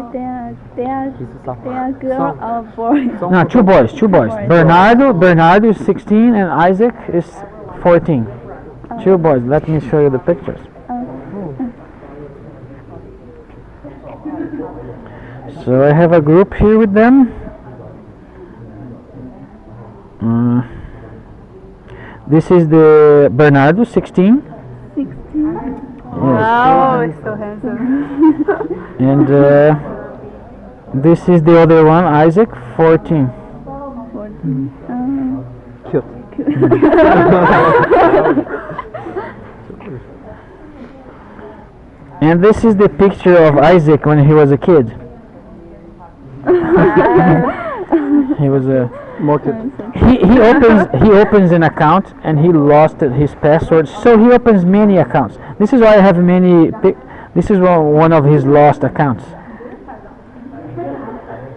are girl or boys? No, two boys. boys. Bernardo is 16 and Isaac is 14. Two boys. Let me show you the pictures. So I have a group here with them. This is the Bernardo, 16. 16. Oh, he's so handsome. And this is the other one, Isaac, 14. 14. Cute. And this is the picture of Isaac when he was a kid. He was a he opens an account and he lost his password, so he opens many accounts. This is why I have many. This is one of his lost accounts.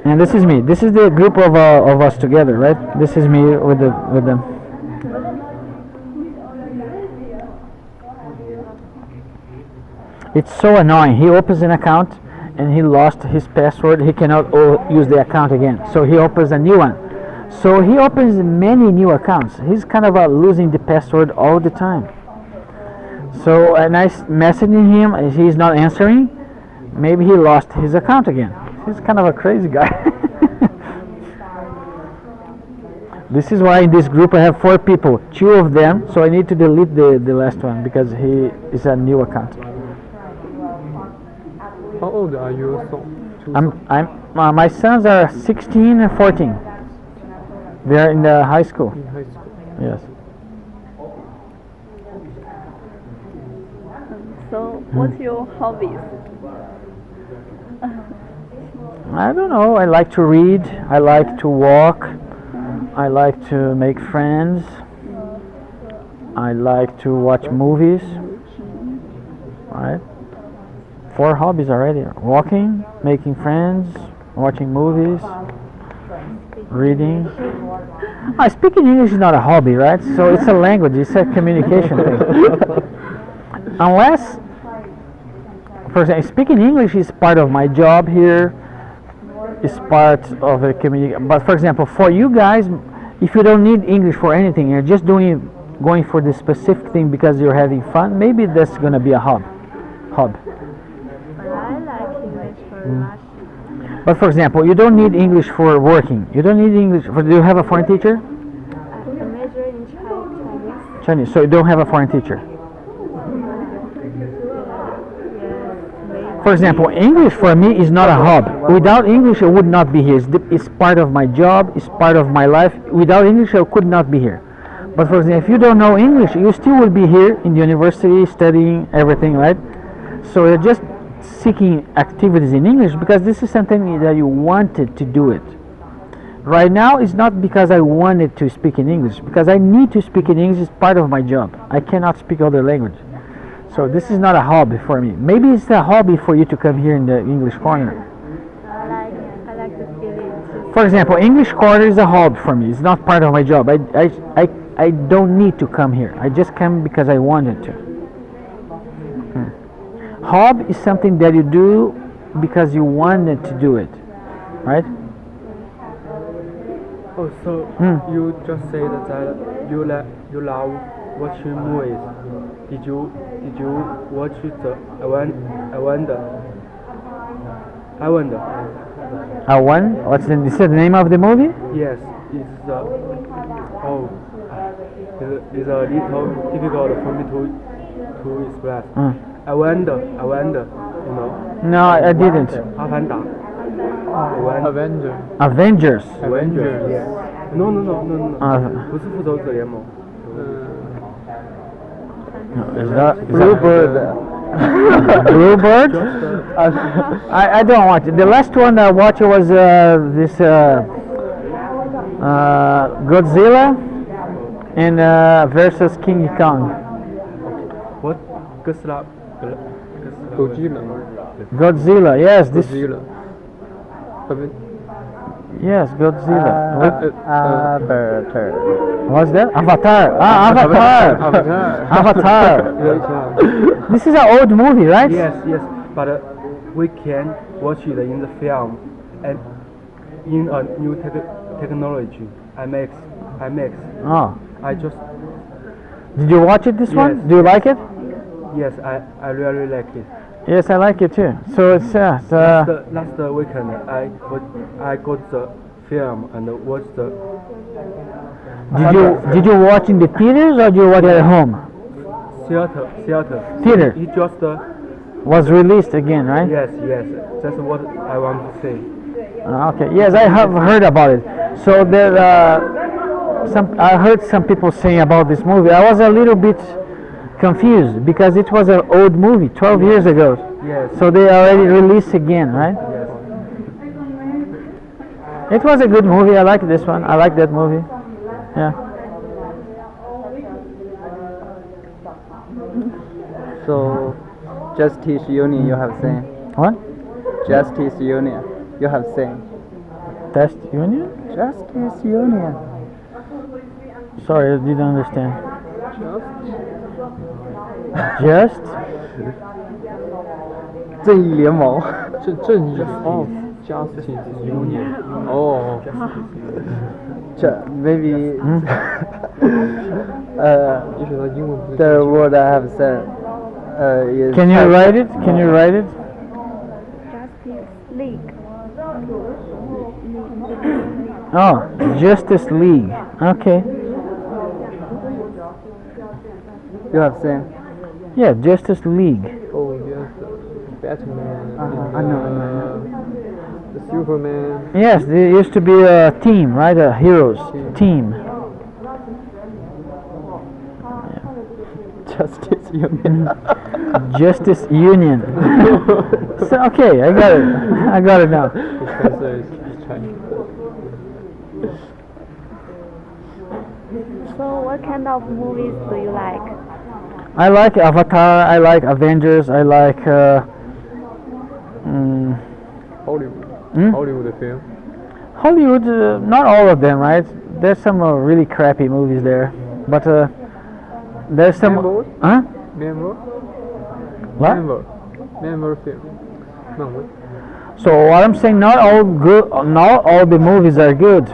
And this is me. This is the group of us together, right? This is me with them. It's so annoying. He opens an account and he lost his password. He cannot use the account again. So he opens a new one. So he opens many new accounts. He's kind of losing the password all the time. So and I messaging him, and he's not answering. Maybe he lost his account again. He's kind of a crazy guy. This is why in this group I have 4 people, 2 of them. So I need to delete the last one because he is a new account. How old are your sons? My sons are 16 and 14. They are in the high school. In high school. Yes. So, what's your hobbies? I don't know. I like to read. I like to walk. I like to make friends. I like to watch movies. Right? 4 hobbies already. Walking, making friends, watching movies, reading. Speaking English is not a hobby, right? So it's a language. It's a communication thing. Unless, for example, speaking English is part of my job here. It's part of a communication. But for example, for you guys, if you don't need English for anything, you're just going for the specific thing because you're having fun. Maybe that's gonna be a hub. I like English for Russian. But for example, you don't need English for working. You don't need English for. Do you have a foreign teacher? I major in Chinese. Chinese. So you don't have a foreign teacher. For example, English for me is not a hobby. Without English, I would not be here. It's part of my job. It's part of my life. Without English, I could not be here. But for example, if you don't know English, you still will be here in the university studying everything, right? So you're just seeking activities in English because this is something that you wanted to do it. right now it's not because I wanted to speak in English, because I need to speak in English. It's part of my job. I cannot speak other language. So this is not a hobby for me. Maybe it's a hobby for you to come here in the English corner. I like the feeling. For example, English corner is a hobby for me. It's not part of my job. I don't need to come here. I just come because I wanted to. Hobby is something that you do because you wanted to do it, right? Oh, so you just said that you love watching movies. Did you watch the I wonder? What's is the name of the movie? Yes, it's it's a little difficult for me to express. I wonder, you know. No, I didn't. 阿凡达。Avengers. Yes. No. 不是复仇者联盟。 Is that Bluebird. Bluebird? I don't watch it. The last one I watched was this Godzilla and versus King Kong. What? Godzilla. Godzilla, yes, this. Godzilla. Yes, Godzilla. Avatar. What's that? Avatar. Avatar. This is an old movie, right? Yes, but we can watch it in the film and in a new technology. IMAX. Oh. I just Did you watch it? This one? Yes. Do you like it? yes, I really like it. Yes, I like it too. So it's Last weekend I got the film and watched the Did you watch in the theaters or did you watch it at home? theater. Theater. It just Was released again, right? yes. That's what I want to say. Okay. Yes, I have heard about it. So there, I heard some people saying about this movie. I was a little bit confused because it was an old movie, 12 years ago. Yes. So they already released again, right? Yes. It was a good movie. I like this one. I like that movie. Yeah. So, Justice Union you have seen. What? Justice Union you have seen. Test Union? Justice Union. Sorry, I didn't understand. Just? 正义联盟。正义哦，Justice Union 哦，Maybe 也许他英文不是 the word I have said is. Can you write it? Can you write it? Justice League. Oh, Justice League. Okay. You have seen. Yeah, Justice League. Oh yes, Batman. I know. The Superman. Yes, there used to be a team, right? A heroes team. Justice Union. Justice Union. So okay, I got it. I got it now. It's Chinese. So, what kind of movies do you like? I like Avatar. I like Avengers. I like Hollywood. Hmm? Hollywood film. Hollywood. Not all of them, right? There's some really crappy movies there, but there's some. Member? Huh? Member? What? Member film. 漫威. So what I'm saying, not all the movies are good.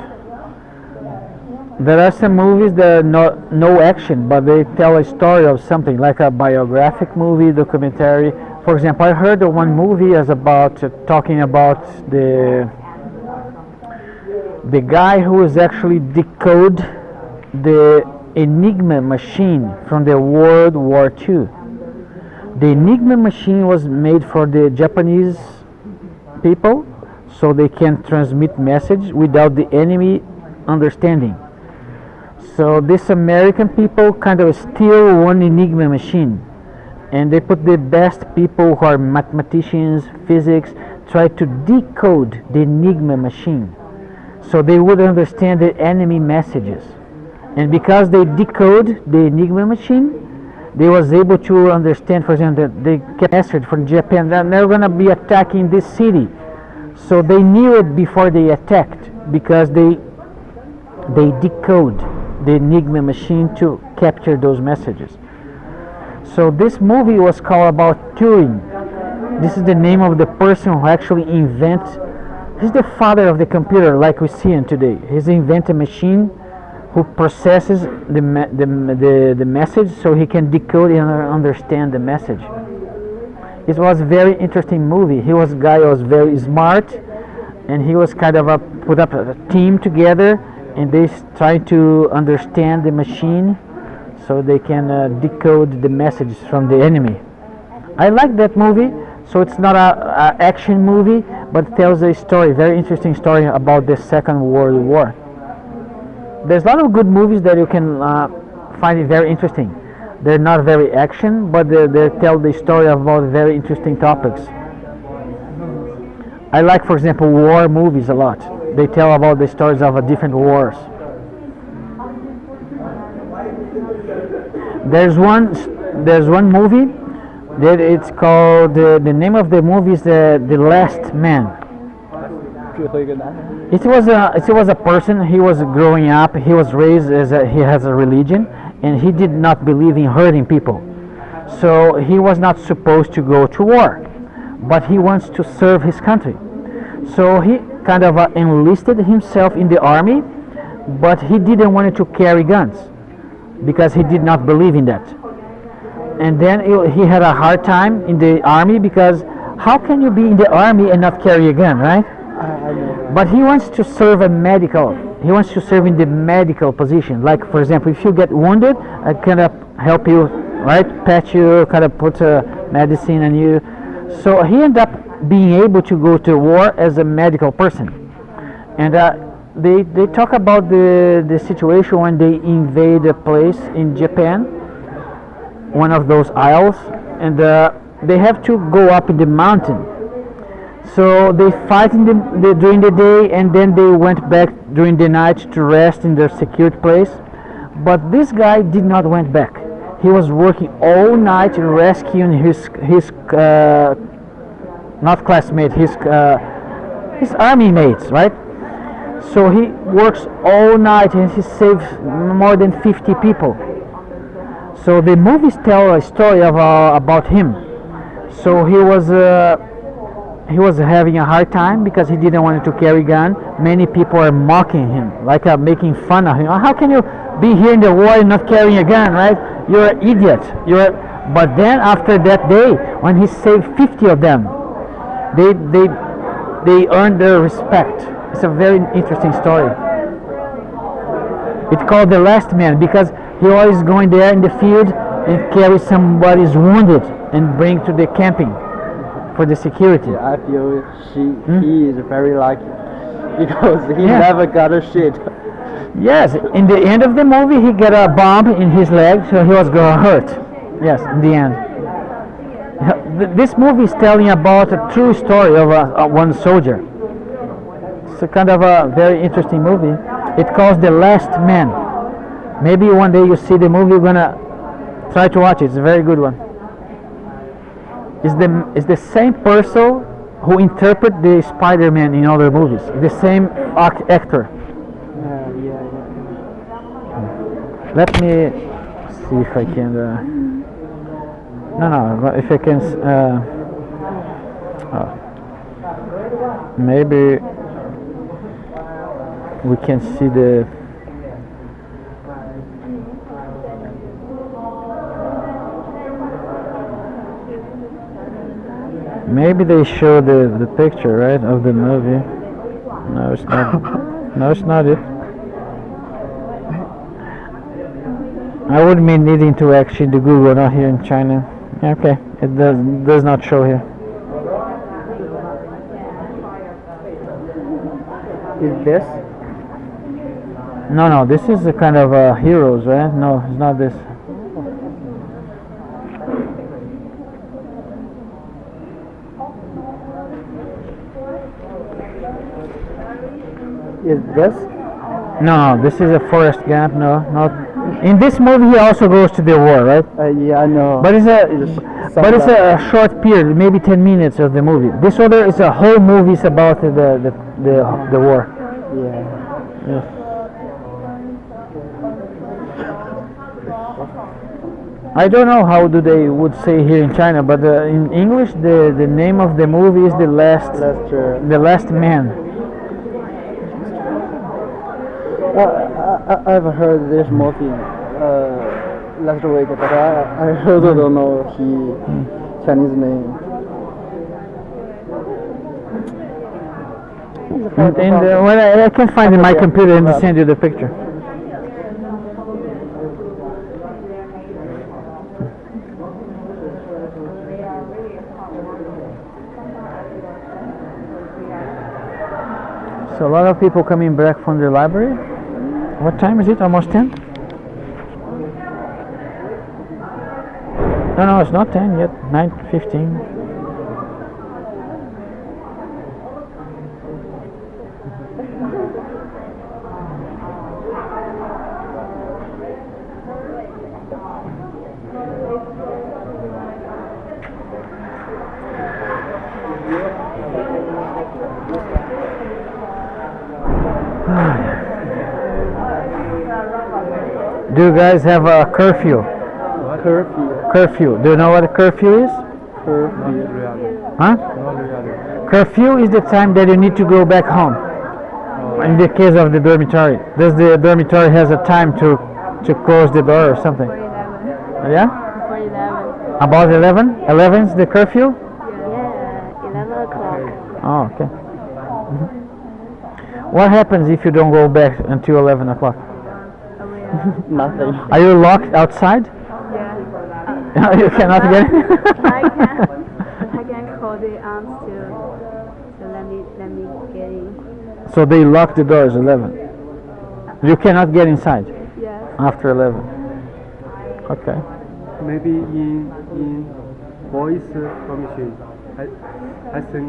There are some movies that are no action, but they tell a story of something, like a biographic movie, documentary. For example, I heard one movie is about talking about the guy who is actually decode the Enigma machine from the World War II. The Enigma machine was made for the Japanese people, so they can transmit message without the enemy understanding. So these American people kind of steal one Enigma machine, and they put the best people who are mathematicians, physics, try to decode the Enigma machine. so they would understand the enemy messages. And because they decode the Enigma machine, they was able to understand, for example, that they get message from Japan that they're going to be attacking this city. So they knew it before they attacked, because they decode the Enigma machine to capture those messages. So this movie was called about Turing. This is the name of the person who actually invents. He's the father of the computer, like we see in today. He's invented a machine who processes the message, so he can decode and understand the message. It was a very interesting movie. He was a guy who was very smart, and he was kind of put up a team together, and they trying to understand the machine so they can decode the messages from the enemy. I like that movie. So it's not a action movie, but tells a story, very interesting story about the Second World War. There's a lot of good movies that you can find it very interesting. They're not very action, but they tell the story about very interesting topics. I like, for example, war movies a lot. They tell about the stories of different wars. There's one movie that it's called, the name of the movie is The Last Man. It was a person. He was growing up. He was raised as he has a religion, and he did not believe in hurting people. So he was not supposed to go to war, but he wants to serve his country. So he kind of enlisted himself in the army, but he didn't want to carry guns because he did not believe in that. And then he had a hard time in the army, because how can you be in the army and not carry a gun, right? But he wants to serve he wants to serve in the medical position. Like, for example, if you get wounded, I kind of help you, right? Pat you, kind of put medicine on you. So he ended up being able to go to war as a medical person. And they talk about the situation when they invade a place in Japan, one of those isles, and they have to go up in the mountain. So they fight during the day, and then they went back during the night to rest in their secured place. But this guy did not went back. He was working all night rescuing his not classmates, his army mates, right? So he works all night, and he saves more than 50 people. So the movies tell a story about him. So he was having a hard time because he didn't want to carry gun. Many people are mocking him, like making fun of him. How can you be here in the war and not carrying a gun, right? You're an idiot. But then after that day, when he saved 50 of them, they earned their respect. It's a very interesting story. It's called The Last Man because he always going there in the field and carry somebody's wounded and bring to the camping for the security. I feel he is very lucky because he never got a shit. Yes, in the end of the movie he got a bomb in his leg, so he was gonna hurt. Yes, in the end. This movie is telling about a true story of one soldier. It's a kind of a very interesting movie. It calls The Last Man. Maybe one day you see the movie, you're gonna try to watch it. It's a very good one. It's the same person who interpret the Spider-Man in other movies. The same actor. Let me see if I can. If I can. Maybe we can see the. Maybe they show the picture, right, of the movie. No, it's not. No, it's not it. I wouldn't be needing to actually do Google, not here in China. Okay, it does not show here. Is this? No, this is a kind of heroes, right? No, it's not this. Is this? No, this is a Forrest Gump. No, not. In this movie, he also goes to the war, right? Yeah, I know. But it's a short period, maybe 10 minutes of the movie. This other is a whole movie is about the war. Yeah. I don't know how do they would say here in China, but in English the name of the movie is the last man. I've heard this movie last week, but I also don't know Chinese name. And when I can find in my computer and send you the picture. So a lot of people coming back from the library. What time is it? Almost 10? No, it's not 10 yet. 9:15. Do you guys have a curfew? Curfew. Do you know what a curfew is? Huh? Curfew is the time that you need to go back home. In the case of the dormitory, does the dormitory has a time to close the door or something? Yeah? For 11. About 11? 11 is the curfew? Yeah, 11 o'clock. Oh, okay. What happens if you don't go back until 11 o'clock? Nothing. Are you locked outside? Yeah. You cannot get in? I can call the aunts to let me get in. So they lock the doors 11. You cannot get inside Yes. after 11. Okay. Maybe in boys' dormitory, I think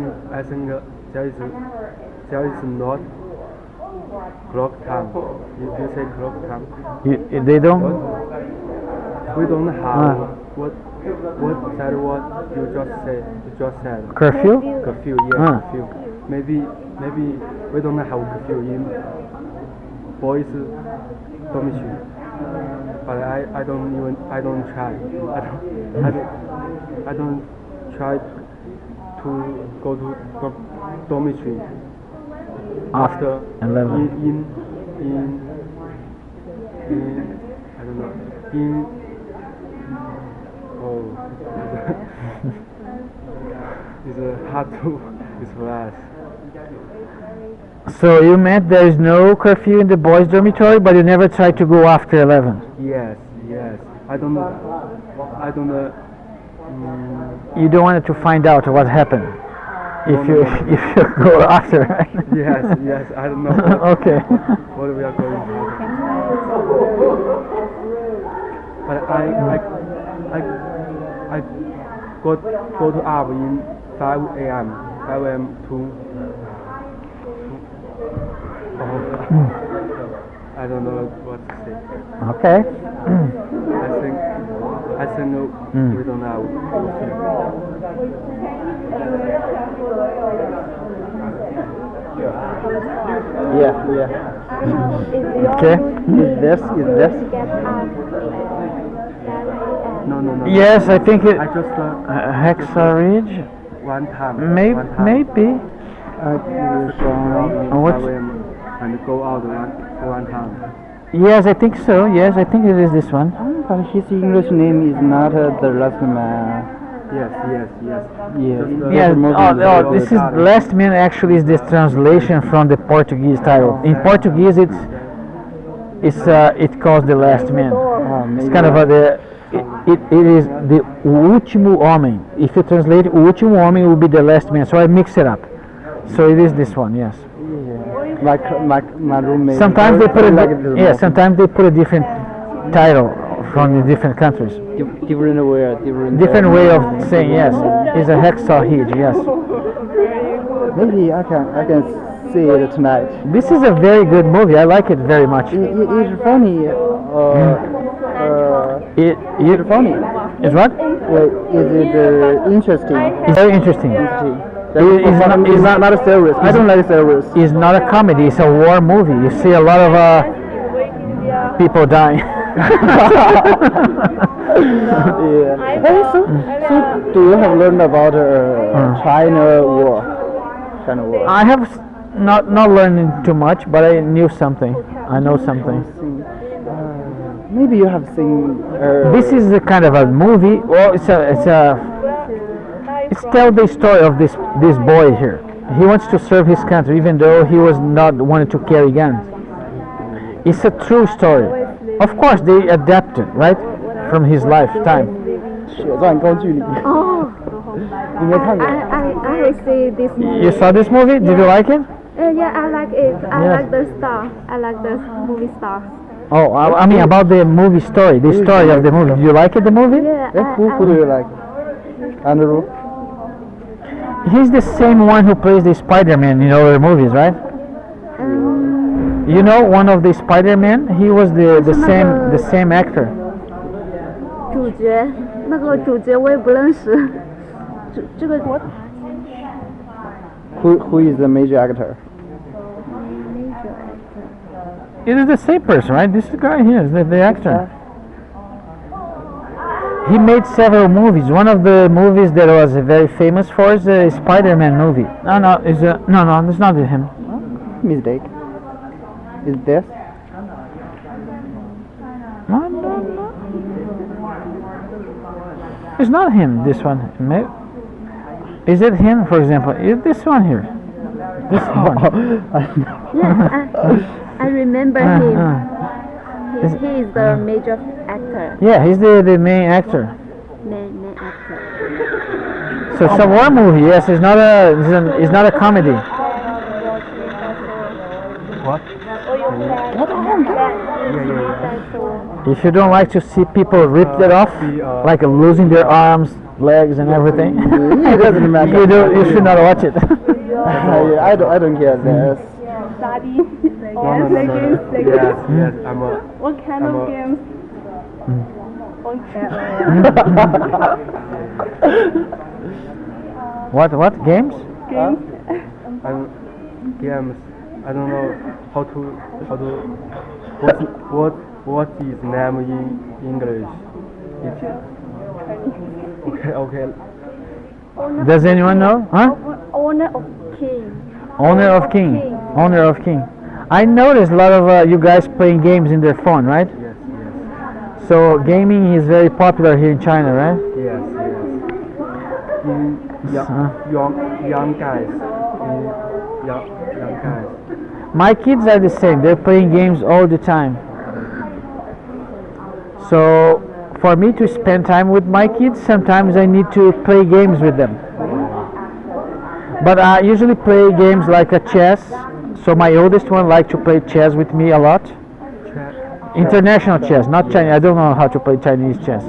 there is not clock time. You say clock time. They don't. We don't have what you just said. Curfew? Curfew, yeah, curfew. Maybe we don't have curfew in boys' dormitory. But I don't try. I don't try to go to dormitory after 11. in I don't know in it's hard to express. So you meant there is no curfew in the boys' dormitory, but you never tried to go after 11? Yes. I don't know. You don't want to find out what happened if you go after, right? Yes. I don't know. Okay. What we are going to do. But I go to up in 5 a.m. 5 a.m. to I don't know what to say. Okay. I think we don't have. Yeah. Okay. Is this? No. Yes, I think it. I just Hexa Ridge. one time. Maybe. What? And go out one time. Yes, I think so. Yes, I think it is this one. But his English name is not the last man. Yes. Yes. Oh, this is Last Man. Actually, is this translation from the Portuguese title. In Portuguese, it calls the Last Man. It's kind of it is the último homem. If you translate o último homem, it will be the last man. So I mix it up. So it is this one. Yes. Like my roommate. Sometimes they put sometimes they put a different title from the different countries. Different way of saying yes. It's a hexahedge. Yes. Maybe I can see it tonight. This is a very good movie. I like it very much. It's funny. It's funny. Is what? Is it interesting? It's very interesting. It's not serious. I don't like serious. It's not a comedy. It's a war movie. You see a lot of people dying. Yeah. Hey, so do you have learned about China War? China War. I have not learned too much, but I knew something. I know something. Maybe you have seen. This is a kind of a movie. Well, it's tell the story of this boy here. He wants to serve his country, even though he was not wanted to carry guns. It's a true story. Of course, they adapted, right, from his lifetime. 血战高句丽。 Oh, 你没看过？ I see this movie. You saw this movie? Did you like it? Yeah, I like it. I Yes. like the star. I like the movie star. Oh, I mean about the movie story, the story of the movie. Did you like it, the movie? Yeah, Who do you like? Andrew. He's the same one who plays the Spider-Man in other movies, right? You know, one of the Spider-Man, he was the same actor. 主角那个主角我也不认识。这个 Who is the major actor? It is the same person, right? This guy here is the actor. He made several movies. One of the movies that was very famous for is the Spider-Man movie. No, it's not him. Mistake. Is this? No. It's not him. This one. Is it him? For example, is this one here? This one. Yes, I remember him. He is the major actor. Yeah, he's the main actor. Main actor. So it's a war movie. Yes, it's not a comedy. What? If you don't like to see people ripped it off, like losing their arms, legs, and everything, It doesn't matter. you should not watch it. I don't care. This. No. Yes, I'm a. What kind of games? What games? I'm games. I don't know how to what is name in English. Okay. Does anyone know? Huh? Honor of King. Honor of King. I noticed a lot of you guys playing games in their phone, right? Yes. So gaming is very popular here in China, right? Yes. Young guys. Young guys. My kids are the same. They're playing games all the time. So for me to spend time with my kids, sometimes I need to play games with them. But I usually play games like a chess. So my oldest one likes to play chess with me a lot. International chess, not Chinese. I don't know how to play Chinese chess.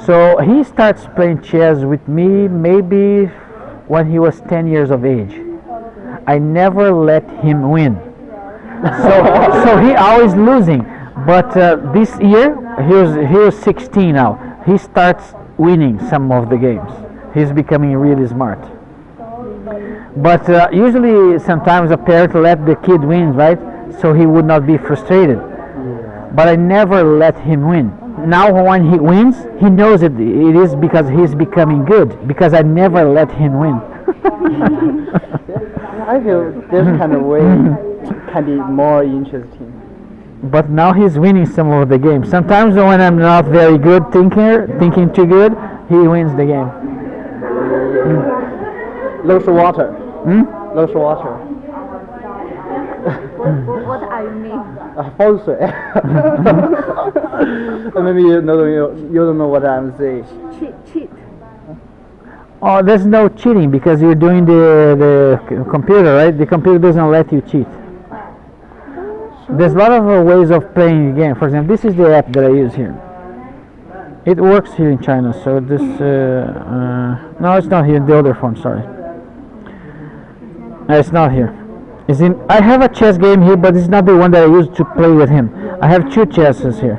So he starts playing chess with me maybe when he was 10 years of age. I never let him win. So he always losing. But this year, he was 16 now. He starts winning some of the games. He's becoming really smart. But usually, sometimes a parent let the kid win, right? So he would not be frustrated. But I never let him win. Now when he wins, he knows it is because he's becoming good. Because I never let him win. I feel this kind of way can be more interesting. But now he's winning some of the games. Sometimes when I'm not very good thinking too good, he wins the game. Lose water. Lose water. What are you mean? 风水. Maybe you don't know what I'm saying. Cheat. Oh, there's no cheating because you're doing the computer, right? The computer doesn't let you cheat. There's a lot of ways of playing the game. For example, this is the app that I use here. It works here in China, so this... no, it's not here, the other phone, sorry. No, it's not here. Is in. I have a chess game here, but it's not the one that I used to play with him. I have two chesses here,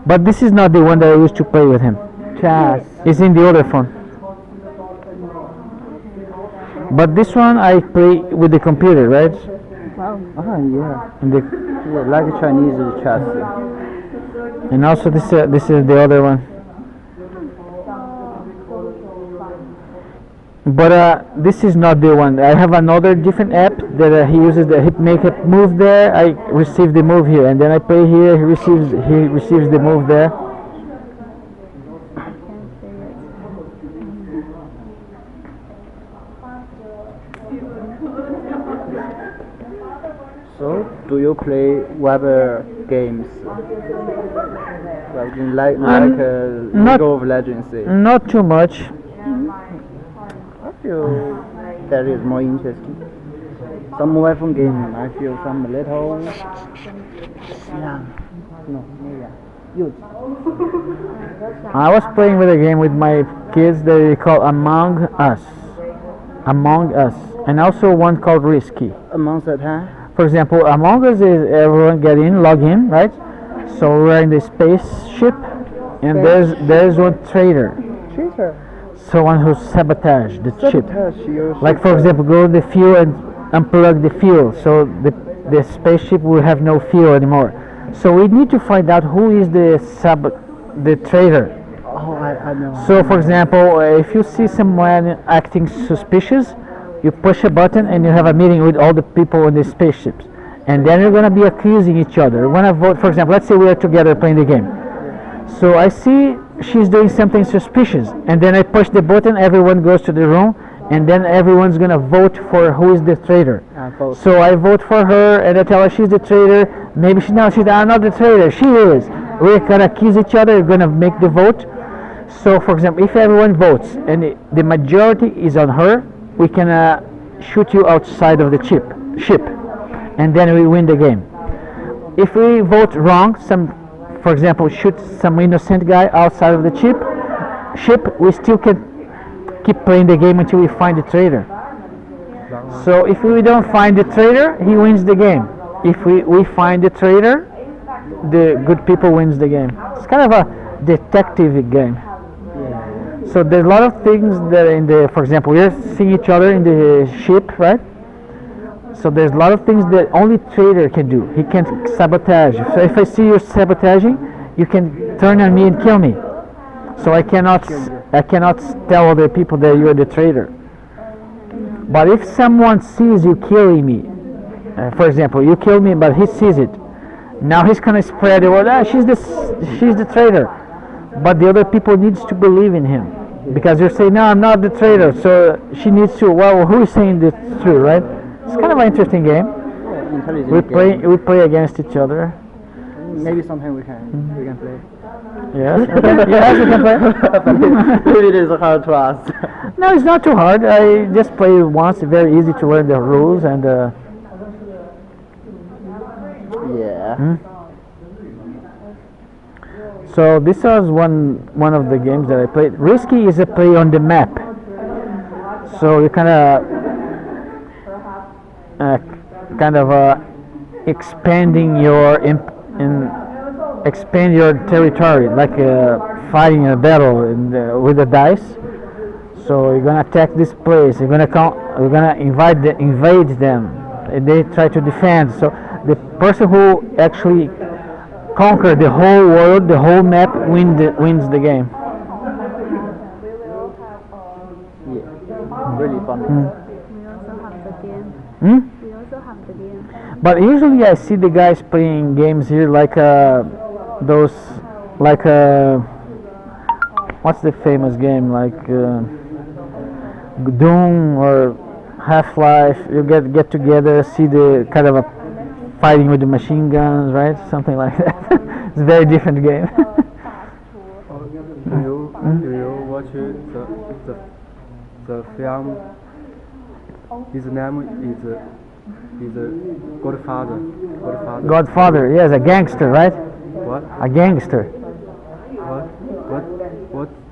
but this is not the one that I used to play with him. Chess. It's in the other phone. But this one I play with the computer, right? Yeah. And, the, Yeah, like Chinese chess. and also this is the other one. But this is not the one. I have another different app that he uses. That he make a move there. I receive the move here, and then I play here. He receives the move there. So, do you play web games? Like not- League of Legends? Not too much. I feel that is more interesting. Some mobile phone game, I feel some little. Yeah. No, yeah. I was playing with a game with my kids that they call Among Us. Among Us. And also one called Risky. Among the time. For example, Among Us is everyone get in, log in, right? So we're in the spaceship, and there's one traitor, Cheater. someone who sabotaged the ship. You Like for example, go to the fuel and unplug the fuel, so the spaceship will have no fuel anymore. So we need to find out who is the traitor. Oh, I know. So for example, if you see someone acting suspicious, you push a button and you have a meeting with all the people on the spaceships. And then you're going to be accusing each other. You're going to vote, for example, let's say we are together playing the game. So I see she's doing something suspicious. And then I push the button, everyone goes to the room. And then everyone's going to vote for who is the traitor. So I vote for her and I tell her she's the traitor. Maybe she's not the traitor. She is. We're going to accuse each other. We're going to make the vote. So for example, if everyone votes and the majority is on her, we can shoot you outside of the ship, and then we win the game. If we vote wrong, for example, shoot some innocent guy outside of the ship, we still can keep playing the game until we find the traitor. So if we don't find the traitor, he wins the game. If we find the traitor, the good people wins the game. It's kind of a detective game. So there's a lot of things that for example, we're seeing each other in the ship, right? So there's a lot of things that only trader can do. He can sabotage. So if I see you sabotaging, you can turn on me and kill me. So I cannot tell other people that you're the traitor. But if someone sees you killing me, for example, you kill me, but he sees it, now he's gonna spread the word. She's the traitor. But the other people needs to believe in him, because you're saying, no, I'm not the traitor. So she needs to. Well, who is saying the truth, right? It's kind of an interesting game. We play against each other. Maybe sometime we can play. Yes. Yes, we can play. Maybe it is hard to ask. No, it's not too hard. I just play once. It's very easy to learn the rules and. Yeah. So this was one of the games that I played. Risky is a play on the map. So you kind of expanding your expand your territory, like fighting a battle with the dice. So you're gonna attack this place. You're gonna invade them. And they try to defend. So the person who actually conquer the whole world, the whole map, wins the game. Yeah, really fun. We also have the game. We also have the game. But usually I see the guys playing games here like those, like what's the famous game, like Doom or Half-Life. You get together, see the kind of a fighting with the machine guns, right? Something like that. It's a very different game. Do you watch the film? His name is Godfather. Godfather, yes, a gangster, right? What? A gangster.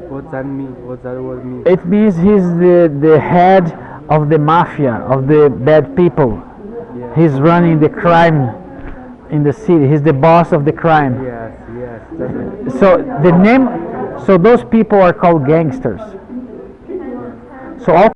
What that mean? What that word mean? It means he's the head of the mafia, of the bad people. He's running the crime in the city. He's the boss of the crime. Yes, yes. That's it. So the name, so those people are called gangsters. So all